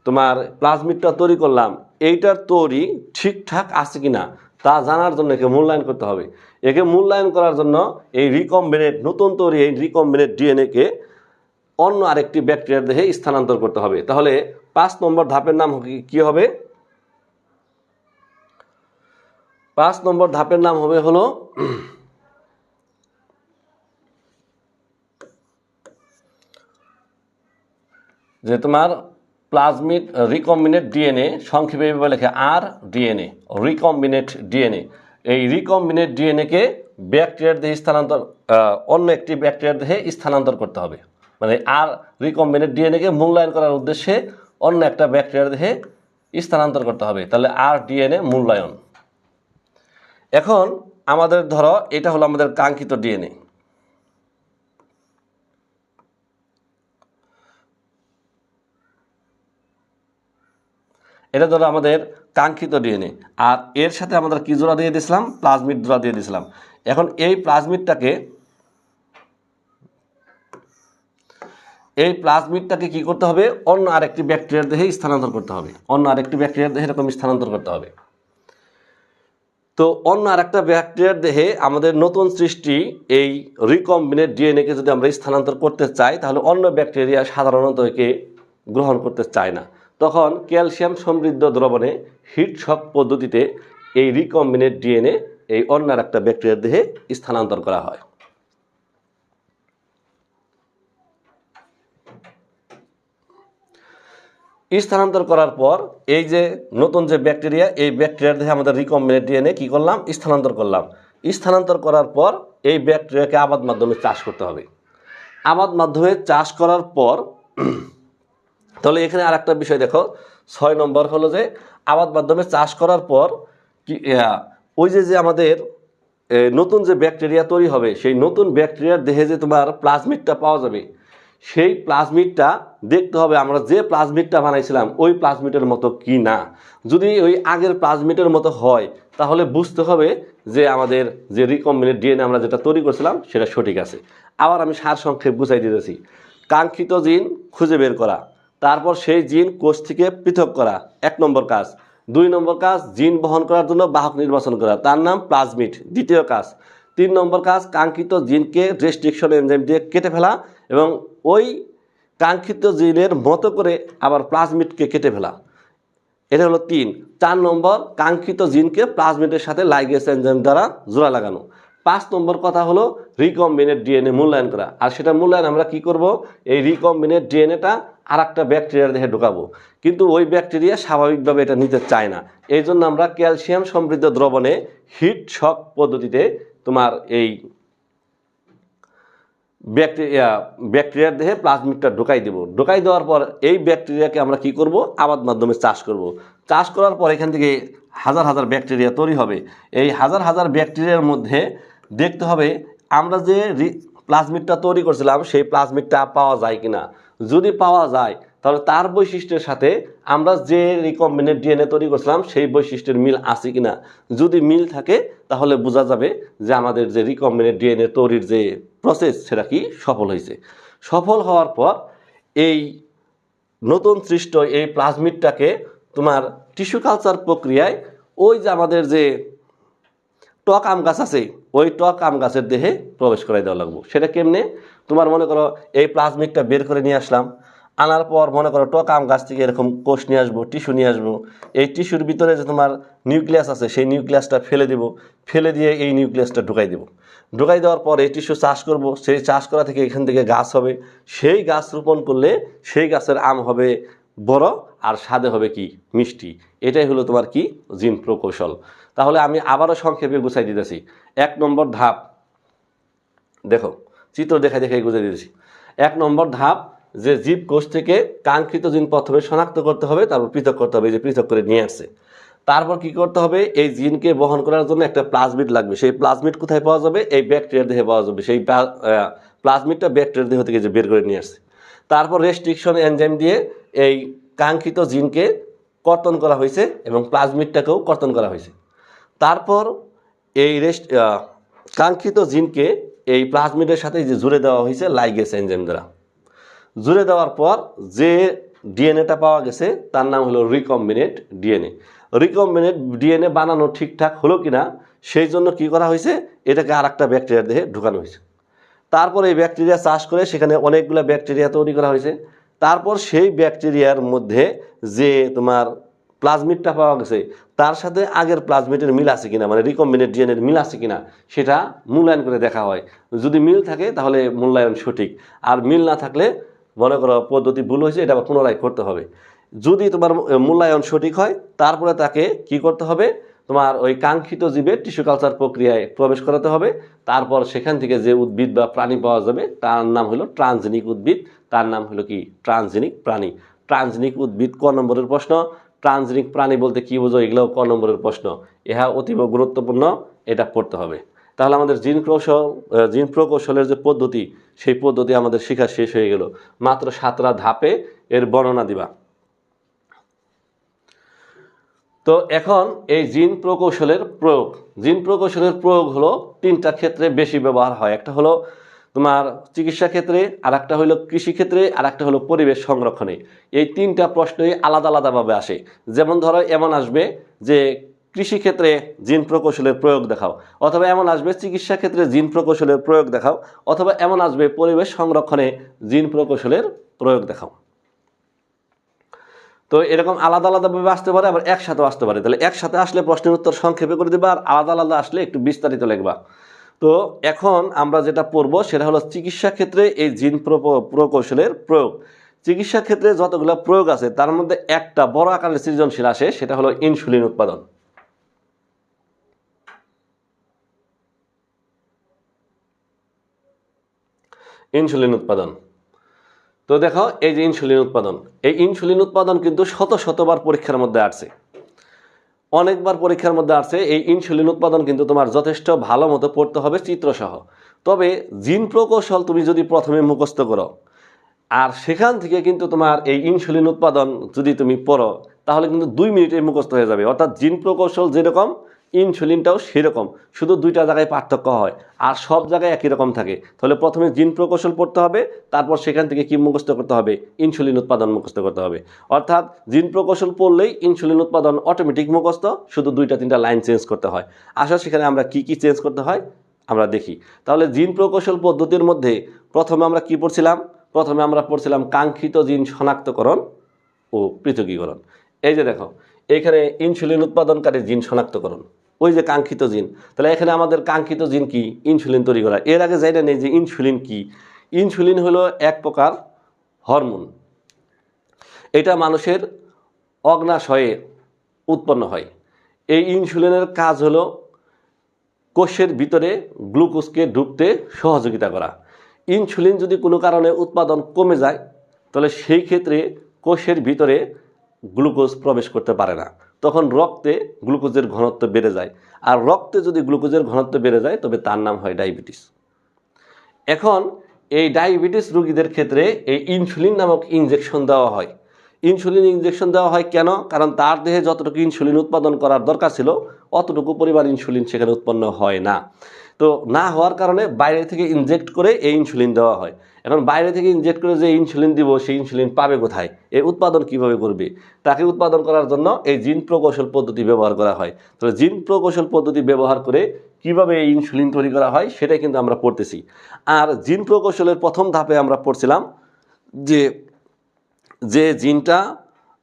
তোমার প্লাজমিডটা তৈরি করলাম, এইটার তৈরি ঠিকঠাক আছে কিনা তা জানার জন্য একে মূল্যায়ন করতে হবে। একে মূল্যায়ন করার জন্য এই রিকম্বিনেট নতুন তৈরি এই রিকম্বিনেট ডিএনএকে অন্য আরেকটি ব্যাকটেরিয়ার দেহে স্থানান্তর করতে হবে। তাহলে 5 নম্বর ধাপের নাম কি হবে? 5 নম্বর ধাপের নাম হবে হলো যে তোমার প্লাজমিড রিকম্বিনেট ডিএনএ, সংক্ষেপে এভাবে লেখে আর ডিএনএ, রিকম্বিনেট ডিএনএ। এই রিকম্বিনেট ডিএনএকে ব্যাকটেরিয়ার দেহে স্থানান্তর, অন্য একটি ব্যাকটেরিয়ার দেহে স্থানান্তর করতে হবে। মানে আর রিকম্বিনেট ডিএনএকে মূল্যায়ন করার উদ্দেশ্যে অন্য একটা ব্যাকটেরিয়ার দেহে স্থানান্তর করতে হবে। তাহলে আর ডিএনএ মূল্যায়ন। এখন আমাদের ধরো এটা হলো আমাদের কাঙ্ক্ষিত ডিএনএ। এটা ধরো আমাদের কাঙ্ক্ষিত ডিএনএ, আর এর সাথে আমরা কি জোড়া দিয়ে দিয়েছিলাম? প্লাজমিড জোড়া দিয়ে দিয়েছিলাম। এখন এই প্লাজমিডটাকে কি করতে হবে? অন্য আরেকটি ব্যাকটেরিয়ার দেহে স্থানান্তর করতে হবে। অন্য আরেকটি ব্যাকটেরিয়ার দেহে এরকম স্থানান্তর করতে হবে। তো অন্য আরেকটা ব্যাকটেরিয়ার দেহে আমাদের নতুন সৃষ্টি এই রিকম্বিনেট ডিএনএকে যদি আমরা স্থানান্তর করতে চাই, তাহলে অন্য ব্যাকটেরিয়া সাধারণত একে গ্রহণ করতে চায় না। তখন ক্যালসিয়াম সমৃদ্ধ দ্রবণে হিট শক পদ্ধতিতে এই রিকম্বিনেট ডিএনএ এই অন্য আরেকটা ব্যাকটেরিয়ার দেহে স্থানান্তর করা হয়। স্থানান্তর করার পর এই যে নতুন যে ব্যাকটেরিয়া, এই ব্যাকটেরিয়ার দেহে আমাদের রিকম্বিনেট ডিএনএ কি করলাম? স্থানান্তর করলাম। স্থানান্তর করার পর এই ব্যাকটেরিয়াকে আবাদ মাধ্যমে চাষ করতে হবে। আবাদ মাধ্যমে চাষ করার পর তাহলে এখানে আর একটা বিষয় দেখো, 6 নম্বর হলো যে আবাদ মাধ্যমে চাষ করার পর কি ওই যে আমাদের নতুন যে ব্যাকটেরিয়া তৈরি হবে, সেই নতুন ব্যাকটেরিয়ার দেহে যে তোমার প্লাজমিডটা পাওয়া যাবে, সেই প্লাজমিডটা দেখতে হবে আমরা যে প্লাজমিডটা বানাইছিলাম ওই প্লাজমিডের মতো কি না। যদি ওই আগের প্লাজমিডের মতো হয় তাহলে বুঝতে হবে যে আমাদের যে রিকম্বিনেট ডিএনএ আমরা যেটা তৈরি করছিলাম সেটা সঠিক আছে। আবার আমি সারসংক্ষেপ বুঝাই দিতেছি। কাঙ্ক্ষিত জিন খুঁজে বের করা, তারপর সেই জিন কোষ থেকে পৃথক করা 1 নম্বর কাজ। 2 নম্বর কাজ জিন বহন করার জন্য বাহক নির্বাচন করা, তার নাম প্লাজমিড, 2য় কাজ। 3 নম্বর কাজ কাঙ্ক্ষিত জিনকে রেস্ট্রিকশন এনজাইম দিয়ে কেটে ফেলা এবং ওই কাঙ্ক্ষিত জিনের মতো করে আবার প্লাজমিডকে কেটে ফেলা। এটা হলো 3। 4 নম্বর কাঙ্ক্ষিত জিনকে প্লাজমিডের সাথে লাইগেজ এনজাইম দ্বারা জোড়া লাগানো। 5 নম্বর কথা হলো রিকম্বিনেট ডিএনএ মূল্যায়ন করা। আর সেটা মূল্যায়ন আমরা কি করব, এই রিকম্বিনেট ডিএনএটা আর একটা ব্যাকটেরিয়ার দেহে ঢোকাবো, কিন্তু ওই ব্যাকটেরিয়া স্বাভাবিকভাবে এটা নিতে চায় না। এই জন্য আমরা ক্যালসিয়াম সমৃদ্ধ দ্রবণে হিট শক পদ্ধতিতে তোমার এই ব্যাকটেরিয়ার দেহে প্লাজমিডটা ঢোকাই দেব। ঢোকাই দেওয়ার পর এই ব্যাকটেরিয়াকে আমরা কি করব, আবাদ মাধ্যমে চাষ করব। চাষ করার পর এখান থেকে হাজার হাজার ব্যাকটেরিয়া তৈরি হবে। এই হাজার হাজার ব্যাকটেরিয়ার মধ্যে দেখতে হবে আমরা যে প্লাজমিডটা তৈরি করছিলাম সেই প্লাজমিডটা পাওয়া যায় কিনা। যদি পাওয়া যায় তাহলে তার বৈশিষ্ট্যের সাথে আমরা যে রিকম্বিনেট ডিএনএ তৈরি করছিলাম সেই বৈশিষ্ট্যের মিল আছে কিনা। যদি মিল থাকে তাহলে বোঝা যাবে যে আমাদের যে রিকম্বিনেট ডিএনএ তৈরির যে প্রসেস সেটা কি সফল হয়েছে। সফল হওয়ার পর এই নতুন সৃষ্ট এই প্লাজমিডটাকে তোমার টিস্যু কালচার প্রক্রিয়ায় ওই যে আমাদের যে টক আম গাছ আছে ওই টক আম গাছের দেহে প্রবেশ করাই দেওয়া লাগবে। সেটা কেমনে, তোমার মনে করো এই প্লাজমিডটা বের করে নিয়ে আসলাম, আনার পর মনে করো টক আম গাছ থেকে এরকম কোষ নিয়ে আসবো, টিস্যু নিয়ে আসবো। এই টিস্যুর ভিতরে যে তোমার নিউক্লিয়াস আছে সেই নিউক্লিয়াসটা ফেলে দেবো, ফেলে দিয়ে এই নিউক্লিয়াসটা ঢুকাই দেবো। ঢুকাই দেওয়ার পর এই টিস্যু চাষ করব, সেই চাষ করা থেকে এখান থেকে গাছ হবে। সেই গাছ রোপণ করলে সেই গাছের আম হবে বড় আর স্বাদে হবে কি মিষ্টি। এটাই হলো তোমার কি জিন প্রকৌশল। তাহলে আমি আবারও সংক্ষেপে গুছাই দিতেছি। 1 নম্বর ধাপ, দেখো চিত্র দেখাই দেখাই গুছাই দিতেছি। 1 নম্বর ধাপ, যে জীবকোষ থেকে কাঙ্ক্ষিত জিন প্রথমে শনাক্ত করতে হবে, তারপর পৃথক করতে হবে, যে পৃথক করে নিয়ে আসছে। তারপর কি করতে হবে, এই জিনকে বহন করার জন্য একটা প্লাজমিড লাগবে। সেই প্লাজমিড কোথায় পাওয়া যাবে, এই ব্যাকটেরিয়ার দেহে পাওয়া যাবে। সেই প্লাজমিডটা ব্যাকটেরিয়ার দেহ থেকে যে বের করে নিয়ে আসছে। তারপর রেস্ট্রিকশন এনজাইম দিয়ে এই কাঙ্ক্ষিত জিনকে কর্তন করা হয়েছে এবং প্লাজমিডটাকেও কর্তন করা হয়েছে। তারপর এই কাঙ্ক্ষিত জিনকে এই প্লাজমিডের সাথে যে জুড়ে দেওয়া হয়েছে লাইগেজ এনজাইম দ্বারা। জুড়ে দেওয়ার পর যে ডিএনএটা পাওয়া গেছে তার নাম হলো রিকম্বিনেট ডিএনএ। রিকম্বিনেট ডিএনএ বানানো ঠিকঠাক হলো কিনা সেই জন্য কি করা হয়েছে, এটাকে আর একটা ব্যাকটেরিয়ার দেহে ঢুকানো হয়েছে। তারপর এই ব্যাকটেরিয়া চাষ করে সেখানে অনেকগুলো ব্যাকটেরিয়া তৈরি করা হয়েছে। তারপর সেই ব্যাকটেরিয়ার মধ্যে যে তোমার প্লাজমিডটা পাওয়া গেছে তার সাথে আগের প্লাজমিডের মিল আছে কিনা, মানে রিকম্বিনেট ডিএনএর মিল আছে কিনা সেটা মূল্যায়ন করে দেখা হয়। যদি মিল থাকে তাহলে মূল্যায়ন সঠিক, আর মিল না থাকলে মনে করো পদ্ধতি ভুল হয়েছে, এটা আবার পুনরায় করতে হবে। যদি তোমার মূল্যায়ন সঠিক হয় তারপরে তাকে কি করতে হবে, তোমার ওই কাঙ্ক্ষিত জীবের টিস্যু কালচার প্রক্রিয়ায় প্রবেশ করাতে হবে। তারপর সেখান থেকে যে উদ্ভিদ বা প্রাণী পাওয়া যাবে তার নাম হলো ট্রান্সজেনিক উদ্ভিদ, তার নাম হলো কি ট্রান্সজেনিক প্রাণী। ট্রান্সজেনিক উদ্ভিদ ক নম্বরের প্রশ্ন, ট্রান্সজেনিক প্রাণী বলতে কি বোঝো এগুলোও ক নম্বরের প্রশ্ন। ইহা অতীব গুরুত্বপূর্ণ, এটা পড়তে হবে। তাহলে আমাদের জিন প্রকৌশলের যে পদ্ধতি সেই পদ্ধতি আমাদের শেখা শেষ হয়ে গেল। মাত্র 7টা ধাপে এর বর্ণনা দিবা। তো এখন এই জিন প্রকৌশলের প্রয়োগ, জিন প্রকৌশলের প্রয়োগ হলো 3টা ক্ষেত্রে বেশি ব্যবহার হয়। একটা হলো তোমার চিকিৎসা ক্ষেত্রে, আর একটা হলো কৃষি ক্ষেত্রে, আর একটা হলো পরিবেশ সংরক্ষণে। এই 3টা প্রশ্নই আলাদা আলাদাভাবে আসে। যেমন ধরো এমন আসবে যে কৃষি ক্ষেত্রে জিন প্রকৌশলের প্রয়োগ দেখাও, অথবা এমন আসবে চিকিৎসা ক্ষেত্রে জিন প্রকৌশলের প্রয়োগ দেখাও, অথবা এমন আসবে পরিবেশ সংরক্ষণে জিন প্রকৌশলের প্রয়োগ দেখাও। তো এরকম আলাদা আলাদাভাবে আসতে পারে, আবার একসাথেও আসতে পারে। তাহলে একসাথে আসলে প্রশ্নের উত্তর সংক্ষেপে করে দেবা, আর আলাদা আলাদা আসলে একটু বিস্তারিত লিখবা। তো এখন আমরা যেটা পড়বো সেটা হলো চিকিৎসা ক্ষেত্রে এই জিন প্রকৌশলের প্রয়োগ। চিকিৎসা ক্ষেত্রে যতগুলো প্রয়োগ আছে তার মধ্যে একটা বড় আকারের সৃজনশীল আসে, সেটা হলো ইনসুলিন উৎপাদন। ইনসুলিন উৎপাদন, তো দেখো এই যে ইনসুলিন উৎপাদন, এই ইনসুলিন উৎপাদন কিন্তু শত শতবার পরীক্ষার মধ্যে আসছে, অনেকবার পরীক্ষার মধ্যে আসছে। এই ইনসুলিন উৎপাদন কিন্তু তোমার যথেষ্ট ভালো মতো পড়তে হবে চিত্রসহ। তবে জিন প্রকৌশল তুমি যদি প্রথমে মুখস্থ করো আর সেখান থেকে কিন্তু তোমার এই ইনসুলিন উৎপাদন যদি তুমি পড়ো তাহলে কিন্তু 2 মিনিটে মুখস্থ হয়ে যাবে। অর্থাৎ জিন প্রকৌশল যেরকম ইনসুলিনটাও সেরকম, শুধু 2টা জায়গায় পার্থক্য হয় আর সব জায়গায় একই রকম থাকে। তাহলে প্রথমে জিন প্রকৌশল পড়তে হবে, তারপর সেখান থেকে কি মুখস্থ করতে হবে, ইনসুলিন উৎপাদন মুখস্থ করতে হবে। অর্থাৎ জিন প্রকৌশল পড়লেই ইনসুলিন উৎপাদন অটোমেটিক মুখস্থ, শুধু 2টা-3টা লাইন চেঞ্জ করতে হয়। আসলে সেখানে আমরা কি কি চেঞ্জ করতে হয় আমরা দেখি। তাহলে জিন প্রকৌশল পদ্ধতির মধ্যে প্রথমে আমরা কি পড়ছিলাম, প্রথমে আমরা পড়ছিলাম কাঙ্ক্ষিত জিন শনাক্তকরণ ও পৃথকীকরণ। এই যে দেখো এখানে ইনসুলিন উৎপাদনকারী জিন শনাক্তকরণ, ওই যে কাঙ্ক্ষিত জিন। তাহলে এখানে আমাদের কাঙ্ক্ষিত জিন কি? ইনসুলিন তৈরি করা। এর আগে জানা নেই যে ইনসুলিন কি। ইনসুলিন হলো এক প্রকার হরমোন, এটা মানুষের অগ্নাশয়ে উৎপন্ন হয়। এই ইনসুলিনের কাজ হলো কোষের ভিতরে গ্লুকোজকে ঢুকতে সহযোগিতা করা। ইনসুলিন যদি কোনো কারণে উৎপাদন কমে যায় তাহলে সেই ক্ষেত্রে কোষের ভিতরে গ্লুকোজ প্রবেশ করতে পারে না, তখন রক্তে গ্লুকোজের ঘনত্ব বেড়ে যায়। আর রক্তে যদি গ্লুকোজের ঘনত্ব বেড়ে যায় তবে তার নাম হয় ডায়াবেটিস। এখন এই ডায়াবেটিস রোগীদের ক্ষেত্রে এই ইনসুলিন নামক ইনজেকশন দেওয়া হয়। ইনসুলিন ইনজেকশন দেওয়া হয় কেন? কারণ তার দেহে যতটুকু ইনসুলিন উৎপাদন করার দরকার ছিল অতটুকু পরিমাণ ইনসুলিন সেখানে উৎপন্ন হয় না। তো না হওয়ার কারণে বাইরে থেকে ইনজেক্ট করে এই ইনসুলিন দেওয়া হয়। এখন বাইরে থেকে ইনজেক্ট করে যে ইনসুলিন দিব সেই ইনসুলিন পাবে কোথায়? এই উৎপাদন কিভাবে করবে? তাকে উৎপাদন করার জন্য এই জিন প্রকৌশল পদ্ধতি ব্যবহার করা হয়। তো জিন প্রকৌশল পদ্ধতি ব্যবহার করে কিভাবে এই ইনসুলিন তৈরি করা হয় সেটাই কিন্তু আমরা পড়তেছি। আর জিন প্রকৌশলের প্রথম ধাপে আমরা পড়ছিলাম যে যে জিনটা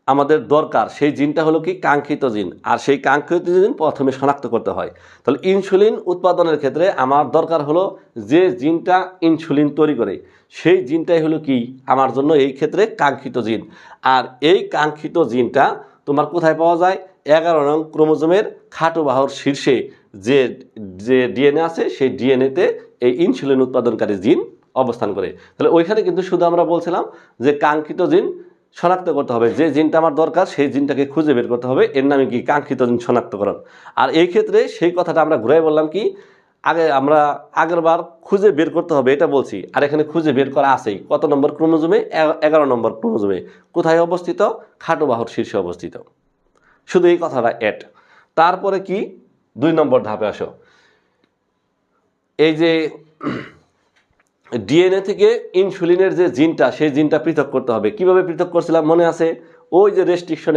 আমাদের দরকার সেই জিনটা হলো কি? কাঙ্ক্ষিত জিন। আর সেই কাঙ্ক্ষিত জিন প্রথমে শনাক্ত করতে হয়। তাহলে ইনসুলিন উৎপাদনের ক্ষেত্রে আমার দরকার হলো যে জিনটা ইনসুলিন তৈরি করে সেই জিনটাই হলো কি আমার জন্য এই ক্ষেত্রে কাঙ্ক্ষিত জিন। আর এই কাঙ্ক্ষিত জিনটা তোমার কোথায় পাওয়া যায়? 11 নং ক্রোমোজোমের খাটো বাহুর শীর্ষে যে যে ডিএনএ আছে সেই ডিএনএতে এই ইনসুলিন উৎপাদনকারী জিন অবস্থান করে। তাহলে ওইখানে কিন্তু শুধু আমরা বলছিলাম যে কাঙ্ক্ষিত জিন শনাক্ত করতে হবে, যে জিনটা আমার দরকার সেই জিনটাকে খুঁজে বের করতে হবে, এর নামে কি? কাঙ্ক্ষিত জিন শনাক্তকরণ। আর এই ক্ষেত্রে সেই কথাটা আমরা ঘুরাই বললাম কি, আমরা আগের বার খুঁজে বের করতে হবে এটা বলছি, আর এখানে খুঁজে বের করা আছেই। কত নম্বর ক্রোমোজোমে? 11 নম্বর ক্রোমোজোমে। কোথায় অবস্থিত? খাটো বাহুর শীর্ষে অবস্থিত। শুধু এই কথাটা অ্যাড। তারপরে কি? 2 নম্বর ধাপে আসো। এই যে ডিএনএ থেকে ইনসুলিনের যে জিনটা সেই জিনটা পৃথক করতে হবে। কিভাবে পৃথক করছিলাম মনে আছে? ওই যে রেস্ট্রিকশন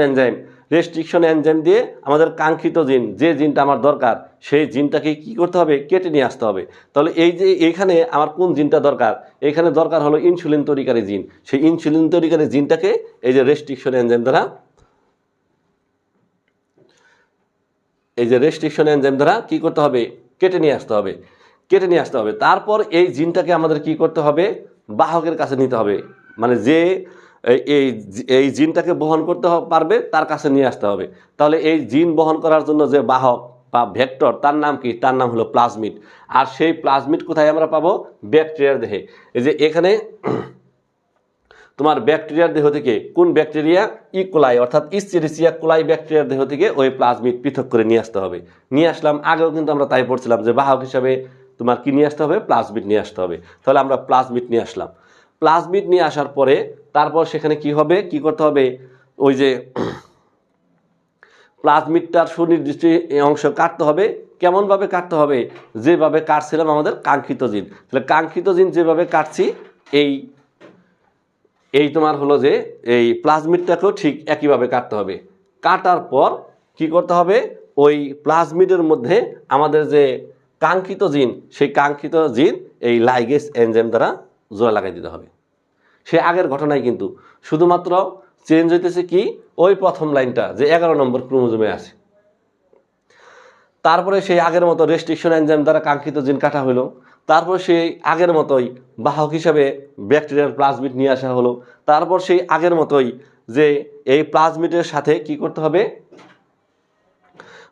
এনজাইম দিয়ে আমাদের কাঙ্ক্ষিত জিন, যে জিনটা আমার দরকার সেই জিনটাকে কি করতে হবে? কেটে নিয়ে আসতে হবে। তাহলে এই যে এইখানে আমার কোন জিনটা দরকার? এখানে দরকার হলো ইনসুলিন তৈরিকারী জিন। সেই ইনসুলিন তৈরিকারী জিনটাকে এই যে রেস্ট্রিকশন এনজাইম দ্বারা কি করতে হবে? কেটে নিয়ে আসতে হবে। তারপর এই জিনটাকে আমাদের কি করতে হবে? বাহকের কাছে নিতে হবে, মানে যে এই জিনটাকে বহন করতে পারবে তার কাছে নিয়ে আসতে হবে। তাহলে এই জিন বহন করার জন্য যে বাহক বা ভেক্টর তার নাম কি? তার নাম হলো প্লাজমিড। আর সেই প্লাজমিড কোথায় আমরা পাবো? ব্যাকটেরিয়ার দেহে। এই যে এখানে তোমার ব্যাকটেরিয়ার দেহ থেকে কোন ব্যাকটেরিয়া? ইকোলাই অর্থাৎ ইস্চেরিসিয়া কোলাই ব্যাকটেরিয়ার দেহ থেকে ওই প্লাজমিড পৃথক করে নিয়ে আসতে হবে। নিয়ে আসলাম, আগেও কিন্তু আমরা তাই পড়ছিলাম যে বাহক হিসাবে তোমার কি নিয়ে আসতে হবে? প্লাজমিড নিয়ে আসতে হবে। তাহলে আমরা প্লাজমিড নিয়ে আসলাম। প্লাজমিড নিয়ে আসার পরে তারপর সেখানে কি হবে? কি করতে হবে? ওই যে প্লাজমিডটার সুনির্দিষ্ট অংশ কাটতে হবে। কেমনভাবে কাটতে হবে? যেভাবে কাটছিলাম আমাদের কাঙ্ক্ষিত জিন। তাহলে কাঙ্ক্ষিত জিন যেভাবে কাটছি এই তোমার হলো যে এই প্লাজমিডটাকেও ঠিক একইভাবে কাটতে হবে। কাটার পর কি করতে হবে? ওই প্লাজমিডের মধ্যে আমাদের যে কাঙ্ক্ষিত জিন সেই কাঙ্ক্ষিত জিন এই লাইগেজ এনজাইম দ্বারা জোড়া লাগাই দিতে হবে। সে আগের ঘটনায় কিন্তু শুধুমাত্র চেঞ্জ হইতেছে কি? ওই প্রথম লাইনটা যে 11 নম্বর ক্রোমোজোমে আছে। তারপরে সেই আগের মতো রেস্ট্রিকশন এনজাইম দ্বারা কাঙ্ক্ষিত জিন কাটা হলো। তারপর সেই আগের মতোই বাহক হিসাবে ব্যাকটেরিয়ার প্লাজমিড নিয়ে আসা হলো। তারপর সেই আগের মতোই যে এই প্লাজমিডের সাথে কি করতে হবে?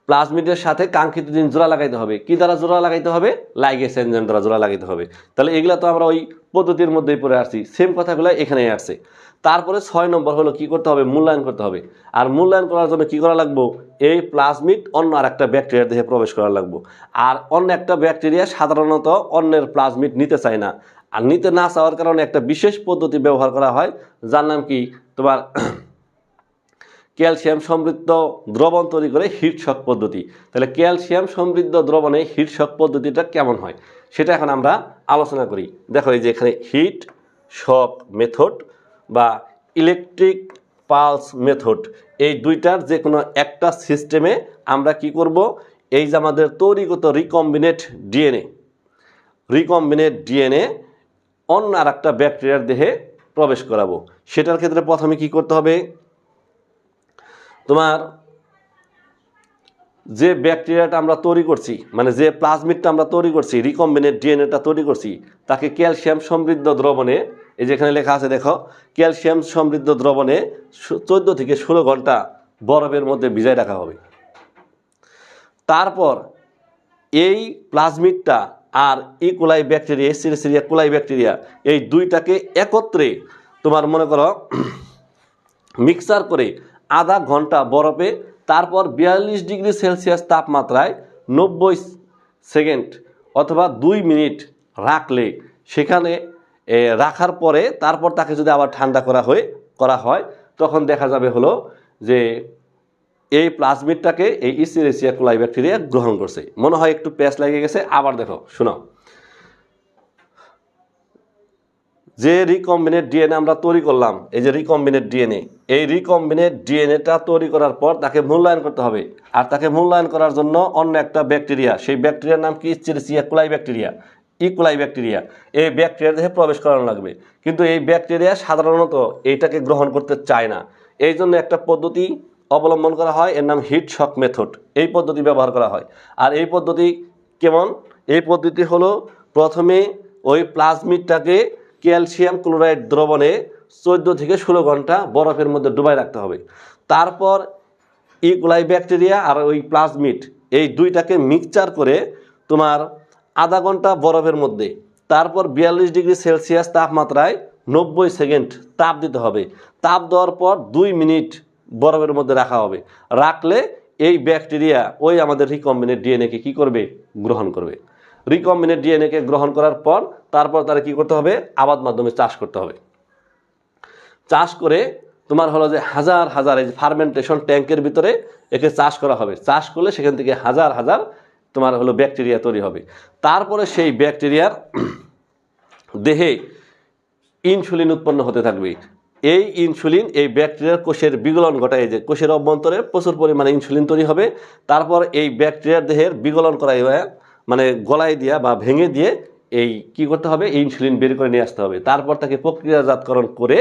প্লাজমিডের সাথে কাঙ্ক্ষিত জিন জোড়া লাগাইতে হবে। কি দ্বারা জোড়া লাগাইতে হবে? লাইগেজ এনজাইম দ্বারা জোড়া লাগাইতে হবে। তাহলে এগুলা তো আমরা ওই পদ্ধতির মধ্যেই পড়ে আসছি, সেম কথাগুলো এখানেই আসছে। তারপরে 6 নম্বর হলো কি করতে হবে? মূল্যায়ন করতে হবে। আর মূল্যায়ন করার জন্য কি করা লাগবে? এই প্লাজমিড অন্য আর একটা ব্যাকটেরিয়ার দেহে প্রবেশ করা লাগবে। আর অন্য একটা ব্যাকটেরিয়া সাধারণত অন্যের প্লাজমিড নিতে চায় না। আর নিতে না চাওয়ার কারণে একটা বিশেষ পদ্ধতি ব্যবহার করা হয়, যার নাম কি? তোমার ক্যালসিয়াম সমৃদ্ধ দ্রবণ তৈরি করে হিট শক পদ্ধতি। তাহলে ক্যালসিয়াম সমৃদ্ধ দ্রবণে হিট শক পদ্ধতিটা কেমন হয় সেটা এখন আমরা আলোচনা করি। দেখো এই যে এখানে হিট শক মেথড বা ইলেকট্রিক পালস মেথড, এই দুইটার যে কোনো একটা সিস্টেমে আমরা কি করব? এই যে আমাদের তৈরিগত রিকম্বিনেট ডিএনএ অন্য আর একটা ব্যাকটেরিয়ার দেহে প্রবেশ করাবো। সেটার ক্ষেত্রে প্রথমে কি করতে হবে? তোমার যে ব্যাকটেরিয়াটা আমরা তৈরি করছি, মানে যে প্লাজমিডটা আমরা তৈরি করছি, রিকম্বিনেন্ট ডিএনএটা তৈরি করছি, তাকে ক্যালসিয়াম সমৃদ্ধ দ্রবণে, এই যেখানে লেখা আছে দেখো, ক্যালসিয়াম সমৃদ্ধ দ্রবণে 14 থেকে 16 ঘন্টা বরফের মধ্যে ভিজায় রাখা হবে। তারপর এই প্লাজমিডটা আর ইকোলাই ব্যাকটেরিয়া, এসচেরিচিয়া কোলাই ব্যাকটেরিয়া, এই দুইটাকে একত্রে তোমার মনে করো মিক্সার করে আধা ঘন্টা বরফে, তারপর 42 ডিগ্রি সেলসিয়াস তাপমাত্রায় 90 সেকেন্ড অথবা 2 মিনিট রাখলে, সেখানে রাখার পরে তারপর তাকে যদি আবার ঠান্ডা করা হয় তখন দেখা যাবে হলো যে এই প্লাজমিডটাকে এই ইসচেরিচিয়া কোলাই ব্যাকটেরিয়া গ্রহণ করছে। মনে হয় একটু প্যাচ লেগে গেছে, আবার দেখো শোনো। যে রিকম্বিনেন্ট ডিএনএ আমরা তৈরি করলাম, এই যে রিকম্বিনেন্ট ডিএনএ, এই রিকম্বিনেন্ট ডিএনএটা তৈরি করার পর তাকে মূল্যায়ন করতে হবে। আর তাকে মূল্যায়ন করার জন্য অন্য একটা ব্যাকটেরিয়া, সেই ব্যাকটেরিয়ার নাম কি? ইসচেরিচিয়া কোলাই ব্যাকটেরিয়া, ইকোলাই ব্যাকটেরিয়া। এই ব্যাকটেরিয়ার দেহে প্রবেশ করানো লাগবে, কিন্তু এই ব্যাকটেরিয়া সাধারণত এইটাকে গ্রহণ করতে চায় না। এই জন্য একটা পদ্ধতি অবলম্বন করা হয়, এর নাম হিট শক মেথড। এই পদ্ধতি ব্যবহার করা হয়। আর এই পদ্ধতি কেমন? এই পদ্ধতি হলো প্রথমে ওই প্লাজমিডটাকে ক্যালসিয়াম ক্লোরাইড দ্রবণে 14 থেকে 16 ঘন্টা বরফের মধ্যে ডুবাই রাখতে হবে। তারপর ইকোলাই ব্যাকটেরিয়া আর ওই প্লাজমিড এই দুইটাকে মিক্সচার করে তোমার আধা ঘন্টা বরফের মধ্যে, তারপর 42 ডিগ্রি সেলসিয়াস তাপমাত্রায় 90 সেকেন্ড তাপ দিতে হবে। তাপ দেওয়ার পর 2 মিনিট বরফের মধ্যে রাখা হবে। রাখলে এই ব্যাকটেরিয়া ওই আমাদের রিকম্বিনেন্ট ডিএনএকে কী করবে? গ্রহণ করবে। রিকম্বিনেন্ট ডিএনএকে গ্রহণ করার পর তারপর তারা কী করতে হবে? আবাদ মাধ্যমে চাষ করতে হবে। চাষ করে তোমার হলো যে হাজার হাজার এই ফার্মেন্টেশন ট্যাঙ্কের ভিতরে একে চাষ করা হবে। চাষ করলে সেখান থেকে হাজার হাজার তোমার হলো ব্যাকটেরিয়া তৈরি হবে। তারপরে সেই ব্যাকটেরিয়ার দেহে ইনসুলিন উৎপন্ন হতে থাকবে। এই ইনসুলিন এই ব্যাকটেরিয়ার কোষের বিগলন ঘটায়, যে কোষের অভ্যন্তরে প্রচুর পরিমাণে ইনসুলিন তৈরি হবে। তারপর এই ব্যাকটেরিয়ার দেহের বিগলন করাই মানে গলায় দিয়া বা ভেঙে দিয়ে এই কি করতে হবে? ইনসুলিন বের করে নিয়ে আসতে হবে। তারপর তাকে প্রক্রিয়াজাতকরণ করে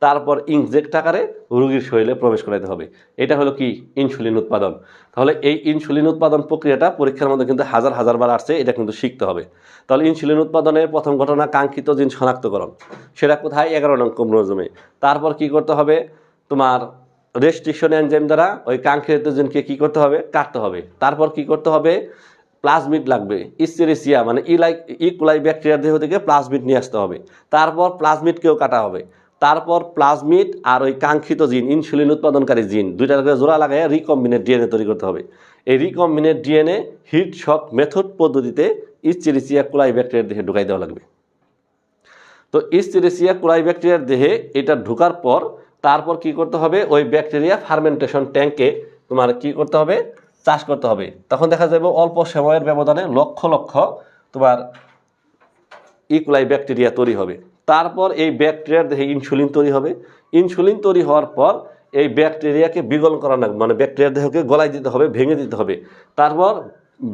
তারপর ইনজেক্ট আকারে রোগীর শরীরে প্রবেশ করাতে হবে। এটা হলো কি? ইনসুলিন উৎপাদন। তাহলে এই ইনসুলিন উৎপাদন প্রক্রিয়াটা পরীক্ষার মধ্যে কিন্তু হাজার হাজার বার আসছে, এটা কিন্তু শিখতে হবে। তাহলে ইনসুলিন উৎপাদনের প্রথম ঘটনা কাঙ্ক্ষিত জিন শনাক্তকরণ, সেটা কোথায়? 11 নং ক্রোমোজোমে। তারপর কি করতে হবে? তোমার রেস্ট্রিকশন এনজাইম দ্বারা ওই কাঙ্ক্ষিত জিনকে কি করতে হবে? কাটতে হবে। তারপর কি করতে হবে? প্লাজমিড লাগবে, ইসচেরিচিয়া মানে ইকোলাই ব্যাকটেরিয়ার দেহ থেকে প্লাজমিড নিয়ে আসতে হবে। তারপর প্লাজমিডকেও কাটা হবে। তারপর প্লাজমিড আর ওই কাঙ্ক্ষিত জিন, ইনসুলিন উৎপাদনকারী জিন, দুইটাকে জোড়া লাগাইয়া রিকম্বিনেন্ট ডিএনএ তৈরি করতে হবে। এই রিকম্বিনেন্ট ডিএনএ হিট শক মেথড পদ্ধতিতে ইসচেরিচিয়া কোলাই ব্যাকটেরিয়ার দেহে ঢুকাই দেওয়া লাগবে। তো ইসচেরিচিয়া কোলাই ব্যাকটেরিয়ার দেহে এটা ঢোকার পর তারপর কি করতে হবে? ওই ব্যাকটেরিয়া ফার্মেন্টেশন ট্যাঙ্কে তোমার কি করতে হবে? চাষ করতে হবে। তখন দেখা যাবে অল্প সময়ের ব্যবধানে লক্ষ লক্ষ তোমার ইকোলাই ব্যাকটেরিয়া তৈরি হবে। তারপর এই ব্যাকটেরিয়ার দেহে ইনসুলিন তৈরি হবে। ইনসুলিন তৈরি হওয়ার পর এই ব্যাকটেরিয়াকে বিগলন করানো, মানে ব্যাকটেরিয়ার দেহকে গলায় দিতে হবে, ভেঙে দিতে হবে। তারপর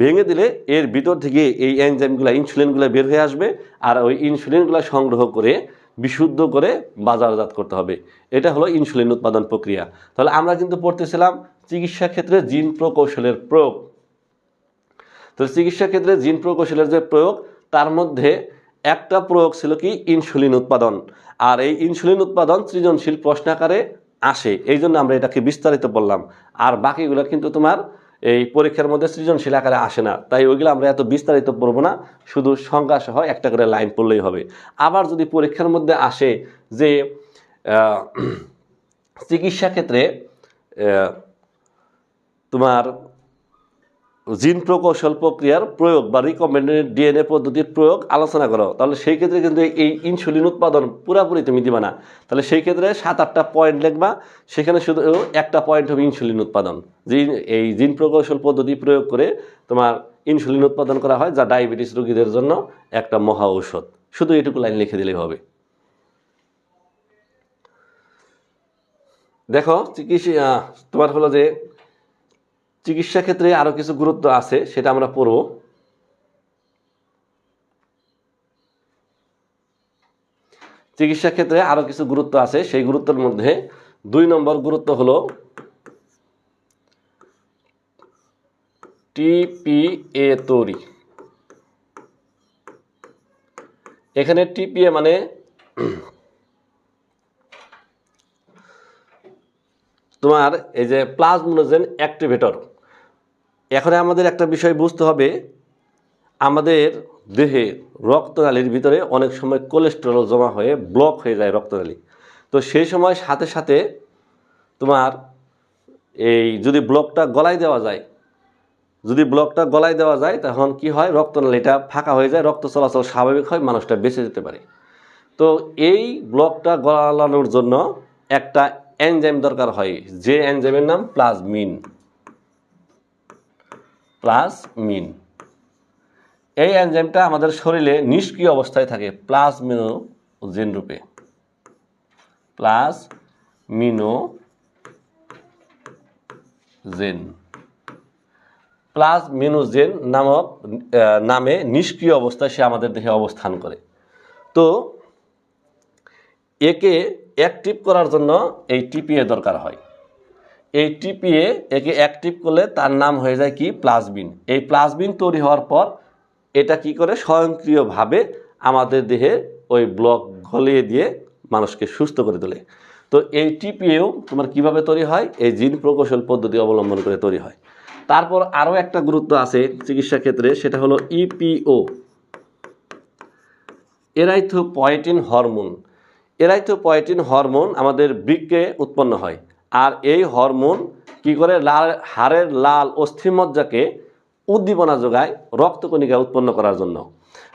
ভেঙে দিলে এর ভিতর থেকে এই এনজাইমগুলো, ইনসুলিনগুলো বের হয়ে আসবে। আর ওই ইনসুলিনগুলো সংগ্রহ করে বিশুদ্ধ করে বাজারজাত করতে হবে। এটা হলো ইনসুলিন উৎপাদন প্রক্রিয়া। তাহলে আমরা কিন্তু পড়তেছিলাম চিকিৎসা ক্ষেত্রে জিন প্রকৌশলের প্রয়োগ। তো চিকিৎসা ক্ষেত্রে জিন প্রকৌশলের যে প্রয়োগ, তার মধ্যে একটা প্রয়োগ ছিল কি? ইনসুলিন উৎপাদন। আর এই ইনসুলিন উৎপাদন সৃজনশীল প্রশ্ন আকারে আসে, এই জন্য আমরা এটাকে বিস্তারিত বললাম। আর বাকিগুলো কিন্তু তোমার এই পরীক্ষার মধ্যে সৃজনশীল আকারে আসে না, তাই ওইগুলো আমরা এত বিস্তারিত পড়বো না, শুধু সংজ্ঞা সহ একটা করে লাইন পড়লেই হবে। আবার যদি পরীক্ষার মধ্যে আসে যে চিকিৎসা ক্ষেত্রে তোমার জিন প্রকৌশল প্রক্রিয়ার প্রয়োগ বা রিকম্বিনেন্ট ডিএনএ পদ্ধতির প্রয়োগ আলোচনা করো, তাহলে সেই ক্ষেত্রে কিন্তু এই ইনসুলিন উৎপাদন পুরাপুরি তুমি দিবা না। তাহলে সেই ক্ষেত্রে 7-8টা পয়েন্ট লিখবা, সেখানে শুধু একটা পয়েন্ট হবে ইনসুলিন উৎপাদন। যে এই জিন প্রকৌশল পদ্ধতি প্রয়োগ করে তোমার ইনসুলিন উৎপাদন করা হয়, যা ডায়াবেটিস রোগীদের জন্য একটা মহা ঔষধ। শুধু এটুকু লাইন লিখে দিলেই হবে। দেখো চিকিৎসা তোমার হলো যে চিকিৎসা ক্ষেত্রে আরো কিছু গুরুত্ব আছে, সেটা আমরা পড়ব। চিকিৎসা ক্ষেত্রে আরো কিছু গুরুত্ব আছে, সেই গুরুত্বের মধ্যে 2 নম্বর গুরুত্ব হলো টিপিএ তৈরি। এখানে টিপিএ মানে তোমার এই যে প্লাজমোনোজেন অ্যাক্টিভেটর। এখন আমাদের একটা বিষয় বুঝতে হবে, আমাদের দেহে রক্তনালীর ভিতরে অনেক সময় কোলেস্টেরল জমা হয়ে ব্লক হয়ে যায় রক্তনালী। তো সেই সময় সাথে সাথে তোমার এই যদি ব্লকটা গলায় দেওয়া যায়, তখন কি হয়, রক্তনালীটা ফাঁকা হয়ে যায়, রক্ত চলাচল স্বাভাবিক হয়, মানুষটা বেঁচে যেতে পারে। তো এই ব্লকটা গলানোর জন্য একটা এনজাইম দরকার হয়, যে এনজাইমের নাম প্লাজমিন। এই এনজাইমটা আমাদের শরীরে নিষ্ক্রিয় অবস্থায় থাকে প্লাজমিনোজেন রূপে। প্লাজমিনোজেন নামে নিষ্ক্রিয় অবস্থায় সে আমাদের দেহে অবস্থান করে। তো একে অ্যাক্টিভ করার জন্য এই টিপিএ দরকার হয়। এই টিপিএ একে অ্যাক্টিভ করলে তার নাম হয়ে যায় কি, প্লাজমিন। এই প্লাজমিন তৈরি হওয়ার পর এটা কি করে, স্বয়ংক্রিয়ভাবে আমাদের দেহে ওই ব্লক গলিয়ে দিয়ে মানুষকে সুস্থ করে তোলে। তো এই টিপিএও তোমার কিভাবে তৈরি হয়, এই জিন প্রকৌশল পদ্ধতি অবলম্বন করে তৈরি হয়। তারপর আরও একটা গুরুত্ব আছে চিকিৎসা ক্ষেত্রে, সেটা হলো ইপিও, এরাইথ্রোপয়েটিন হরমোন। এরাইথ্রোপয়েটিন হরমোন আমাদের বৃক্কে উৎপন্ন হয়, আর এই হরমোন কি করে, হাড়ের লাল অস্থিমজ্জাকে উদ্দীপনা যোগায় রক্তকণিকা উৎপন্ন করার জন্য।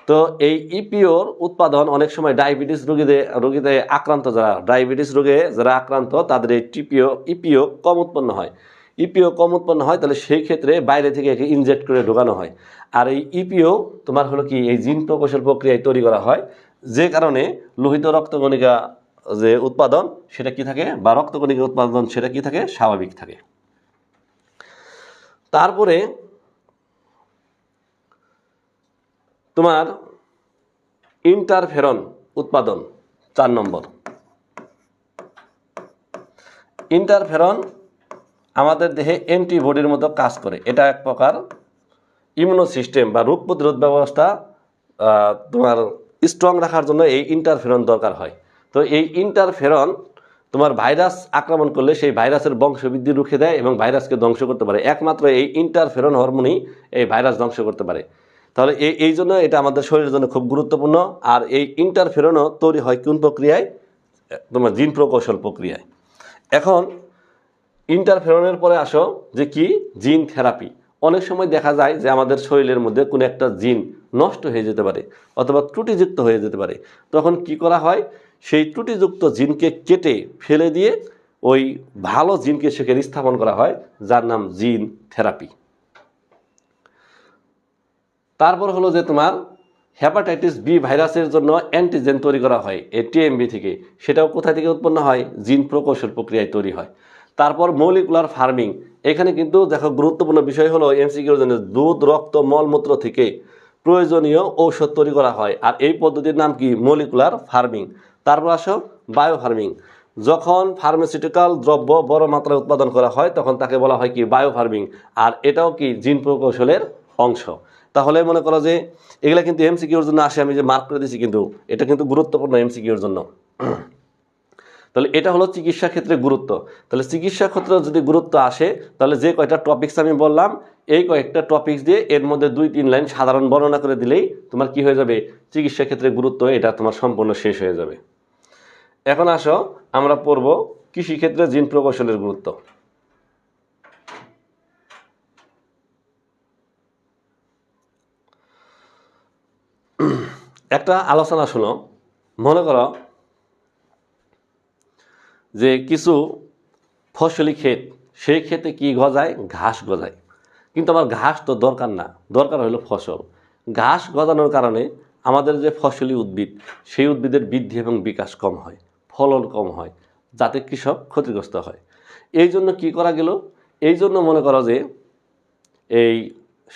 তো এই ইপিওর উৎপাদন অনেক সময় রোগীদের আক্রান্ত, ডায়াবেটিস রোগে যারা আক্রান্ত, তাদের এই ইপিও কম উৎপন্ন হয়। তাহলে সেই ক্ষেত্রে বাইরে থেকে একে ইনজেক্ট করে ঢোকানো হয়। আর এই ইপিও তোমার হলো কি, এই জিন প্রকৌশল প্রক্রিয়ায় তৈরি করা হয়, যে কারণে লোহিত রক্তকণিকা যে উৎপাদন সেটা কি থাকে, বা রক্তকণিকা উৎপাদন সেটা কি থাকে, স্বাভাবিক থাকে। তারপরে তোমার ইন্টারফেরন উৎপাদন 4 নম্বর। ইন্টারফেরন আমাদের দেহে অ্যান্টিবডির মতো কাজ করে। এটা এক প্রকার ইমিউনো সিস্টেম বা রোগ প্রতিরোধ ব্যবস্থা তোমার স্ট্রং রাখার জন্য এই ইন্টারফেরন দরকার হয়। তো এই ইন্টারফেরন তোমার ভাইরাস আক্রমণ করলে সেই ভাইরাসের বংশবৃদ্ধি রুখে দেয় এবং ভাইরাসকে ধ্বংস করতে পারে। একমাত্র এই ইন্টারফেরন হরমোনই এই ভাইরাস ধ্বংস করতে পারে। তাহলে এই জন্য এটা আমাদের শরীরের জন্য খুব গুরুত্বপূর্ণ। আর এই ইন্টারফেরনও তৈরি হয় কোন প্রক্রিয়ায়, তোমার জিন প্রকৌশল প্রক্রিয়ায়। এখন ইন্টারফেরনের পরে আসো যে কি, জিন থেরাপি। অনেক সময় দেখা যায় যে আমাদের শরীরের মধ্যে কোনো একটা জিন নষ্ট হয়ে যেতে পারে অথবা ত্রুটিযুক্ত হয়ে যেতে পারে। তখন কি করা হয়, সেই ত্রুটিযুক্ত জিনকে কেটে ফেলে দিয়ে ওই ভালো জিনকে সেখানে স্থাপন করা হয়, যার নাম জিন থেরাপি। তারপর হলো যে তোমার হেপাটাইটিস বি ভাইরাসের জন্য অ্যান্টিজেন তৈরি করা হয় এই টিএমবি থেকে। সেটাও কোথা থেকে উৎপন্ন হয়, জিন প্রকৌশল প্রক্রিয়ায় তৈরি হয়। তারপর মলিকুলার ফার্মিং। এখানে কিন্তু দেখো গুরুত্বপূর্ণ বিষয় হলো এমসিকিউর জন্য, দুধ, রক্ত, মলমূত্র থেকে প্রয়োজনীয় ঔষধ তৈরি করা হয়, আর এই পদ্ধতির নাম কি, মলিকুলার ফার্মিং। তারপর আসো বায়ো ফার্মিং। যখন ফার্মাসিউটিক্যাল দ্রব্য বড় মাত্রায় উৎপাদন করা হয় তখন তাকে বলা হয় কি, বায়ো ফার্মিং। আর এটাও কি জিন প্রকৌশলের অংশ। তাহলে মনে করো যে এগুলা কিন্তু এমসিকিউর জন্য আসে, আমি যে মার্ক করে দিয়েছি, কিন্তু এটা কিন্তু গুরুত্বপূর্ণ এমসিকিউর জন্য। তাহলে এটা হলো চিকিৎসা ক্ষেত্রে গুরুত্ব। তাহলে চিকিৎসা ক্ষেত্রে যদি গুরুত্ব আসে, তাহলে যে কয়টা টপিকস আমি বললাম, এই কয়েকটা টপিকস দিয়ে এর মধ্যে 2-3 লাইন সাধারণ বর্ণনা করে দিলেই তোমার কি হয়ে যাবে, চিকিৎসা ক্ষেত্রে গুরুত্ব এটা তোমার সম্পূর্ণ শেষ হয়ে যাবে। এখন আসো আমরা পড়ব কৃষিক্ষেত্রে জিন প্রকৌশলের গুরুত্ব। একটা আলোচনা শোনো। মনে করো যে কিছু ফসলি ক্ষেত, সেই ক্ষেতে কি গজায়, ঘাস গজায়। কিন্তু আমার ঘাস তো দরকার না, দরকার হলো ফসল। ঘাস গজানোর কারণে আমাদের যে ফসলি উদ্ভিদ, সেই উদ্ভিদের বৃদ্ধি এবং বিকাশ কম হয়, ফলন কম হয়, যাতে কৃষক ক্ষতিগ্রস্ত হয়। এই জন্য কী করা গেল, এই জন্য মনে করো যে এই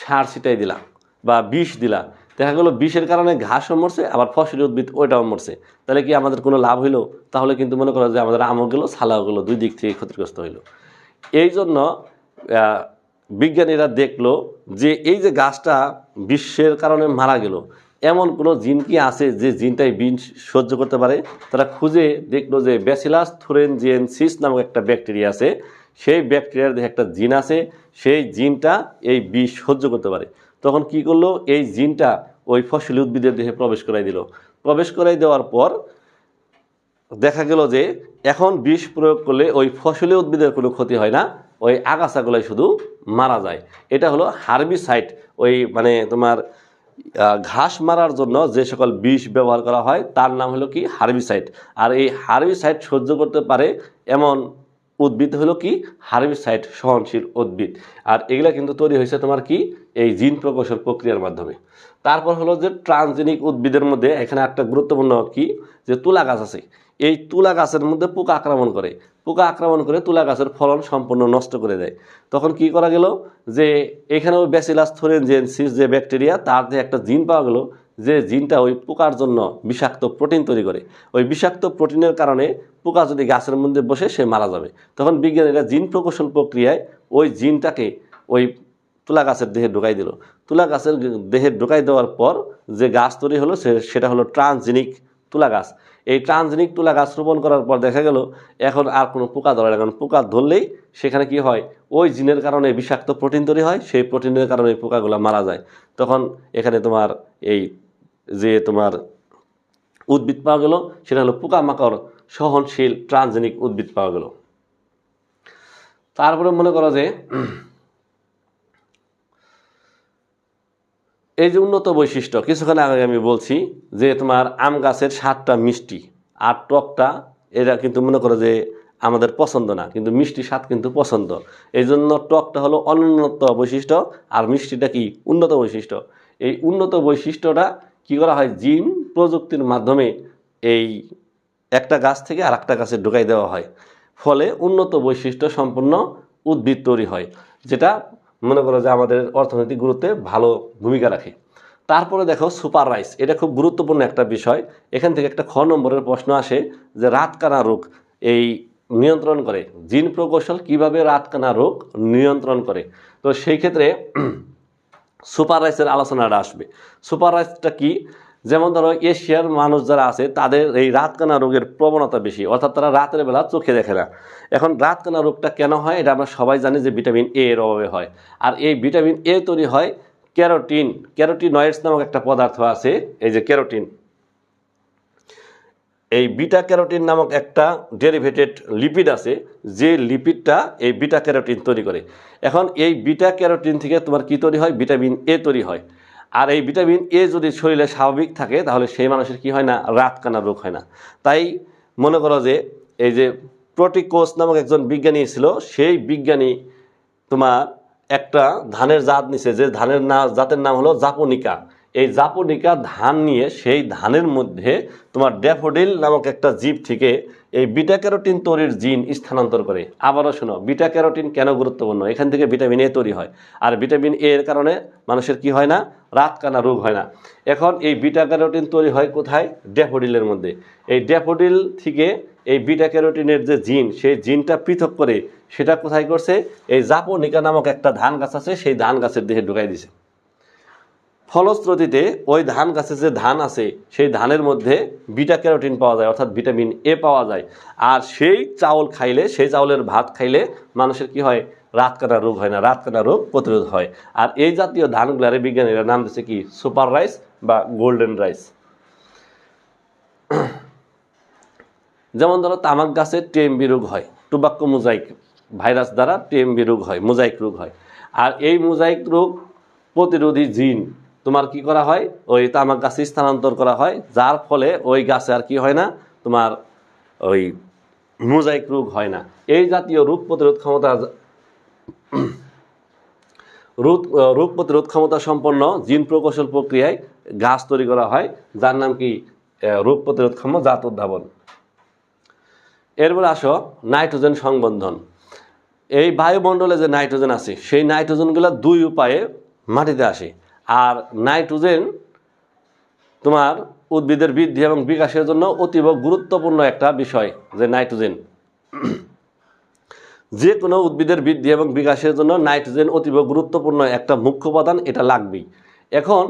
সার ছিটাই দিলা বা বিষ দিলা, দেখা গেলো বিষের কারণে ঘাসও মরছে, আবার ফসলি উদ্ভিদ ওইটাও মরছে। তাহলে কি আমাদের কোনো লাভ হইলো? তাহলে কিন্তু মনে করো যে আমাদের আমও গেলো, ছালাও গেলো, দুই দিক থেকে ক্ষতিগ্রস্ত হইলো। এই জন্য বিজ্ঞানীরা দেখলো যে এই যে গাছটা বিষের কারণে মারা গেল, এমন কোনো জিন কি আছে যে জিনটাই বিষ সহ্য করতে পারে? তারা খুঁজে দেখলো যে ব্যাসিলাস থুরেনজিয়েনসিস নামক একটা ব্যাকটেরিয়া আছে, সেই ব্যাকটেরিয়ার দেহে একটা জিন আছে, সেই জিনটা এই বিষ সহ্য করতে পারে। তখন কি করলো, এই জিনটা ওই ফসলি উদ্ভিদের দেহে প্রবেশ করাই দিল। প্রবেশ করাই দেওয়ার পর দেখা গেল যে এখন বিষ প্রয়োগ করলে ওই ফসলি উদ্ভিদের কোনো ক্ষতি হয় না, ওই আগাছাগুলাই শুধু মারা যায়। এটা হলো হার্বিসাইড, ওই মানে তোমার ঘাস মারার জন্য যে সকল বিষ ব্যবহার করা হয় তার নাম হলো কি হার্বিসাইড। আর এই হার্বিসাইড সহ্য করতে পারে এমন উদ্ভিদ হলো কি হার্বিসাইড সহনশীল উদ্ভিদ। আর এগুলা কিন্তু তৈরি হয়েছে তোমার কি এই জিন প্রকৌশল প্রক্রিয়ার মাধ্যমে। তারপর হলো যে ট্রান্সজেনিক উদ্ভিদের মধ্যে এখানে একটা গুরুত্বপূর্ণ কি, যে তুলা গাছ আছে, এই তুলা গাছের মধ্যে পোকা আক্রমণ করে, পোকা আক্রমণ করে তুলা গাছের ফলন সম্পূর্ণ নষ্ট করে দেয়। তখন কি করা গেল, যে এখানেও ব্যাসিলাস থুরেনজিয়েনসিস যে ব্যাকটেরিয়া, তার যে একটা জিন পাওয়া গেল, যে জিনটা ওই পোকার জন্য বিষাক্ত প্রোটিন তৈরি করে। ওই বিষাক্ত প্রোটিনের কারণে পোকা যদি গাছের মধ্যে বসে সে মারা যাবে। তখন বিজ্ঞানীরা জিন প্রকৌশল প্রক্রিয়ায় ওই জিনটাকে ওই তুলা গাছের দেহে ঢুকাই দিল। তুলা গাছের দেহে ঢুকাই দেওয়ার পর যে গাছ তৈরি হলো সেটা হলো ট্রান্সজেনিক তুলা গাছ। এই ট্রান্সজেনিক তুলা গাছ রোপণ করার পর দেখা গেল এখন আর কোনো পোকা ধরে না, কারণ পোকা ধরলেই সেখানে কি হয়, ওই জিনের কারণে বিষাক্ত প্রোটিন তৈরি হয়, সেই প্রোটিনের কারণে পোকাগুলো মারা যায়। তখন এখানে তোমার এই যে তোমার উদ্ভিদ পাওয়া গেল সেটা হলো পোকামাকড় সহনশীল ট্রান্সজেনিক উদ্ভিদ পাওয়া গেল। তারপরে মনে করো যে এই যে উন্নত বৈশিষ্ট্য, কিছুক্ষণ আগে আমি বলছি যে তোমার আম গাছের স্বাদটা মিষ্টি আর টকটা, এরা কিন্তু মনে করো যে আমাদের পছন্দ না, কিন্তু মিষ্টি স্বাদ কিন্তু পছন্দ। এই জন্য টকটা হলো অনুন্নত বৈশিষ্ট্য আর মিষ্টিটা কি উন্নত বৈশিষ্ট্য। এই উন্নত বৈশিষ্ট্যটা কি করা হয়, জিন প্রযুক্তির মাধ্যমে এই একটা গাছ থেকে আর একটা গাছে ঢুকাই দেওয়া হয়, ফলে উন্নত বৈশিষ্ট্য সম্পন্ন উদ্ভিদ তৈরি হয়, যেটা মনে করো যে আমাদের অর্থনৈতিক গুরুত্বে ভালো ভূমিকা রাখে। তারপরে দেখো সুপার রাইস, এটা খুব গুরুত্বপূর্ণ একটা বিষয়। এখান থেকে একটা খ নম্বরের প্রশ্ন আসে যে রাতকানা রোগ এই নিয়ন্ত্রণ করে, জিন প্রকৌশল কিভাবে রাতকানা রোগ নিয়ন্ত্রণ করে। তো সেই ক্ষেত্রে সুপার রাইসের আলোচনাটা আসবে। সুপার রাইসটা কি, যেমন ধরো এশিয়ার মানুষ যারা আছে তাদের এই রাতকানা রোগের প্রবণতা বেশি, অর্থাৎ তারা রাতের বেলা চোখে দেখে না। এখন রাতকানা রোগটা কেন হয়, এটা আমরা সবাই জানি যে ভিটামিন এ এর অভাবে হয়। আর এই ভিটামিন এ তৈরি হয় ক্যারোটিনয়েডস নামক একটা পদার্থ আছে, এই যে ক্যারোটিন, এই বিটা ক্যারোটিন নামক একটা ডেরিভেটেড লিপিড আছে, যে লিপিডটা এই বিটা ক্যারোটিন তৈরি করে। এখন এই বিটা ক্যারোটিন থেকে তোমার কি তৈরি হয়, ভিটামিন এ তৈরি হয়। আর এই ভিটামিন এ যদি শরীরে স্বাভাবিক থাকে তাহলে সেই মানুষের কি হয় না, রাতকানা রোগ হয় না। তাই মনে করো যে এই যে প্রোটিকোস নামক একজন বিজ্ঞানী ছিল, সেই বিজ্ঞানী তোমার একটা ধানের জাত নিছে, যে ধানের জাতের নাম হলো জাপোনিকা। এই জাপোনিকা ধান নিয়ে সেই ধানের মধ্যে তোমার ড্যাফোডিল নামক একটা জীব থেকে এই বিটা ক্যারোটিন তৈরির জিন স্থানান্তর করে। আবারও শোনো, বিটা ক্যারোটিন কেন গুরুত্বপূর্ণ, এখান থেকে ভিটামিন এ তৈরি হয়। আর ভিটামিন এ এর কারণে মানুষের কি হয় না, রাতকানা রোগ হয় না। এখন এই বিটা ক্যারোটিন তৈরি হয় কোথায়, ড্যাফোডিলের মধ্যে। এই ড্যাফোডিল থেকে এই বিটা ক্যারোটিনের যে জিন, সেই জিনটা পৃথক করে সেটা কোথায় করছে, এই জাপোনিকা নামক একটা ধান গাছ আছে, সেই ধান গাছের দেহে ঢুকাই দিছে। ফলশ্রুতিতে ওই ধান গাছে যে ধান আছে সেই ধানের মধ্যে বিটা ক্যারোটিন পাওয়া যায়, অর্থাৎ ভিটামিন এ পাওয়া যায়। আর সেই চাউল খাইলে, সেই চাউলের ভাত খাইলে মানুষের কি হয়, রাতকানা রোগ হয় না, রাতকানা রোগ প্রতিরোধ হয়। আর এই জাতীয় ধানগুলারে বিজ্ঞানীরা নাম দিচ্ছে কি, সুপার রাইস বা গোল্ডেন রাইস। যেমন ধরো তামাক গাছে টিএমবি রোগ হয়, টোবাক্কো মোজাইক ভাইরাস দ্বারা টিএমবি রোগ হয়, মোজাইক রোগ হয়। আর এই মোজাইক রোগ প্রতিরোধী জিন তোমার কি করা হয়, ওই তামাক গাছে স্থানান্তর করা হয়, যার ফলে ওই গাছে আর কি হয় না, তোমার ওই মোজাইক রোগ হয় না। এই জাতীয় রোগ প্রতিরোধ ক্ষমতা সম্পন্ন জিন প্রকৌশল প্রক্রিয়ায় গাছ তৈরি করা হয়, যার নাম কি রোগ প্রতিরোধক্ষম জাত উদ্ভাবন। এরপর আসো নাইট্রোজেন সংবন্ধন। এই বায়ুমণ্ডলে যে নাইট্রোজেন আছে সেই নাইট্রোজেনগুলো দুই উপায়ে মাটিতে আসে। আর নাইট্রোজেন তোমার উদ্ভিদের বৃদ্ধি এবং বিকাশের জন্য অতীব গুরুত্বপূর্ণ একটা বিষয়, যে নাইট্রোজেন। যে কোনো উদ্ভিদের বৃদ্ধি এবং বিকাশের জন্য নাইট্রোজেন অতীব গুরুত্বপূর্ণ একটা মুখ্য উপাদান, এটা লাগবেই। এখন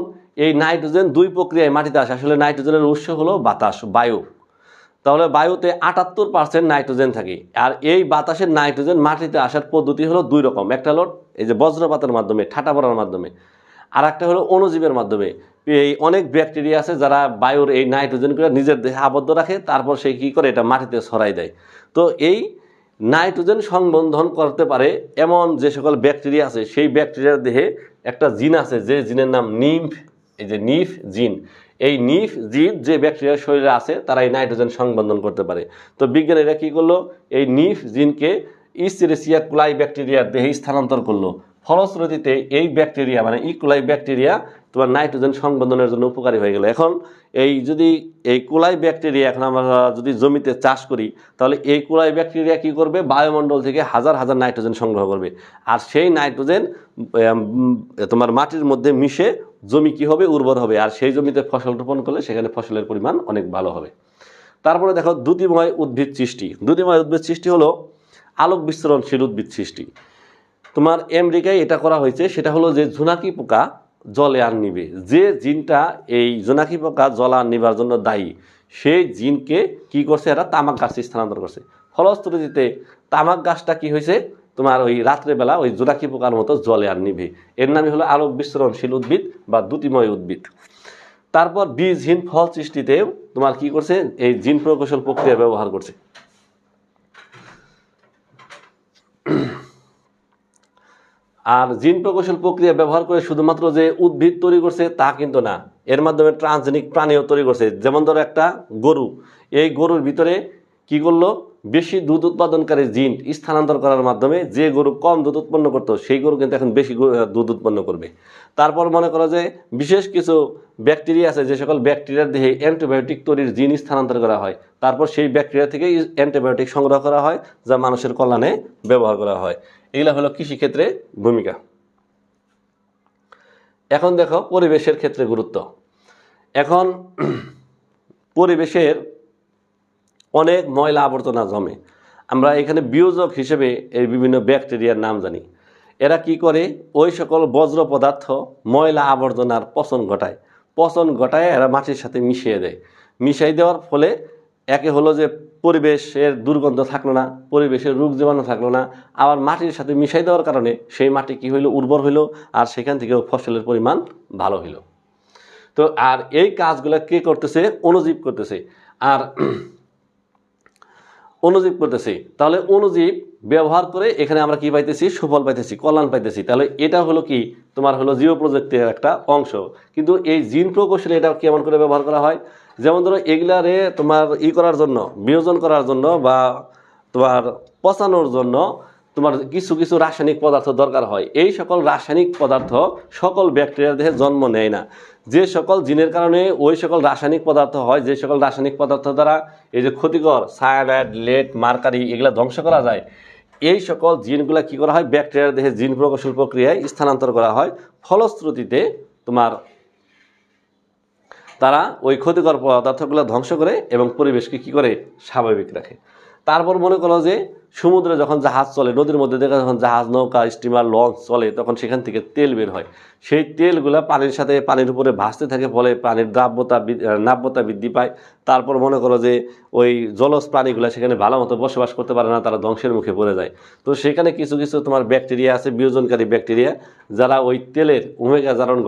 এই নাইট্রোজেন দুই প্রক্রিয়ায় মাটিতে আসে। আসলে নাইট্রোজেনের উৎস হলো বাতাস, বায়ু। তাহলে বায়ুতে 78% নাইট্রোজেন থাকে, আর এই বাতাসের নাইট্রোজেন মাটিতে আসার পদ্ধতি হলো দুই রকম। একটা হলো এই যে বজ্রপাতের মাধ্যমে, ঠাটা পড়ার মাধ্যমে, আর একটা হলো অণুজীবের মাধ্যমে। এই অনেক ব্যাকটেরিয়া আছে যারা বায়ুর এই নাইট্রোজেনগুলো নিজের দেহে আবদ্ধ রাখে, তারপর সে কী করে এটা মাটিতে ছড়াই দেয়। তো এই নাইট্রোজেন সংবন্ধন করতে পারে এমন যে সকল ব্যাকটেরিয়া আছে, সেই ব্যাকটেরিয়ার দেহে একটা জিন আছে, যে জিনের নাম নিম্ফ, এই যে নিফ জিন। এই নিফ জিন যে ব্যাকটেরিয়ার শরীরে আছে, তারা এই নাইট্রোজেন সংবন্ধন করতে পারে। তো বিজ্ঞানীরা কী করলো, এই নিফ জিনকে ইস্টেরেসিয়া কোলাই ব্যাকটেরিয়ার দেহে স্থানান্তর করলো। ফলশ্রুতিতে এই ব্যাকটেরিয়া মানে ইকোলাই ব্যাকটেরিয়া তোমার নাইট্রোজেন সংবন্ধনের জন্য উপকারী হয়ে গেল। এখন এই যদি এই কোলাই ব্যাকটেরিয়া এখন আমরা যদি জমিতে চাষ করি, তাহলে এই কোলাই ব্যাকটেরিয়া কি করবে, বায়ুমণ্ডল থেকে হাজার হাজার নাইট্রোজেন সংগ্রহ করবে, আর সেই নাইট্রোজেন তোমার মাটির মধ্যে মিশে জমি কি হবে, উর্বর হবে, আর সেই জমিতে ফসল রোপণ করলে সেখানে ফসলের পরিমাণ অনেক ভালো হবে। তারপরে দেখো দ্যুতিময় উদ্ভিদ সৃষ্টি। দ্যুতিময় উদ্ভিদ সৃষ্টি হলো আলোক বিস্তরণশীল উদ্ভিদ সৃষ্টি। তোমার আমেরিকায় এটা করা হয়েছে, সেটা হলো যে জোনাকি পোকা জলে আর নিবে, যে জিনটা এই জোনাকি পোকা জল আর নিবার জন্য দায়ী, সেই জিনকে কি করছে, এরা তামাক গাছে স্থানান্তর করছে। ফলশ্রুতিতে তামাক গাছটা কি হয়েছে, তোমার ওই রাত্রেবেলা ওই জোনাকি পোকার মতো জলে আর নিবে। এর নামই হলো আলোক বিস্তরণশীল উদ্ভিদ বা দ্যুতিময় উদ্ভিদ। তারপর বীজহীন ফল সৃষ্টিতে তোমার কি করছে, এই জিন প্রকৌশল প্রক্রিয়া ব্যবহার করছে। আর জিন প্রকৌশল প্রক্রিয়া ব্যবহার করে শুধুমাত্র যে উদ্ভিদ তৈরি করছে তা কিন্তু না, এর মাধ্যমে ট্রান্সজেনিক প্রাণীও তৈরি করছে। যেমন ধরো একটা গরু, এই গরুর ভিতরে কি করলো, বেশি দুধ উৎপাদনকারী জিন স্থানান্তর করার মাধ্যমে যে গরু কম দুধ উৎপন্ন করতো, সেই গরু কিন্তু এখন বেশি দুধ উৎপন্ন করবে। তারপর মনে করো যে বিশেষ কিছু ব্যাকটেরিয়া আছে, যে সকল ব্যাকটেরিয়ার দেহে অ্যান্টিবায়োটিক তৈরির জিন স্থানান্তর করা হয়, তারপর সেই ব্যাকটেরিয়া থেকে অ্যান্টিবায়োটিক সংগ্রহ করা হয়, যা মানুষের কল্যাণে ব্যবহার করা হয়। এগুলো হলো কৃষিক্ষেত্রে ভূমিকা। এখন দেখো পরিবেশের ক্ষেত্রে গুরুত্ব। এখন পরিবেশের অনেক ময়লা আবর্জনা জমে। আমরা এখানে বিয়োজক হিসেবে এই বিভিন্ন ব্যাকটেরিয়ার নাম জানি। এরা কি করে, ওই সকল বজ্র পদার্থ ময়লা আবর্জনার পচন ঘটায় এরা মাটির সাথে মিশিয়ে দেয়। মিশিয়ে দেওয়ার ফলে একে হলো যে পরিবেশের দুর্গন্ধ থাকলো না, পরিবেশের রোগ জীবাণু থাকলো না, আবার মাটির সাথে মিশাই দেওয়ার কারণে সেই মাটি কি হইলো, উর্বর হইলো, আর সেখান থেকেও ফসলের পরিমাণ ভালো হইলো। তো আর এই কাজগুলো কে করতেছে, অণুজীব করতেছে। আর অণুজীব করতেছি, তাহলে অণুজীব ব্যবহার করে এখানে আমরা কি পাইতেছি, সুফল পাইতেছি, কল্যাণ পাইতেছি। তাহলে এটা হলো কি, তোমার হলো জীব প্রযুক্তির একটা অংশ। কিন্তু এই জিন প্রকৌশলে এটা কেমন করে ব্যবহার করা হয়, যেমন ধরো এগুলারে তোমার করার জন্য, বিয়োজন করার জন্য বা তোমার পচানোর জন্য তোমার কিছু কিছু রাসায়নিক পদার্থ দরকার হয়। এই সকল রাসায়নিক পদার্থ সকল ব্যাকটেরিয়ার দেহে জন্ম নেয় না। যে সকল জিনের কারণে ওই সকল রাসায়নিক পদার্থ হয়, যে সকল রাসায়নিক পদার্থ দ্বারা এই যে ক্ষতিকর সায়ানাইড, লেড, মার্কারি এগুলা ধ্বংস করা যায়, এই সকল জিনগুলা কি করা হয়, ব্যাকটেরিয়ার দেহে জিন প্রকৌশল প্রক্রিয়ায় স্থানান্তর করা হয়। ফলশ্রুতিতে তোমার তারা ওই ক্ষতিকর পদার্থগুলো ধ্বংস করে এবং পরিবেশকে কি করে, স্বাভাবিক রাখে। তারপর মনে করো যে সমুদ্রে যখন জাহাজ চলে, নদীর মধ্যে দেখা যখন জাহাজ, নৌকা, স্টিমার, লঞ্চ চলে, তখন সেখান থেকে তেল বের হয়। সেই তেলগুলো পানির সাথে পানির উপরে ভাসতে থাকে, ফলে পানির নাব্যতা বৃদ্ধি পায়। তারপর মনে করো যে ওই জলজ প্রাণীগুলো সেখানে ভালো মতো বসবাস করতে পারে না, তারা ধ্বংসের মুখে পড়ে যায়। তো সেখানে কিছু কিছু তোমার ব্যাকটেরিয়া আছে, বিয়োজনকারী ব্যাকটেরিয়া, যারা ওই তেলের ওমেগা জারণ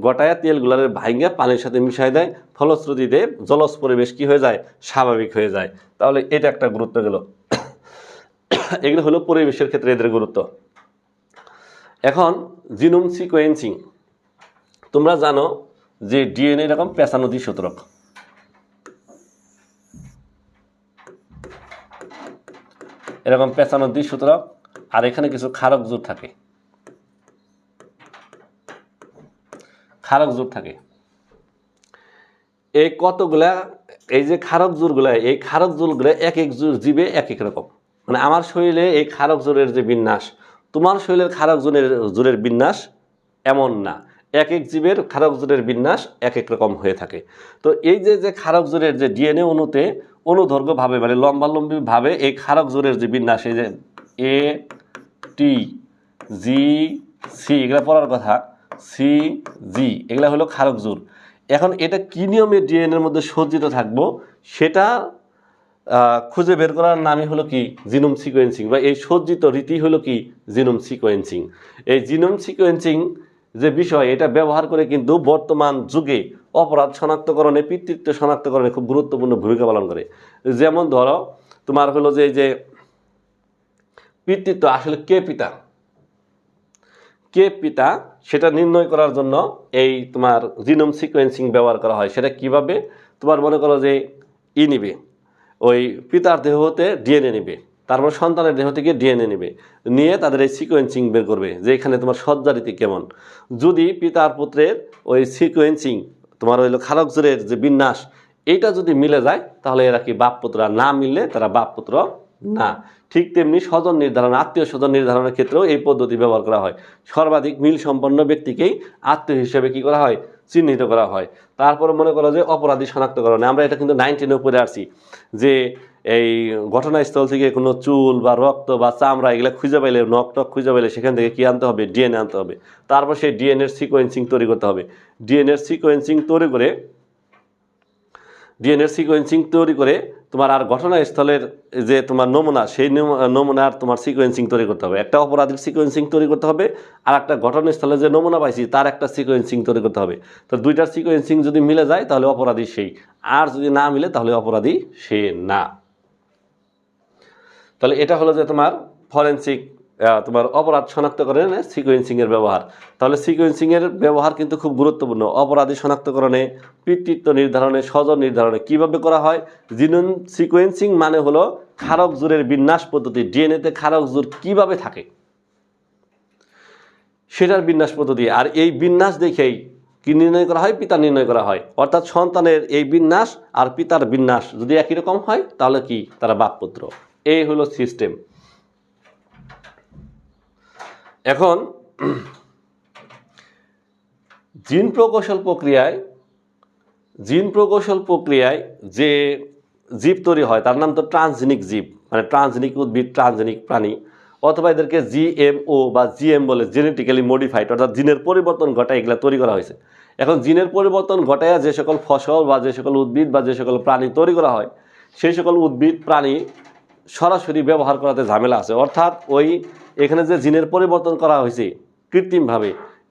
ঘটায় তেলগুলোর ভাঙিয়ে পানির সাথে মিশাই দেয়। ফলশ্রুতিতে জলজ পরিবেশ কি হয়ে যায়, স্বাভাবিক হয়ে যায়। তাহলে এটা একটা গুরুত্ব গেল। এগুলো হলো পরিবেশের ক্ষেত্রে এদের গুরুত্ব। এখন জিনোম সিকোয়েন্সিং, তোমরা জানো যে ডিএনএ এরকম পেঁচানো দ্বিসূত্রক। এরকম পেঁচানো দ্বিসূত্রক, আর এখানে কিছু ক্ষারক জোড় থাকে, এই কতগুলা, এই যে ক্ষারক জোড়গুলা, এই ক্ষারক জোড়গুলো এক এক জীবে এক এক রকম। মানে আমার শরীরে এই ক্ষারক জোড়ের যে বিন্যাস, তোমার শরীরের ক্ষারক জোড়ের বিন্যাস এমন না। এক এক জীবের ক্ষারক জোড়ের বিন্যাস এক এক রকম হয়ে থাকে। তো এই যে ক্ষারক জোড়ের যে ডিএনএ অণুতে অনুদৈর্ঘ্যভাবে মানে লম্বালম্বিভাবে এই ক্ষারক জোড়ের যে বিন্যাস, এই যে এ টি জি সি এগুলা পড়ার কথা, সি জি এগুলা হলো ক্ষারক জোড়। এখন এটা কি নিয়মে ডিএনএর মধ্যে সজ্জিত থাকবো সেটা খুঁজে বের করার নামই হলো কি জিনোম সিকোয়েন্সিং, বা এই সজ্জিত রীতি হলো কি জিনোম সিকোয়েন্সিং। এই জিনোম সিকোয়েন্সিং যে বিষয় এটা ব্যবহার করে কিন্তু বর্তমান যুগে অপরাধ শনাক্তকরণে, পিতৃত্ব শনাক্তকরণে খুব গুরুত্বপূর্ণ ভূমিকা পালন করে। যেমন ধরো তোমার হলো যে এই যে পিতৃত্ব আসলে কে পিতা, কে পিতা সেটা নির্ণয় করার জন্য এই তোমার জিনোম সিকোয়েন্সিং ব্যবহার করা হয়। সেটা কিভাবে, তোমার মনে করো যে নিবে ওই পিতার দেহ হতে ডিএনএ নেবে, তারপর সন্তানের দেহ থেকে ডিএনএ নেবে, নিয়ে তাদের এই সিকোয়েন্সিং বের করবে যে এখানে তোমার সজ্জারীতি কেমন। যদি পিতার পুত্রের ওই সিকোয়েন্সিং তোমার হইলো ক্ষারক জোড়ের যে বিন্যাস এইটা যদি মিলে যায় তাহলে এরা কি বাপ পুত্র, আর না মিললে তারা বাপ পুত্র না। ঠিক তেমনি স্বজন নির্ধারণ, আত্মীয় স্বজন নির্ধারণের ক্ষেত্রেও এই পদ্ধতি ব্যবহার করা হয়। সর্বাধিক মিল সম্পন্ন ব্যক্তিকেই আত্মীয় হিসেবে কি করা হয়, চিহ্নিত করা হয়। তারপরে মনে করো যে অপরাধী শনাক্তকরণে আমরা এটা কিন্তু 19 উপরে আসছি যে এই ঘটনাস্থল থেকে কোনো চুল বা রক্ত বা চামড়া এগুলো খুঁজে পাইলে, নখ টক খুঁজে পাইলে সেখান থেকে কি আনতে হবে, ডিএনএ আনতে হবে। তারপর সেই ডিএনএর সিকোয়েন্সিং তৈরি করতে হবে। ডিএনএর সিকোয়েন্সিং তৈরি করে তোমার আর ঘটনাস্থলের যে তোমার নমুনা, সেই নমুনার তোমার সিকোয়েন্সিং তৈরি করতে হবে। একটা অপরাধীর সিকোয়েন্সিং তৈরি করতে হবে, আর একটা ঘটনাস্থলে যে নমুনা পাইছি তার একটা সিকোয়েন্সিং তৈরি করতে হবে। তো দুইটার সিকোয়েন্সিং যদি মিলে যায় তাহলে অপরাধী সেই, আর যদি না মিলে তাহলে অপরাধী সে না। তাহলে এটা হলো যে তোমার ফরেনসিক তোমার অপরাধ শনাক্তকরণে সিকোয়েন্সিং এর ব্যবহার। তাহলে সিকোয়েন্সিং এর ব্যবহার কিন্তু খুব গুরুত্বপূর্ণ অপরাধী শনাক্তকরণে, পিতৃত্ব নির্ধারণে, স্বজন নির্ধারণে। কিভাবে করা হয়? জিনোম সিকোয়েন্সিং মানে হলো ক্ষারক জোড়ের বিন্যাস পদ্ধতি, ডিএনএতে ক্ষারক জোড় কিভাবে থাকে সেটার বিন্যাস পদ্ধতি। আর এই বিন্যাস দেখেই কি নির্ণয় করা হয়, পিতা নির্ণয় করা হয়। অর্থাৎ সন্তানের এই বিন্যাস আর পিতার বিন্যাস যদি একই রকম হয় তাহলে কি তারা বাপ পুত্র। এই হলো সিস্টেম। এখন জিন প্রকৌশল প্রক্রিয়ায় যে জীব তৈরি হয় তার নাম তো ট্রান্সজেনিক জীব, মানে ট্রান্সজেনিক উদ্ভিদ, ট্রান্সজেনিক প্রাণী, অথবা এদেরকে জিএমও বা জিএম বলে, জেনেটিক্যালি মডিফাইড, অর্থাৎ জিনের পরিবর্তন ঘটায় এগুলা তৈরি করা হয়েছে। এখন জিনের পরিবর্তন ঘটায় যে সকল ফসল বা যে সকল উদ্ভিদ বা যে সকল প্রাণী তৈরি করা হয়, সেই সকল উদ্ভিদ প্রাণী সরাসরি ব্যবহার করাতে ঝামেলা আছে। অর্থাৎ ওই এখানে যে জিনের পরিবর্তন করা হয়েছে কৃত্রিমভাবে,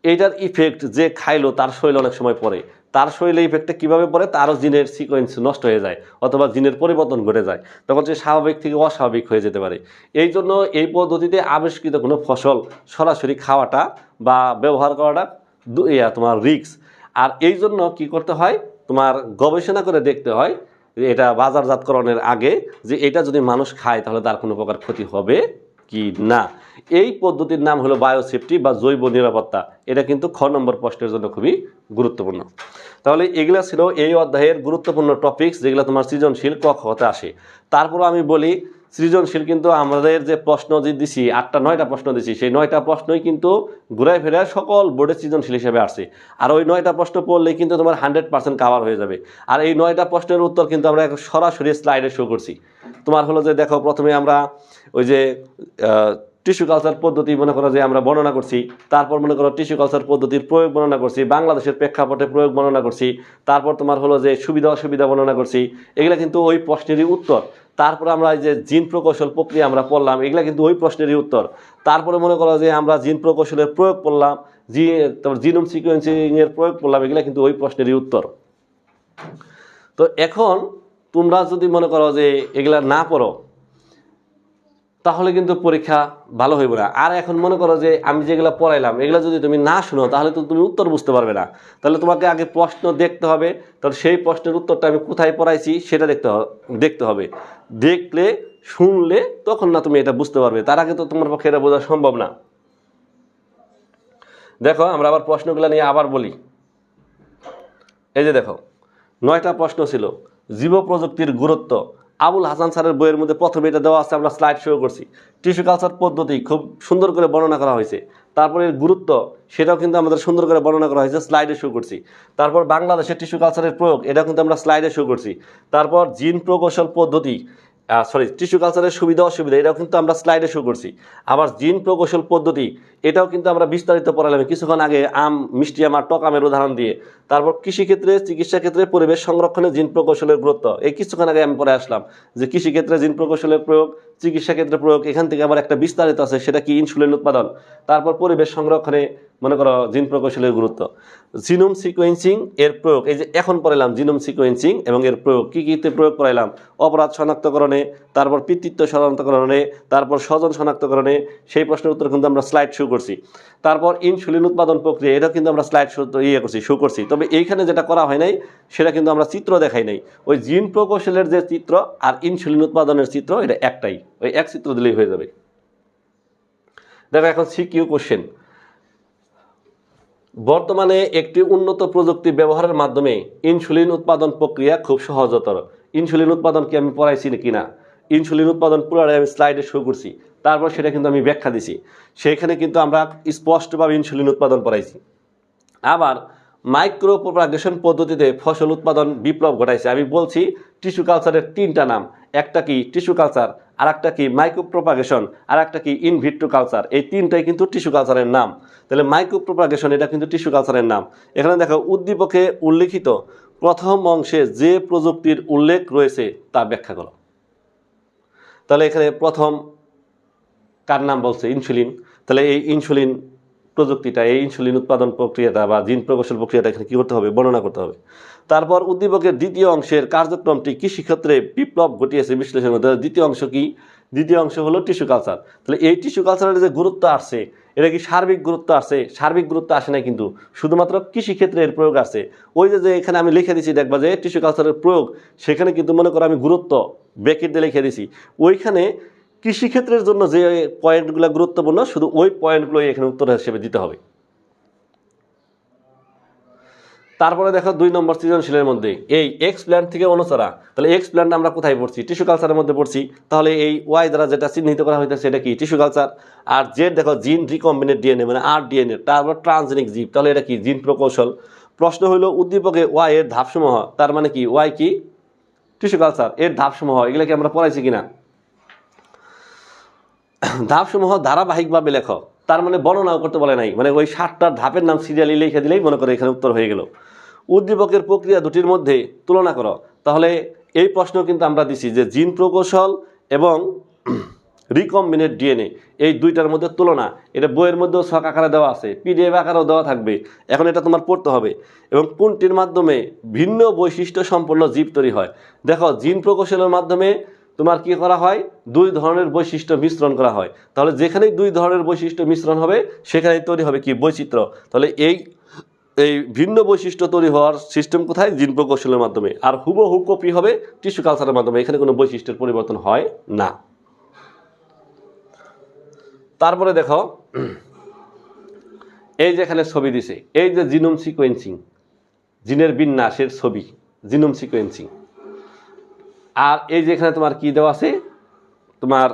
এইটার ইফেক্ট যে খাইলো তার শরীরে অনেক সময় পড়ে। তার শরীরে ইফেক্টটা কীভাবে পড়ে, তারও জিনের সিকোয়েন্স নষ্ট হয়ে যায় অথবা জিনের পরিবর্তন ঘটে যায়, তখন সে স্বাভাবিক থেকে অস্বাভাবিক হয়ে যেতে পারে। এই জন্য এই পদ্ধতিতে আবিষ্কৃত কোনো ফসল সরাসরি খাওয়াটা বা ব্যবহার করাটা তোমার রিস্ক। আর এই জন্য কী করতে হয়, তোমার গবেষণা করে দেখতে হয় এটা বাজারজাতকরণের আগে যে এটা যদি মানুষ খায় তাহলে তার কোনো প্রকার ক্ষতি হবে কি না। এই পদ্ধতির নাম হলো বায়োসেফটি বা জৈব নিরাপত্তা। এটা কিন্তু খ নম্বর প্রশ্নের জন্য খুবই গুরুত্বপূর্ণ। তাহলে এগুলা ছিল এই অধ্যায়ের গুরুত্বপূর্ণ টপিকস যেগুলো তোমার সৃজনশীল ক খ তে আসে। তারপর আমি বলি সৃজনশীল কিন্তু আমাদের যে প্রশ্ন যে দিছি 8টা 9টা প্রশ্ন দিছি, সেই 9টা প্রশ্নই কিন্তু ঘুরায় ফেরা সকল বোর্ডের সৃজনশীল হিসেবে আসছে। আর ওই 9টা প্রশ্ন পড়লেই কিন্তু তোমার 100% কাভার হয়ে যাবে। আর এই 9টা প্রশ্নের উত্তর কিন্তু আমরা সরাসরি স্লাইডে শো করছি। তোমার হলো যে দেখো, প্রথমে আমরা ওই যে টিস্যু কালচার পদ্ধতি মনে করো যে আমরা বর্ণনা করছি, তারপর মনে করো টিস্যু কালচার পদ্ধতির প্রয়োগ বর্ণনা করছি, বাংলাদেশের প্রেক্ষাপটে প্রয়োগ বর্ণনা করছি, তারপর তোমার হলো যে সুবিধা অসুবিধা বর্ণনা করছি। এগুলা কিন্তু ওই প্রশ্নেরই উত্তর। তারপরে আমরা এই যে জিন প্রকৌশল প্রক্রিয়া আমরা পড়লাম, এগুলা কিন্তু ওই প্রশ্নেরই উত্তর। তারপরে মনে করো যে আমরা জিন প্রকৌশলের প্রয়োগ পড়লাম, তারপর জিনোম সিকোয়েন্সিং এর প্রয়োগ পড়লাম, এগুলা কিন্তু ওই প্রশ্নেরই উত্তর। তো এখন তোমরা যদি মনে করো যে এগুলা না পড়ো তাহলে কিন্তু পরীক্ষা ভালো হইব না। আর এখন মনে করো যে আমি যেগুলো পড়াইলাম এগুলো যদি তুমি না শুনো তাহলে তো তুমি উত্তর বুঝতে পারবে না। তাহলে তোমাকে আগে প্রশ্ন দেখতে হবে, তাহলে সেই প্রশ্নের উত্তরটা আমি কোথায় পড়াইছি সেটা দেখতে হবে। দেখলে শুনলে তখন না তুমি এটা বুঝতে পারবে, তার আগে তো তোমার পক্ষে এটা বোঝা সম্ভব না। দেখো আমরা আবার প্রশ্নগুলো নিয়ে আবার বলি। এই যে দেখো 9টা প্রশ্ন ছিল। জীব প্রযুক্তির গুরুত্ব, আবুল হাসান স্যারের বইয়ের মধ্যে প্রথমে এটা দেওয়া আছে, আমরা স্লাইড শো করছি। টিস্যু কালচার পদ্ধতি খুব সুন্দর করে বর্ণনা করা হয়েছে। তারপরে গুরুত্ব সেটাও কিন্তু আমাদের সুন্দর করে বর্ণনা করা হয়েছে, স্লাইডে শো করছি। তারপর বাংলাদেশের টিস্যু কালচারের প্রয়োগ, এটা কিন্তু আমরা স্লাইডে শো করছি। তারপর জিন প্রকৌশল পদ্ধতি, টিস্যু কালচারের সুবিধা অসুবিধা এটাও কিন্তু আমরা স্লাইডে শো করছি। আবার জিন প্রকৌশল পদ্ধতি এটাও কিন্তু আমরা বিস্তারিত পড়ালাম কিছুক্ষণ আগে মিষ্টি আম আর টক আমের উদাহরণ দিয়ে। তারপর কৃষিক্ষেত্রে, চিকিৎসা ক্ষেত্রে পরিবেশ সংরক্ষণে জিন প্রকৌশলের গুরুত্ব এই কিছুক্ষণ আগে আমি পড়ে আসলাম যে কৃষিক্ষেত্রে জিন প্রকৌশলের প্রয়োগ, চিকিৎসা ক্ষেত্রে প্রয়োগ, এখান থেকে আবার একটা বিস্তারিত আছে সেটা কি ইনসুলিন উৎপাদন। তারপর পরিবেশ সংরক্ষণে মনে করো জিন প্রকৌশলের গুরুত্ব। জিনোম সিকোয়েন্সিং এর প্রয়োগ, এই যে এখন পড়াইলাম জিনোম সিকোয়েন্সিং এবং এর প্রয়োগ কী কীতে প্রয়োগ করাইলাম, অপরাধ শনাক্তকরণে, তারপর পিতৃত্ব শনাক্তকরণে, তারপর স্বজন শনাক্তকরণে, সেই প্রশ্নের উত্তর কিন্তু আমরা স্লাইড শো করছি। তারপর ইনসুলিন উৎপাদন প্রক্রিয়া এটা কিন্তু আমরা স্লাইড শো করছি। তবে এইখানে যেটা করা হয় নাই সেটা কিন্তু আমরা চিত্র দেখাই নাই। ওই জিন প্রকৌশলের যে চিত্র আর ইনসুলিন উৎপাদনের চিত্র এটা একটাই, ওই এক চিত্র দিলেই হয়ে যাবে। দেখো এখন সিকিউ কোশ্চেন। বর্তমানে একটি উন্নত প্রযুক্তি ব্যবহারের মাধ্যমে ইনসুলিন উৎপাদন প্রক্রিয়া খুব সহজতর। ইনসুলিন উৎপাদন কি আমি পড়াইছি কিনা, ইনসুলিন উৎপাদন পুরোটাই আমি স্লাইডে শো করছি, তারপর সেটা কিন্তু আমি ব্যাখ্যা দিছি। সেখানে কিন্তু আমরা স্পষ্টভাবে ইনসুলিন উৎপাদন পড়াইছি। আবার মাইক্রো প্রোপাগেশন পদ্ধতিতে ফসল উৎপাদন বিপ্লব ঘটাইছে। আমি বলছি টিস্যু কালচারের তিনটা নাম, একটা কি টিস্যু কালচার, আর একটা কি মাইক্রো প্রোপাগেশন, আর একটা কি ইনভিট্রো কালচার। এই তিনটাই কিন্তু টিস্যু কালচারের নাম। তাহলে মাইক্রো প্রোপাগেশন এটা কিন্তু টিস্যু কালচারের নাম। এখানে দেখো উদ্দীপকে উল্লিখিত প্রথম অংশে যে প্রযুক্তির উল্লেখ রয়েছে তা ব্যাখ্যা করো। তাহলে এখানে প্রথম কার নাম বলছে? ইনসুলিন। তাহলে এই ইনসুলিন প্রযুক্তিটা, এই ইনসুলিন উৎপাদন প্রক্রিয়াটা বা জিন প্রকৌশল প্রক্রিয়াটা এখানে কী করতে হবে? বর্ণনা করতে হবে। তারপর উদ্দীপকের দ্বিতীয় অংশের কার্যক্রমটি কৃষিক্ষেত্রে বিপ্লব ঘটিয়েছে বিশ্লেষণ করতে হবে। দ্বিতীয় অংশ কি? দ্বিতীয় অংশ হলো টিস্যু কালচার। তাহলে এই টিস্যু কালচারের যে গুরুত্ব আসছে এটা কি সার্বিক গুরুত্ব আসছে? সার্বিক গুরুত্ব আসে না, কিন্তু শুধুমাত্র কৃষিক্ষেত্রে এর প্রয়োগ আছে। ওই যে এখানে আমি লিখে দিচ্ছি দেখবা যে টিস্যু কালচারের প্রয়োগ, সেখানে কিন্তু মনে করো আমি গুরুত্ব ব্র্যাকেট দিয়ে লিখে দিছি। ওইখানে কৃষিক্ষেত্রের জন্য যে পয়েন্টগুলো গুরুত্বপূর্ণ শুধু ওই পয়েন্টগুলোই এখানে উত্তর হিসেবে দিতে হবে। তারপরে দেখো 2 নম্বর সৃজনশীলের মধ্যে এই এক্স প্ল্যান্ট থেকে অনুচরা। তাহলে এক্স প্ল্যান্ট আমরা কোথায় পড়ছি? টিস্যু কালচারের মধ্যে পড়ছি। তাহলে এই ওয়াই দ্বারা যেটা চিহ্নিত করা হইতেছে সেটা কি? Tissue culture. আর জেড দেখো জিন রিকম্বিনেন্ট ডিএনএ মানে আর ডিএনএ, তারপর ট্রান্সজেনিক জীব, তাহলে এটা কি? জিন প্রকৌশল। প্রশ্ন হলো উদ্দীপকে ওয়াই এর ধাপসমূহ, তার মানে কি ওয়াই কি? Tissue culture. এর ধাপসমূহ এগুলো কি আমরা পড়াইছি কিনা? ধাপসমূহ ধারাবাহিকভাবে লেখো, তার মানে বর্ণনাও করতে বলে নাই, মানে ওই 7টা ধাপের নাম সিরিয়ালি লিখে দিলেই মনে করে এখানে উত্তর হয়ে গেল। উদ্দীপকের প্রক্রিয়া দুটির মধ্যে তুলনা করো। তাহলে এই প্রশ্ন কিন্তু আমরা দিছি যে জিন প্রকৌশল এবং রিকম্বিনেন্ট ডিএনএ এই দুইটার মধ্যে তুলনা। এটা বইয়ের মধ্যেও ছক আকারে দেওয়া আছে, পিডিএফ আকারেও দেওয়া থাকবে। এখন এটা তোমার পড়তে হবে। এবং কোনটির মাধ্যমে ভিন্ন বৈশিষ্ট্য সম্পন্ন জীব তৈরি হয়? দেখো জিন প্রকৌশলের মাধ্যমে তোমার কি করা হয়? 2 ধরনের বৈশিষ্ট্য মিশ্রণ করা হয়। তাহলে যেখানেই 2 ধরনের বৈশিষ্ট্য মিশ্রণ হবে সেখানেই তৈরি হবে কি? বৈচিত্র্য। তাহলে এই ভিন্ন বৈশিষ্ট্য তৈরি হওয়ার সিস্টেম কোথায়? জিন প্রকৌশলের মাধ্যমে। আর হুবহু কপি হবে টিস্যু কালচারের মাধ্যমে, এখানে কোনো বৈশিষ্ট্যের পরিবর্তন হয় না। তারপরে দেখো এই যে এখানে ছবি দিছে, এই যে জিনোম সিকোয়েন্সিং, জিনের বিন্যাসের ছবি, জিনোম সিকোয়েন্সিং। আর এই যে এখানে তোমার কি দেওয়া আছে? তোমার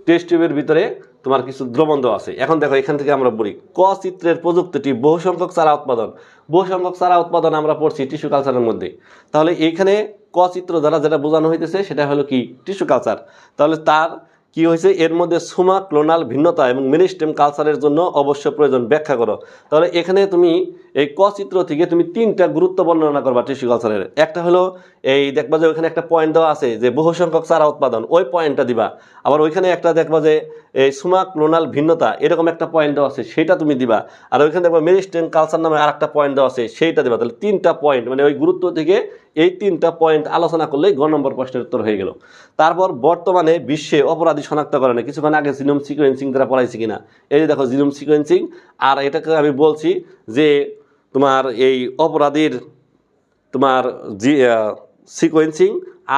টেস্ট টিউবের ভিতরে তোমার কিছু দ্রবণ দেওয়া আছে। এখন দেখো এখান থেকে আমরা বলি ক চিত্রের প্রযুক্তিটি বহু সংখ্যক চারা উৎপাদন। বহু সংখ্যক চারা উৎপাদন আমরা পড়ছি টিস্যু কালচারের মধ্যে। তাহলে এইখানে ক চিত্র দ্বারা যেটা বোঝানো হইতেছে সেটা হলো কি? Tissue culture. তাহলে তার কি হয়েছে? এর মধ্যে সুমা ক্লোনাল ভিন্নতা এবং মেরিস্টেম কালচারের জন্য অবশ্য প্রয়োজন, ব্যাখ্যা করো। তাহলে এখানে তুমি এই ক চিত্র থেকে তুমি 3টা গুরুত্ব বর্ণনা করবা টিস্যু কালচারের। একটা হলো এই দেখবা যে ওইখানে একটা পয়েন্ট দেওয়া আছে যে বহু সংখ্যক চারা উৎপাদন, ওই পয়েন্টটা দিবা। আবার ওইখানে একটা দেখবা যে এই সুমা ক্লোনাল ভিন্নতা এরকম একটা পয়েন্ট দেওয়া আছে, সেইটা তুমি দিবা। আর ওইখানে দেখবা মেরিস্টেম কালচার নামে আর একটা পয়েন্ট দেওয়া আছে, সেইটা দিবা। তাহলে 3টা পয়েন্ট, মানে ওই গুরুত্ব থেকে এই 3টা পয়েন্ট আলোচনা করলেই গ নম্বর প্রশ্নের উত্তর হয়ে গেল। তারপর বর্তমানে বিশ্বে অপরাধী শনাক্তকরণে কিছুক্ষণ আগে জিনোম সিকোয়েন্সিং দ্বারা পড়াইছি কিনা? এই যে দেখো জিনোম সিকোয়েন্সিং। আর এটাকে আমি বলছি যে তোমার এই অপরাধীর তোমার সিকোয়েন্সিং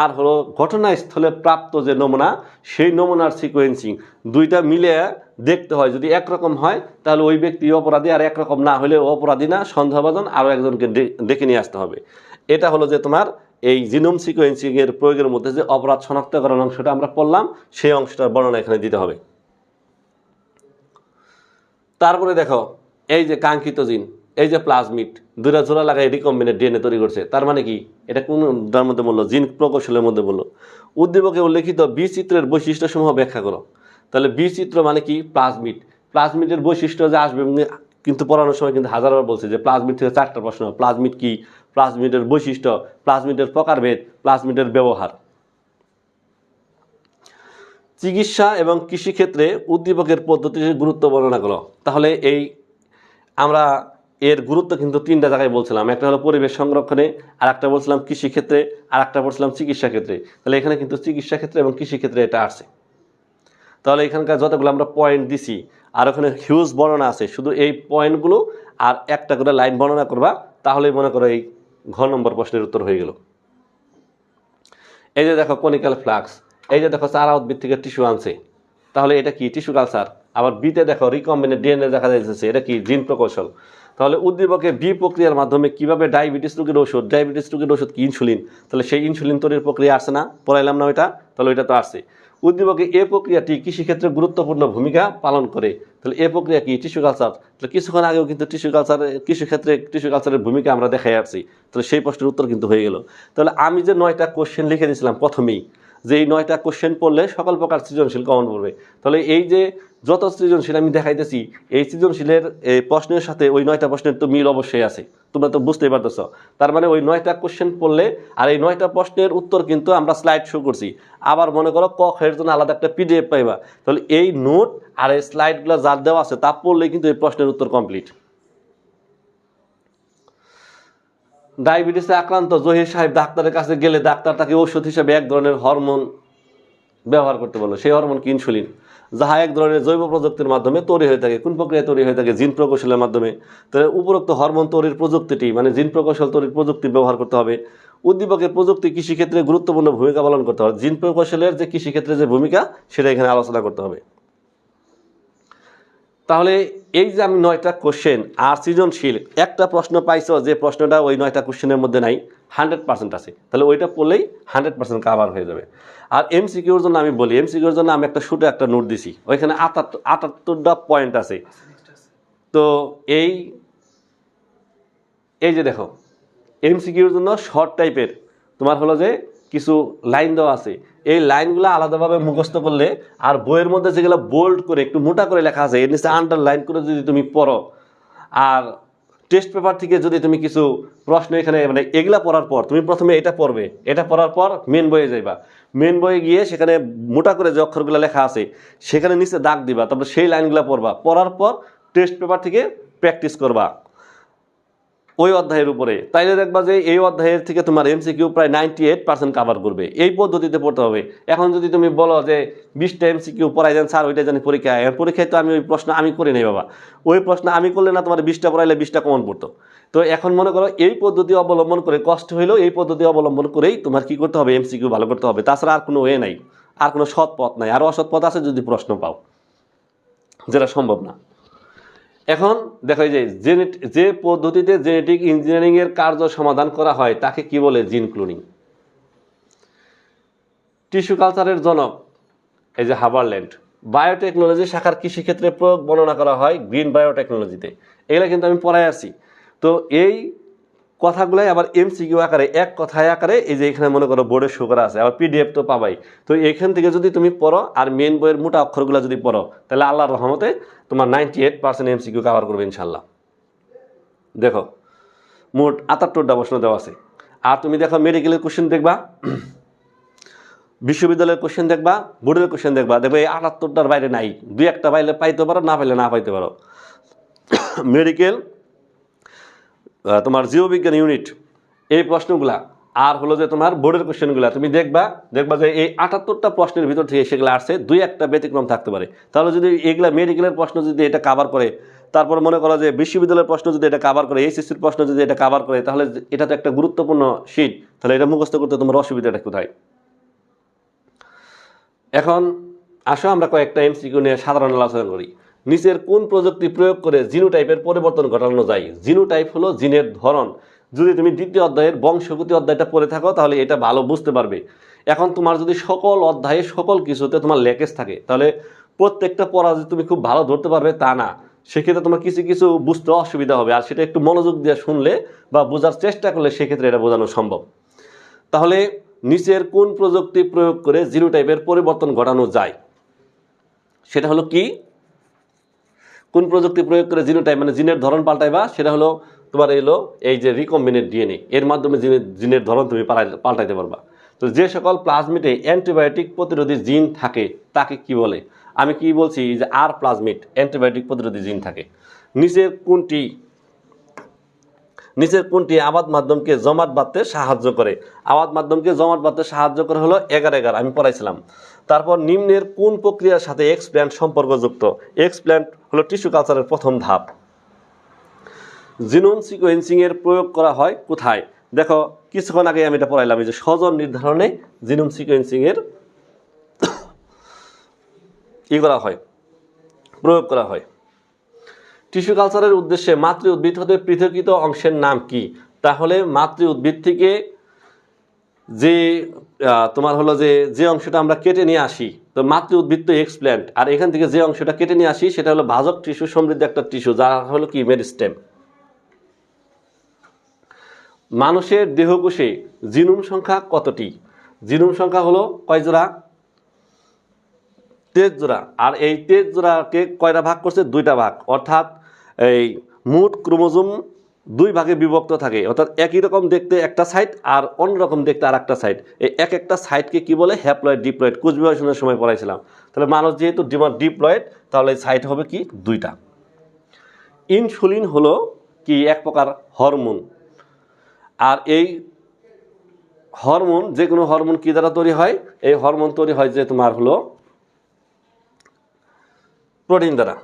আর হলো ঘটনাস্থলে প্রাপ্ত যে নমুনা, সেই নমুনার সিকোয়েন্সিং, দুইটা মিলে দেখতে হয়। যদি একরকম হয় তাহলে ওই ব্যক্তি অপরাধী, আর একরকম না হলে অপরাধী না, সন্দেহভাজন আরও একজনকে ডেকে নিয়ে আসতে হবে। এটা হলো যে তোমার এই জিনোম সিকোয়েন্সিং এর প্রয়োগের মধ্যে যে অপরাধ শনাক্তকরণ অংশটা আমরা পড়লাম, সেই অংশটার বর্ণনা এখানে দিতে হবে। তারপরে দেখো এই যে কাঙ্ক্ষিত জিন, এই যে প্লাজমিড দুইটা জোড়া লাগাই রিকম্বিনেন্ট ডিএনএ তৈরি করছে, তার মানে কি এটা কোনটার মধ্যে বললো? জিন প্রকৌশলের মধ্যে বললো। উদ্দীপকে উল্লেখিত বিচিত্রের বৈশিষ্ট্যসমূহ ব্যাখ্যা করো। তাহলে বিচিত্র মানে কি? প্লাজমিড। প্লাজমিডের বৈশিষ্ট্য যে আসবে, কিন্তু পড়ানোর সময় কিন্তু হাজারবার বলছে যে প্লাজমিড থেকে 4টা প্রশ্ন। প্লাজমিড কি, প্লাজমিডের বৈশিষ্ট্য, প্লাজমিডের প্রকারভেদ, প্লাজমিডের ব্যবহার। চিকিৎসা এবং কৃষিক্ষেত্রে উদ্দীপকের পদ্ধতির গুরুত্ব বর্ণনা করো। তাহলে এই আমরা এর গুরুত্ব কিন্তু 3টা জায়গায় বলছিলাম। একটা হলো পরিবেশ সংরক্ষণে, আর একটা বলছিলাম কৃষিক্ষেত্রে, আর একটা বলছিলাম চিকিৎসা ক্ষেত্রে। তাহলে এখানে কিন্তু চিকিৎসা ক্ষেত্রে এবং কৃষিক্ষেত্রে এটা আসছে। তাহলে এখানকার যতগুলো আমরা পয়েন্ট দিছি, আর ওখানে হিউজ বর্ণনা আছে, শুধু এই পয়েন্টগুলো আর একটা করে লাইন বর্ণনা করবা, তাহলেই মনে করো এই ঘ নম্বর প্রশ্নের উত্তর হয়ে গেল। এই যে দেখো কনিক্যাল ফ্লাক্স, এই যে দেখো চারা উদ্ভিদ থেকে টিস্যু আনছে, তাহলে এটা কি? Tissue culture. আবার বিতে দেখো রিকম্বিনেন্ট ডিএনএ দেখা যাচ্ছে, এটা কি? জিন প্রকৌশল। তাহলে উদ্দীপকে বি প্রক্রিয়ার মাধ্যমে কিভাবে ডায়াবেটিস রোগীর ওষুধ কি? ইনসুলিন। তাহলে সেই ইনসুলিন তৈরির প্রক্রিয়া আসছে না? পড়াইলাম না ওইটা? তাহলে ওইটা তো আসছে। উদ্দীপকে এ প্রক্রিয়াটি কৃষিক্ষেত্রে গুরুত্বপূর্ণ ভূমিকা পালন করে। তাহলে এ প্রক্রিয়া কি? Tissue culture. তাহলে কিছুক্ষণ আগেও কিন্তু কৃষিক্ষেত্রে টিস্যু কালচারের ভূমিকা আমরা দেখাই আসছি। তাহলে সেই প্রশ্নের উত্তর কিন্তু হয়ে গেল। তাহলে আমি যে 9টা কোশ্চেন লিখে দিয়েছিলাম প্রথমেই, যে এই 9টা কোশ্চেন পড়লে সকল প্রকার সৃজনশীল কমন পড়বে। তাহলে এই যে যত সৃজনশীল আমি দেখাইতেছি, এই সৃজনশীলের এই প্রশ্নের সাথে ওই 9টা প্রশ্নের তো মিল অবশ্যই আছে, তোমরা তো বুঝতেই পারতেছ। তার মানে ওই 9টা কোশ্চেন পড়লে, আর এই 9টা প্রশ্নের উত্তর কিন্তু আমরা স্লাইড শো করছি। আবার মনে করো ক এর জন্য আলাদা একটা পিডিএফ পাইবা। তাহলে এই নোট আর এই স্লাইডগুলো যার দেওয়া আছে তা পড়লেই কিন্তু এই প্রশ্নের উত্তর কমপ্লিট। ডায়াবেটিসে আক্রান্ত জহির সাহেব ডাক্তারের কাছে গেলে ডাক্তার তাকে ঔষধ হিসেবে এক ধরনের হরমোন ব্যবহার করতে বলো। সেই হরমোন কি? ইনসুলিন, যাহা এক ধরনের জৈব প্রযুক্তির মাধ্যমে তৈরি হয়ে থাকে। কোন প্রক্রিয়ায় তৈরি হয়ে থাকে? জিন প্রকৌশলের মাধ্যমে। তাহলে উপরোক্ত হরমোন তৈরির প্রযুক্তিটি, মানে জিন প্রকৌশল তৈরির প্রযুক্তি ব্যবহার করতে হবে। উদ্দীপকের প্রযুক্তি কৃষিক্ষেত্রে গুরুত্বপূর্ণ ভূমিকা পালন করতে হবে। জিন প্রকৌশলের যে কৃষিক্ষেত্রে যে ভূমিকা, সেটা এখানে আলোচনা করতে হবে। তাহলে এই যে আমি 9টা কোশ্চেন আর সৃজনশীল, একটা প্রশ্ন পাইছো যে প্রশ্নটা ওই 9টা কোশ্চেনের মধ্যে নাই, 100% আছে, তাহলে ওইটা পড়লেই 100% কাভার হয়ে যাবে। আর এমসিকিউর জন্য আমি বলি, এমসিকিউর জন্য আমি একটা শুটে একটা নোট দিছি, ওইখানে 78টা পয়েন্ট আছে। তো এই যে দেখো এমসিকিউর জন্য শর্ট টাইপের তোমার হলো যে কিছু লাইন দেওয়া আছে, এই লাইনগুলো আলাদাভাবে মুখস্থ করলে, আর বইয়ের মধ্যে যেগুলো বোল্ড করে একটু মোটা করে লেখা আছে এর নিচে আন্ডারলাইন করে যদি তুমি পড়ো, আর টেস্ট পেপার থেকে যদি তুমি কিছু প্রশ্ন এখানে, মানে এগুলা পড়ার পর তুমি প্রথমে এটা পড়বে, এটা পড়ার পর মেন বইয়ে যাইবা, মেন বইয়ে গিয়ে সেখানে মোটা করে যে অক্ষরগুলো লেখা আছে সেখানে নিচে দাগ দিবা, তারপর সেই লাইনগুলো পড়বা, পড়ার পর টেস্ট পেপার থেকে প্র্যাকটিস করবা ওই অধ্যায়ের উপরে। তাইলে দেখবা যে এই অধ্যায়ের থেকে তোমার এমসিকিউ প্রায় 98% কাভার করবে। এই পদ্ধতিতে পড়তে হবে। এখন যদি তুমি বলো যে 20টা এমসিকিউ পড়াই দেন স্যার, ওইটা জানি পরীক্ষায়, পরীক্ষায় তো আমি ওই প্রশ্ন আমি করি নাই বাবা, ওই প্রশ্ন আমি করলে না তোমার 20টা পড়াইলে 20টা কমন পড়তো। তো এখন মনে করো এই পদ্ধতি অবলম্বন করে, কষ্ট হইলেও এই পদ্ধতি অবলম্বন করেই তোমার কি করতে হবে? এমসিকিউ ভালো করতে হবে। তাছাড়া আর কোনো ওয়ে নাই, আর কোনো সৎ পথ নাই। আর অসৎ পথ আছে যদি প্রশ্ন পাও, যেটা সম্ভব না। এখন দেখো যে পদ্ধতিতে জেনেটিক ইঞ্জিনিয়ারিং এর কার্য সমাধান করা হয় তাকে কি বলে? জিন ক্লোনিং। টিস্যু কালচারের জনক এই যে হাবারল্যান্ড। বায়োটেকনোলজি শাখার কৃষিক্ষেত্রে প্রয়োগ বর্ণনা করা হয় গ্রিন বায়োটেকনোলজিতে। এগুলো কিন্তু আমি পড়াই আসি। তো এই কথাগুলাই আবার এমসিকিউ আকারে, এক কথায় আকারে এই যে এখানে মনে করো বোর্ডে শো করা আছে, আবার পিডিএফ তো পাবাই। তো এখান থেকে যদি তুমি পড়ো আর মেন বইয়ের মোটা অক্ষরগুলো যদি পড়ো, তাহলে আল্লাহর রহমতে তোমার 98% এমসিকিউ কভার করবে ইনশাল্লাহ। দেখো মোট 78টা প্রশ্ন দেওয়া আছে। আর তুমি দেখো মেডিকেলের কোশ্চেন দেখবা, বিশ্ববিদ্যালয়ের কোশ্চেন দেখবা, বোর্ডের কোশ্চেন দেখবা, দেখবে এই 78টার বাইরে নাই, 2-1টা পাইলে পাইতে পারো, না পাইলে না পাইতে পারো। মেডিকেল তোমার জীববিজ্ঞান ইউনিট এই প্রশ্নগুলা, আর হলো যে তোমার বোর্ডের কোশ্চেনগুলো তুমি দেখবা যে এই 78টা প্রশ্নের ভিতর থেকে সেগুলো আসছে, 2-1টা ব্যতিক্রম থাকতে পারে। তাহলে যদি এগুলা মেডিকেলের প্রশ্ন যদি এটা কাভার করে, তারপর মনে করো যে বিশ্ববিদ্যালয়ের প্রশ্ন যদি এটা কাভার করে, এইচএসসির প্রশ্ন যদি এটা কাভার করে, তাহলে এটা তো একটা গুরুত্বপূর্ণ শীট। তাহলে এটা মুখস্থ করতে তোমার অসুবিধাটা কোথায়? এখন আসো আমরা কয়েকটা এমসিকিউ নিয়ে সাধারণ আলোচনা করি। নিচের কোন প্রযুক্তি প্রয়োগ করে জিনোটাইপের পরিবর্তন ঘটানো যায়? জিনোটাইপ হলো জিনের ধরন। যদি তুমি দ্বিতীয় অধ্যায়ের বংশগতি অধ্যায়টা পড়ে থাকো তাহলে এটা ভালো বুঝতে পারবে। এখন তোমার যদি সকল অধ্যায়ে সকল কিছুতে তোমার লেকেজ থাকে, তাহলে প্রত্যেকটা পড়া যদি তুমি খুব ভালো ধরতে পারবে তা না। সেক্ষেত্রে তোমার কিছু কিছু বুঝতে অসুবিধা হবে, আর সেটা একটু মনোযোগ দিয়ে শুনলে বা বোঝার চেষ্টা করলে সেক্ষেত্রে এটা বোঝানো সম্ভব। তাহলে নিচের কোন প্রযুক্তি প্রয়োগ করে জিনোটাইপের পরিবর্তন ঘটানো যায়? সেটা হলো কি, কোন প্রযুক্তি প্রয়োগ করে জিনোটাইপ মানে জিনের ধরন পাল্টাইবা? সেটা হলো তোমার এলো এই যে রিকম্বিনেন্ট ডিএনএ, এর মাধ্যমে জিনের ধরন তুমি পাল্টাইতে পারবা। তো যে সকল প্লাজমিডে অ্যান্টিবায়োটিক প্রতিরোধী জিন থাকে তাকে কি বলে? আমি কি বলছি যে আর প্লাজমিড অ্যান্টিবায়োটিক প্রতিরোধী জিন থাকে। নিচের কোনটি আবাদ মাধ্যমকে জমাট বাঁধতে সাহায্য করে? আবাদ মাধ্যমকে জমাট বাঁধতে সাহায্য করে হলো এগার আমি পড়াইছিলাম। তারপর নিম্নের কোন প্রক্রিয়ার সাথে এক্সপ্ল্যান্ট সম্পর্কযুক্ত? এক্সপ্ল্যান্ট হলো টিস্যু কালচারের প্রথম ধাপ। জিনোম সিকোয়েন্সিং এর প্রয়োগ করা হয় কোথায়? দেখো কিছুক্ষণ আগে আমি এটা পড়াইলাম, এই যে স্বজন নির্ধারণে জিনোম সিকোয়েন্সিং এর প্রয়োগ করা হয়। টিস্যু কালচারের উদ্দেশ্যে মাতৃ উদ্ভিদ হতে পৃথকীকৃত অংশের নাম কি? তাহলে মাতৃ উদ্ভিদ থেকে যে তোমার হলো যে অংশটা আমরা কেটে নিয়ে আসি, তো মাতৃ উদ্ভিদ তো এক্সপ্ল্যান্ট, আর এখান থেকে যে অংশটা কেটে নিয়ে আসি সেটা হলো ভাজক টিস্যু সমৃদ্ধ একটা টিস্যু, যা হলো কি মেরিস্টেম। মানুষের দেহকোষে জিনোম সংখ্যা কতটি? জিনোম সংখ্যা হলো কয় জোড়া? 23 জোড়া। আর এই 23 জোড়াকে কয়টা ভাগ করছে? 2টা ভাগ, অর্থাৎ এই মোট ক্রোমোজোম 2 ভাগে বিভক্ত থাকে, অর্থাৎ একই রকম দেখতে একটা সাইড আর অন্যরকম দেখতে আর একটা সাইড। এই একটা সাইডকে কি বলে? Haploid diploid. কুচবিহারের সময় পড়াইছিলাম। তাহলে মানুষ যেহেতু ডিপ্লয়েড, তাহলে সাইড হবে কি? 2টা। ইনসুলিন হলো কি এক প্রকার হরমোন, আর এই হরমোন যে কোনো হরমোন কি দ্বারা তৈরি হয়? এই হরমোন তৈরি হয় যে তোমার হলো প্রোটিন দ্বারা।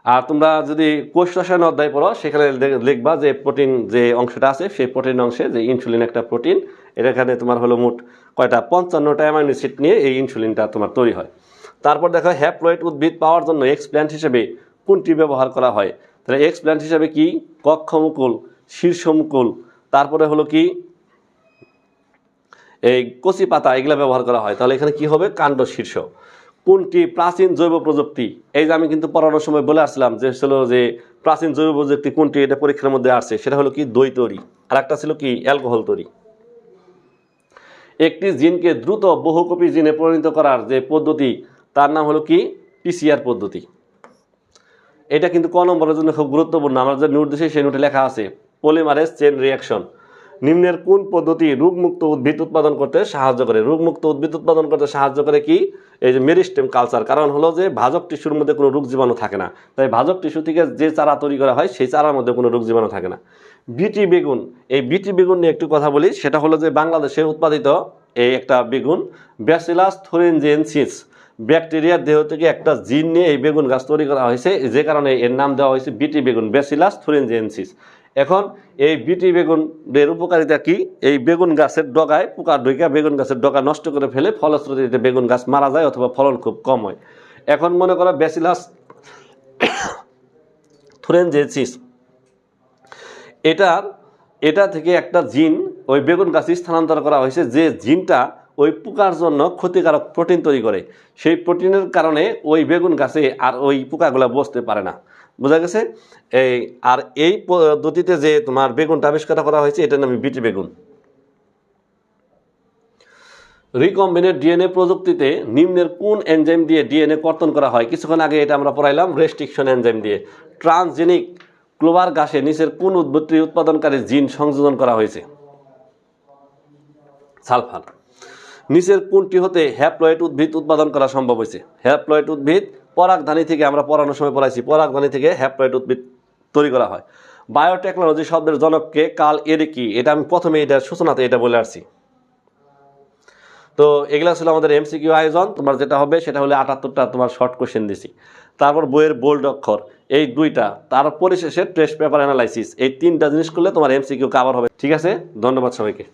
আর তোমরা যদি কোষ রসায়ন অধ্যায় পড়ো সেখানে লিখবা যে প্রোটিন যে অংশটা আছে সেই প্রোটিন অংশে যে ইনসুলিন একটা প্রোটিন, এখানে তোমার হলো মোট কয়টা? 55টা অ্যামাইনো অ্যাসিড নিয়ে এই ইনসুলিনটা তোমার তৈরি হয়। তারপর দেখো হ্যাপ্লয়েড উদ্ভিদ পাওয়ার জন্য এক্সপ্ল্যান্ট হিসেবে কোনটি ব্যবহার করা হয়? তাহলে এক্সপ্ল্যান্ট হিসেবে কি? কক্ষমুকুল, শীর্ষমুকুল, তারপরে হলো কি এই কচি পাতা, এগুলা ব্যবহার করা হয়। তাহলে এখানে কি হবে? কাণ্ড শীর্ষ। কোনটি প্রাচীন জৈব প্রযুক্তি? এই যে আমি কিন্তু পড়ানোর সময় বলে আসলাম যে ছিল যে প্রাচীন জৈব প্রযুক্তি কোনটি, এটা পরীক্ষার মধ্যে আসছে। সেটা হলো কি? দই তৈরি। আর একটা ছিল কি? অ্যালকোহল তৈরি। একটি জিনকে দ্রুত বহুকপি জিনে পরিণত করার যে পদ্ধতি তার নাম হলো কি? পিসিআর পদ্ধতি। এটা কিন্তু ক নম্বরের জন্য খুব গুরুত্বপূর্ণ। আমার যে নোট দিয়েছি সেই নোটে লেখা আছে পলিমারেজ চেইন রিঅ্যাকশন। নিম্নের কোন পদ্ধতি রোগমুক্ত উদ্ভিদ উৎপাদন করতে সাহায্য করে? রোগমুক্ত উদ্ভিদ উৎপাদন করতে সাহায্য করে কি? এই যে মেরিস্টেম কালচার। কারণ হলো যে ভাজক টিস্যুর মধ্যে কোনো রোগ জীবাণু থাকে না, তাই ভাজক টিস্যু থেকে যে চারা তৈরি করা হয় সেই চারার মধ্যে কোনো রোগ জীবাণু থাকে না। বিটি বেগুন, এই বিটি বেগুন নিয়ে একটু কথা বলি। সেটা হলো যে বাংলাদেশে উৎপাদিত এই একটা বেগুন, ব্যাসিলাস থুরিনজিয়েন্সিস ব্যাকটেরিয়ার দেহ থেকে একটা জিন নিয়ে এই বেগুন গাছ তৈরি করা হয়েছে, যে কারণে এর নাম দেওয়া হয়েছে বিটি বেগুন, ব্যাসিলাস থুরিনজিয়েন্সিস। এখন এই বিটি বেগুনের উপকারিতা কি? এই বেগুন গাছের ডগায় পোকা ঢুকে বেগুন গাছের ডগা নষ্ট করে ফেলে, ফলশ্রুতিতে বেগুন গাছ মারা যায় অথবা ফলন খুব কম হয়। এখন মনে করো ব্যাসিলাস থুরিনজিয়েন্সিস এটা থেকে একটা জিন ওই বেগুন গাছে স্থানান্তর করা হয়েছে, যে জিনটা ওই পোকার জন্য ক্ষতিকারক প্রোটিন তৈরি করে। সেই প্রোটিনের কারণে ওই বেগুন গাছে আর ওই পোকাগুলো বসতে পারে না। বোঝা গেছে? আর এই পদ্ধতিতে যে তোমার বেগুনটা আবিষ্কার করা হয়েছে এটার নাম বিটি বেগুন। রিকম্বিনেন্ট ডিএনএ প্রযুক্তিতে নিম্নের কোন এনজাইম দিয়ে ডিএনএ কর্তন করা হয়? কিছুক্ষণ আগে এটা আমরা পড়াইলাম রেস্ট্রিকশন এনজাইম দিয়ে। ট্রান্সজেনিক ক্লোভার ঘাসে নিচের কোন উদ্ভিদটি উৎপাদনকারী জিন সংযোজন করা হয়েছে? সালফার। নিচের কোনটি হতে হ্যাপ্লয়েড উদ্ভিদ উৎপাদন করা সম্ভব হয়েছে? হ্যাপ্লয়েড উদ্ভিদ পরাগধানী থেকে, আমরা পড়ানোর সময় পড়াইছি, পরাগধানী থেকে হ্যাপ্লয়েড উদ্ভিদ তৈরি করা হয়। বায়োটেকনোলজি শব্দের জনককে কার্ল এরিকি, এটা আমি প্রথমে এটা সূচনাতে এটা বলে আসছি। তো এগুলা ছিল আমাদের এমসিকিউ আয়োজন। তোমার যেটা হবে সেটা হলে 78টা তোমার শর্ট কোশ্চেন দিছি, তারপর বইয়ের বোল্ড অক্ষর এই 2টা, তার পরিশেষে টেস্ট পেপার অ্যানালাইসিস, এই 3টা জিনিস করলে তোমার এমসিকিউ কভার হবে। ঠিক আছে, ধন্যবাদ সবাইকে।